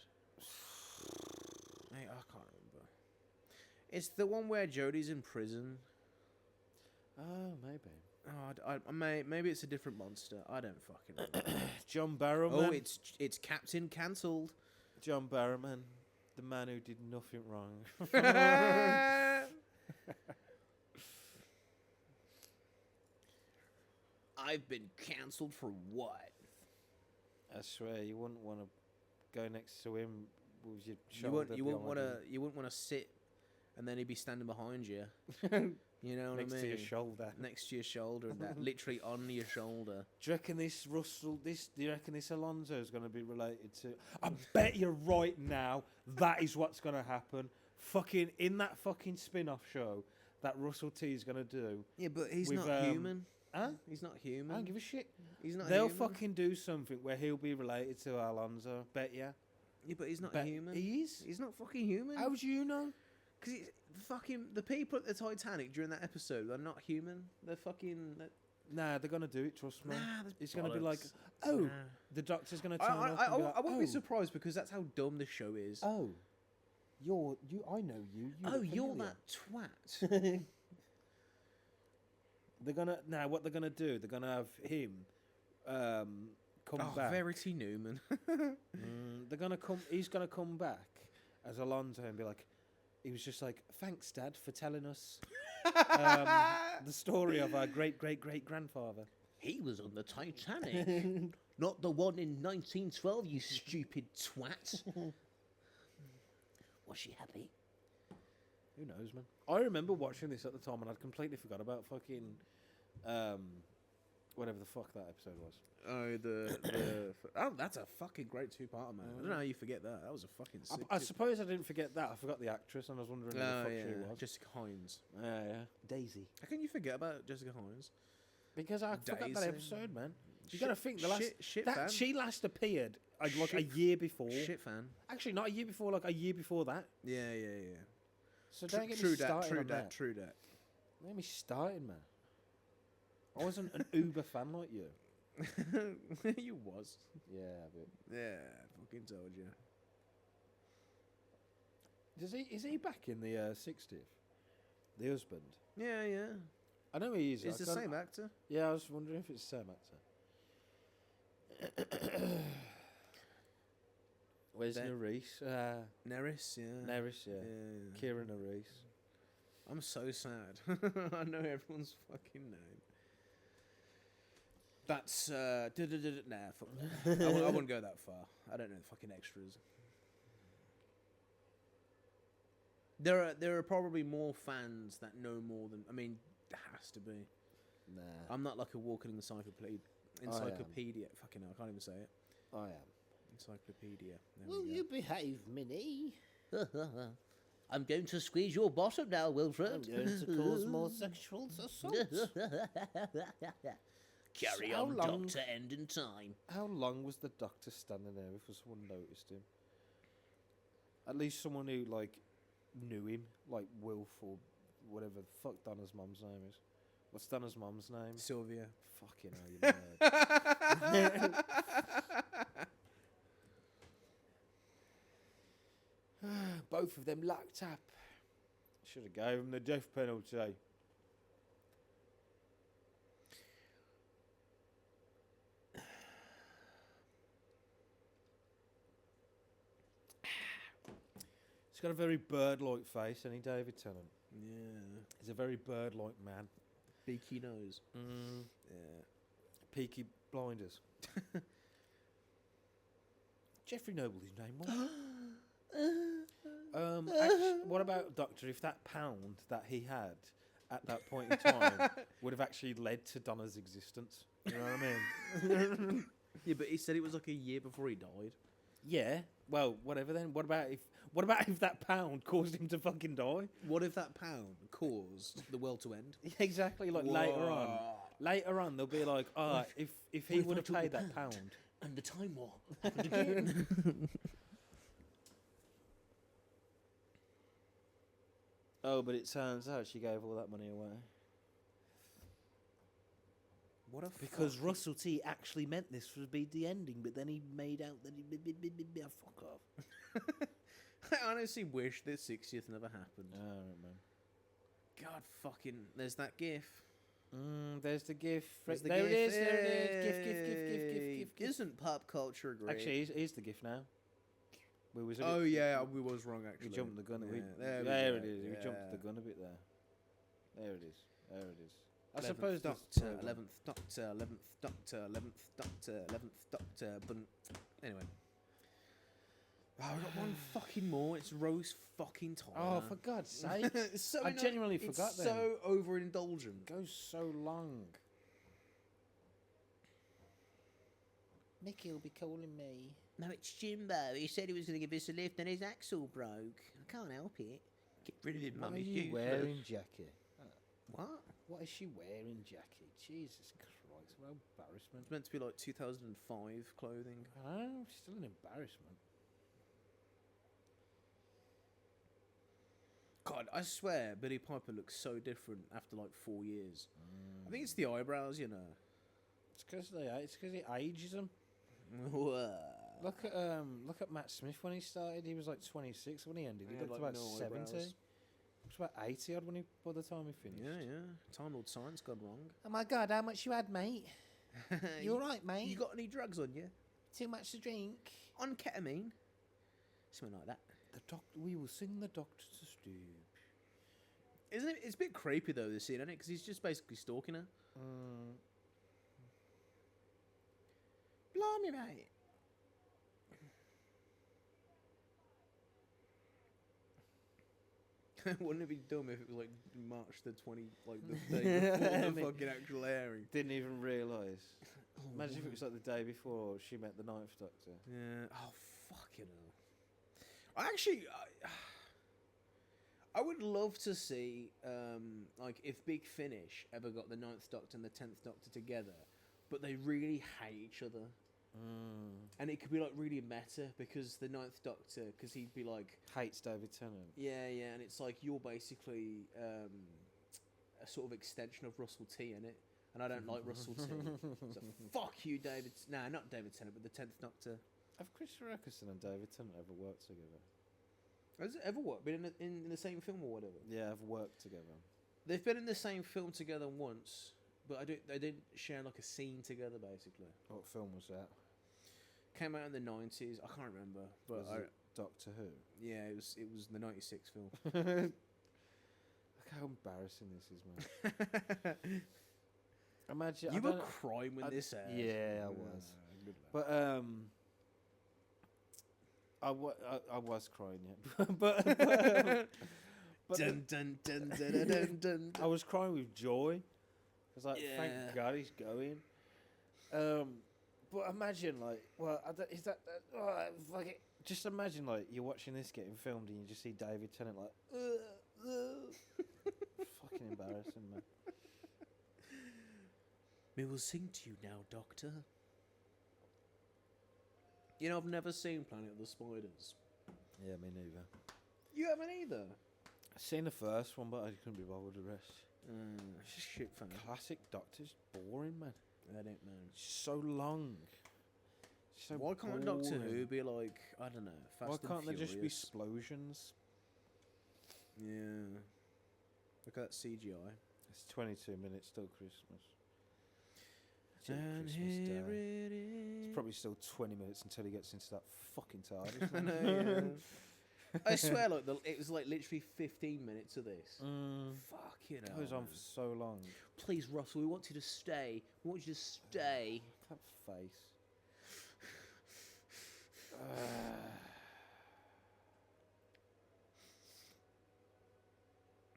Hey, I can't remember. It's the one where Jodie's in prison. Oh, maybe. Oh, maybe it's a different monster. I don't fucking remember. John Barrowman. Oh, it's Captain Cancelled. John Barrowman, the man who did nothing wrong. I've been cancelled for what? I swear, you wouldn't want to go next to him with your You shoulder. wouldn't want to sit, and then he'd be standing behind you. You know what next I mean? to your shoulder. Next to your shoulder, and that literally on your shoulder. Do you reckon this Russell? Do you reckon this Alonso is going to be related to? I bet you right now that is what's going to happen. Fucking in that fucking spin-off show that Russell T is going to do. Yeah, but he's With, not human. Huh? He's not I human. don't give a shit. He's not. They'll human. fucking do something where he'll be related to Alonso. Bet ya. Yeah, but he's not Bet human. He is. He's not fucking human. How do you know? Because the people at the Titanic during that episode are not human. They're fucking. Nah, they're gonna do it. Trust me. Nah, It's gonna be like, bollocks. oh, Nah. the doctor's gonna turn up. And be like, I won't be "Oh, surprised because that's how dumb this show is. Oh, I know you. Oh, you're familiar." that twat. They're gonna what they're gonna do? They're gonna have him come back. Verity Newman. They're gonna come. He's gonna come back as Alonso and be like, he was just like, thanks, Dad, for telling us the story of our great grandfather. He was on the Titanic. Not the one in 1912, you stupid twat. Was she happy? Who knows, man? I remember watching this at the time and I'd completely forgot about fucking whatever the fuck that episode was. Oh, that's a fucking great two-parter, man. I don't know how you forget that. That was a fucking sick. I suppose I didn't forget that. I forgot the actress and I was wondering who the fuck she was. Jessica Hines. Yeah. Daisy. How can you forget about Jessica Hines? Because I forgot Days that in. episode, man. You got to think the last shit that fan. she last appeared like a Shit- year before. Shit fan. Actually, not a year before, like a year before that. Yeah. So don't get me started on that. True that. Don't get me started, man. I wasn't an Uber fan like you. You was. Yeah, a bit. Yeah, fucking told you. Is he back in the 60th? The husband. Yeah. I know he is. It's I the can't- same actor. Yeah, I was wondering if it's the same actor. Where's Ben- Nerys? Nerys, yeah. Nerys, yeah. Yeah. Kira Nerys. I'm so sad. I know everyone's fucking name. That's nah, fuck that. I wouldn't go that far. I don't know the fucking extras. There are probably more fans that know more than. I mean, there has to be. Nah, I'm not like a walking encyclopedia. Fucking hell, I can't even say it. I am. Encyclopedia. There Will we you go. behave, Minnie? I'm going to squeeze your bottom now, I'm Wilfred. going to cause more sexual assault. Carry How on, long- Doctor End in Time. How long was the doctor standing there before someone noticed him? At least someone who like knew him, like Wilf or whatever the fuck Donna's mum's name is. What's Donna's mum's name? Sylvia. Fucking hell, you nerd. Both of them locked up. Should have gave him the death penalty. He's got a very bird-like face, and he David Tennant. Yeah. He's a very bird-like man. Beaky nose. Yeah. Peaky Blinders. Jeffrey Noble, his name was. What about Doctor? If that pound that he had at that point in time would have actually led to Donna's existence, you know what I mean? Yeah, but he said it was like a year before he died. Yeah. Well, whatever then. What about if that pound caused him to fucking die? What if that pound caused the world to end? Exactly. Like later on, they'll be like, if he what if would I have took the paid that pound? pound. And the Time War happened again. Oh, but it turns out she gave all that money away. What a Because Russell T actually meant this would be the ending, but then he made out that he fuck off. I honestly wish the 60th never happened. Oh, man. God fucking... There's that gif. There's the GIF. There's the There it gif. is. There it is. GIF, Yay. GIF, GIF. Isn't pop culture great? Actually, here's the GIF now. We was a Oh, bit- yeah, we was wrong, actually. We jumped the gun. Yeah, There, there it we is. go. We jumped the Yeah. gun a bit there. There it is. There it is. I 11th suppose that's Doctor, 11th Doctor, 11th Doctor, 11th Doctor, 11th Doctor, but anyway. Oh, I've got one fucking more. It's Rose fucking Tyler. Oh, for God's sake. It's so I genuinely forgot it's then. so overindulgent. It goes so long. Mickey will be calling me. No, it's Jimbo. He said he was going to give us a lift and his axle broke. I can't help it. Get rid of it, What are mummy. you wearing, Jackie? What? What is she wearing, Jackie? Jesus Christ, what embarrassment. It's meant to be like 2005 clothing. Oh, still an embarrassment. God, I swear Billy Piper looks so different after like 4 years. I think it's the eyebrows, you know. It's because he ages them. Look at Matt Smith when he started. He was like 26 when he ended. He Yeah, looked like about no 70. eyebrows. He was about 80 odd by the time he finished. Yeah. Time Lord Science gone wrong. Oh my God, how much you had, mate? You all right, mate? You got any drugs on you? too much to drink? On ketamine? Something like that. We will sing the doctor to Steve. Isn't it? It's a bit creepy though, this scene, isn't it? Because he's just basically stalking her. Blimey, mate. Wouldn't it be dumb if it was like March the 20, like the day before the fucking actual airing? Didn't even realise. Imagine if it was like the day before she met the Ninth Doctor. Yeah. Oh, fucking hell. I would love to see, like, if Big Finish ever got the Ninth Doctor and the 10th Doctor together, but they really hate each other. And it could be, like, really meta, because the Ninth Doctor, because he'd be like... Hates David Tennant. Yeah, and it's like, you're basically a sort of extension of Russell T, in it, and I don't like Russell T. So fuck you, David... Nah, not David Tennant, but the 10th Doctor. Have Christopher Eccleston and David Tennant ever worked together? Has it ever what? Been in the same film or whatever? Yeah, have worked together. They've been in the same film together once, but they didn't share like a scene together basically. What film was that? Came out in the 90s. I can't remember, but Was it Doctor Who? yeah, it was the 96 film. Look how embarrassing this is, man. Imagine You I were don't- crying when this aired. Yeah, I was. Good lad. But I was crying, yeah. but Dun, dun, dun, dun, dun, dun, dun. I was crying with joy. I was like, Yeah. thank God he's going. But imagine, like, well, is that fuck it. Just imagine, like, you're watching this getting filmed and you just see David Tennant, like, fucking embarrassing, man. We will sing to you now, Doctor. You know, I've never seen Planet of the Spiders. Yeah, me neither. You haven't either. I seen the first one, but I couldn't be bothered with the rest. It's just shit fun. Classic Doctor's boring, man. I don't know. It's so long. So Why can't Doctor boring. Who be like, I don't know, Fast Why and can't there just be Furious? explosions? Yeah. Look at that CGI. It's 22 minutes till Christmas. Till And Christmas here Day. it It's is. probably still 20 minutes until he gets into that fucking TARDIS. I know, yeah. I swear, like it was like literally 15 minutes of this. Fuck you know. Goes on for so long. Please, Russell, we want you to stay. We want you to stay. That face.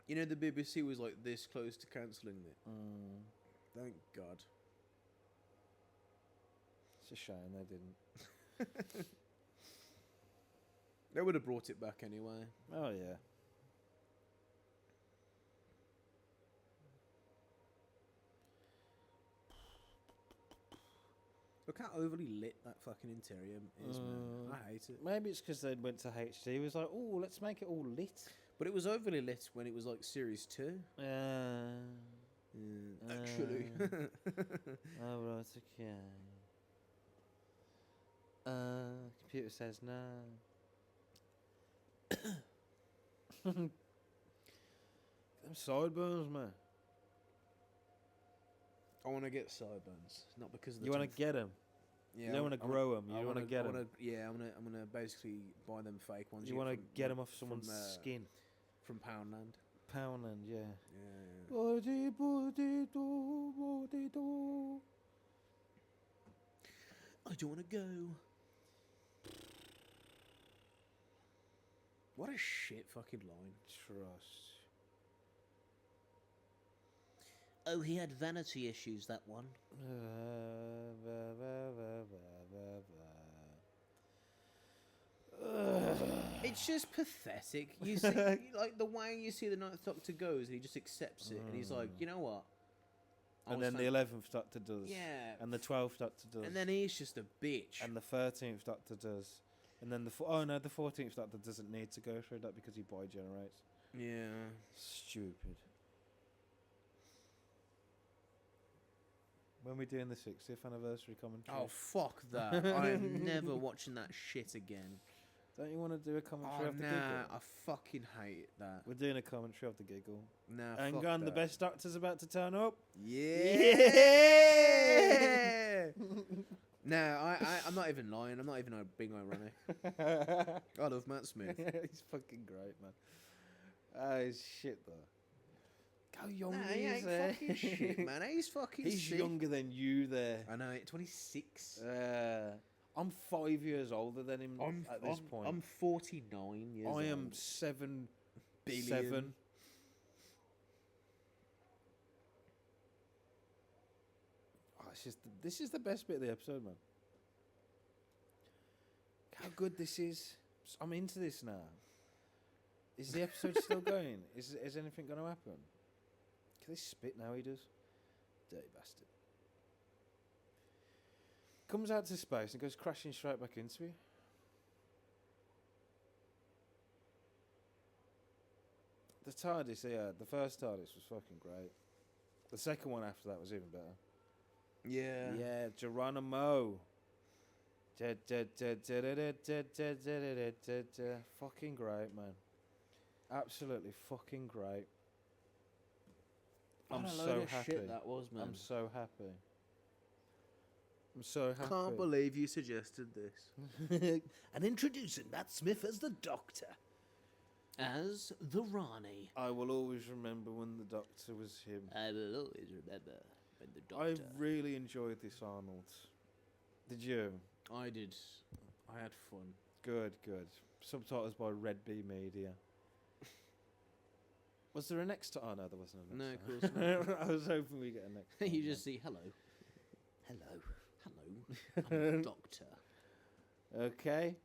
You know, the BBC was like this close to cancelling it. Thank God. It's a shame they didn't. They would have brought it back anyway. Oh, yeah. Look how overly lit that fucking interior is, man. I hate it. Maybe it's because they went to HD. It was like, oh, let's make it all lit. But it was overly lit when it was like Series 2. Actually. Oh, right, okay. Computer says no. Them sideburns, man. I want to get sideburns, not because of the You want to tooth. get them. Yeah, You don't want to grow them. You want to get them. Yeah, I'm gonna basically buy them fake ones. You want to from, get like, them off someone's skin. from Poundland. Poundland, yeah. Yeah. Body, body, do, body, do. I don't want to go. What a shit fucking line. Trust. Oh, he had vanity issues, that one. It's just pathetic. You see, like the way you see the Ninth Doctor goes, and he just accepts it, and he's like, you know what? I And was then the fan- 11th Doctor does. Yeah. And the 12th Doctor does. and then he's just a bitch. And the 13th Doctor does. And then the 14th Doctor doesn't need to go through that because he bi-generates. yeah. Stupid. When we doing the 60th anniversary commentary? Oh fuck that! I'm never watching that shit again. Don't you want to do a commentary Oh of the nah, giggle? I fucking hate that. We're doing a commentary of the giggle. Nah, Hang fuck on, the that. best Doctor's about to turn up. Yeah. No, I'm not even lying. I'm not even being ironic. I love Matt Smith. He's fucking great, man. He's shit though. How young Nah, he he is ain't there. fucking shit, man. He's fucking He's sick. younger than you there. I know, 26. I'm 5 years older than him at this point. I'm 49 years old. I am 7 Billion. 7. Oh, this is the best bit of the episode, man. How good this is. I'm into this now. Is the episode still going? Is anything going to happen? Can they spit now? He does. Dirty bastard. Comes out to space and goes crashing straight back into it. The TARDIS, yeah, the first TARDIS was fucking great. The second one after that was even better. Yeah. Yeah, Geronimo. Fucking great, man. Absolutely fucking great. I'm What a so load of happy. shit that was, man. I'm so happy. I'm so happy. Can't believe you suggested this. And introducing Matt Smith as the Doctor. As the Rani. I will always remember when the Doctor was him. I will always remember when the I Doctor. really enjoyed this Arnold. Did you? I did. I had fun. Good, good. Subtitles by Red Bee Media. Was there a next time? Oh no, there wasn't a No, next of time. course not. I was hoping we get a next time. You just see hello. Hello. Hello. I'm the Doctor. Okay.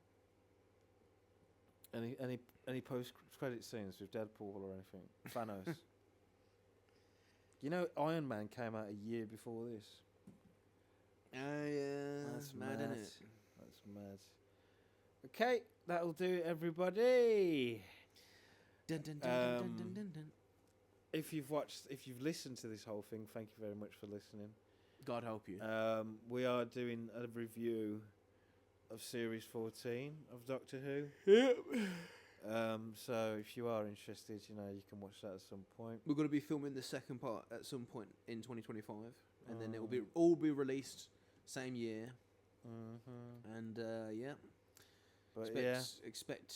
Any post credit scenes with Deadpool or anything? Thanos. You know, Iron Man came out a year before this. Oh yeah, That's mad, mad. innit? That's mad. Okay, that'll do, everybody. Dun, dun, dun, dun, dun, dun, dun, dun. If you've listened to this whole thing, thank you very much for listening. God help you. We are doing a review of Series 14 of Doctor Who. Yep. So if you are interested, you know, you can watch that at some point. We're going to be filming the second part at some point in 2025, and then it will be all be released same year. Mm-hmm. And yeah, But expect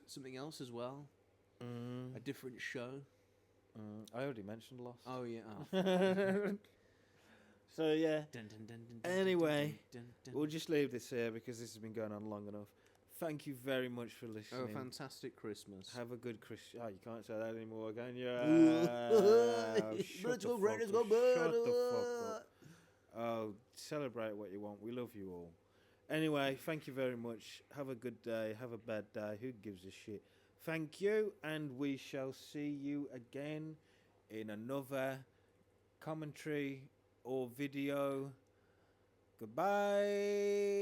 something else as well. A different show. I already mentioned Lost. Oh yeah. So yeah. Dun, dun, dun, dun, dun, Anyway, dun, dun, dun. we'll just leave this here because this has been going on long enough. Thank you very much for listening. Oh, fantastic Christmas. Have a good Christmas. Oh, you can't say that anymore, can you? Let's go, Shut let's the go, fuck up. Oh, celebrate what you want. We love you all. Anyway, thank you very much. Have a good day. Have a bad day. Who gives a shit? Thank you, and we shall see you again in another commentary or video. Goodbye.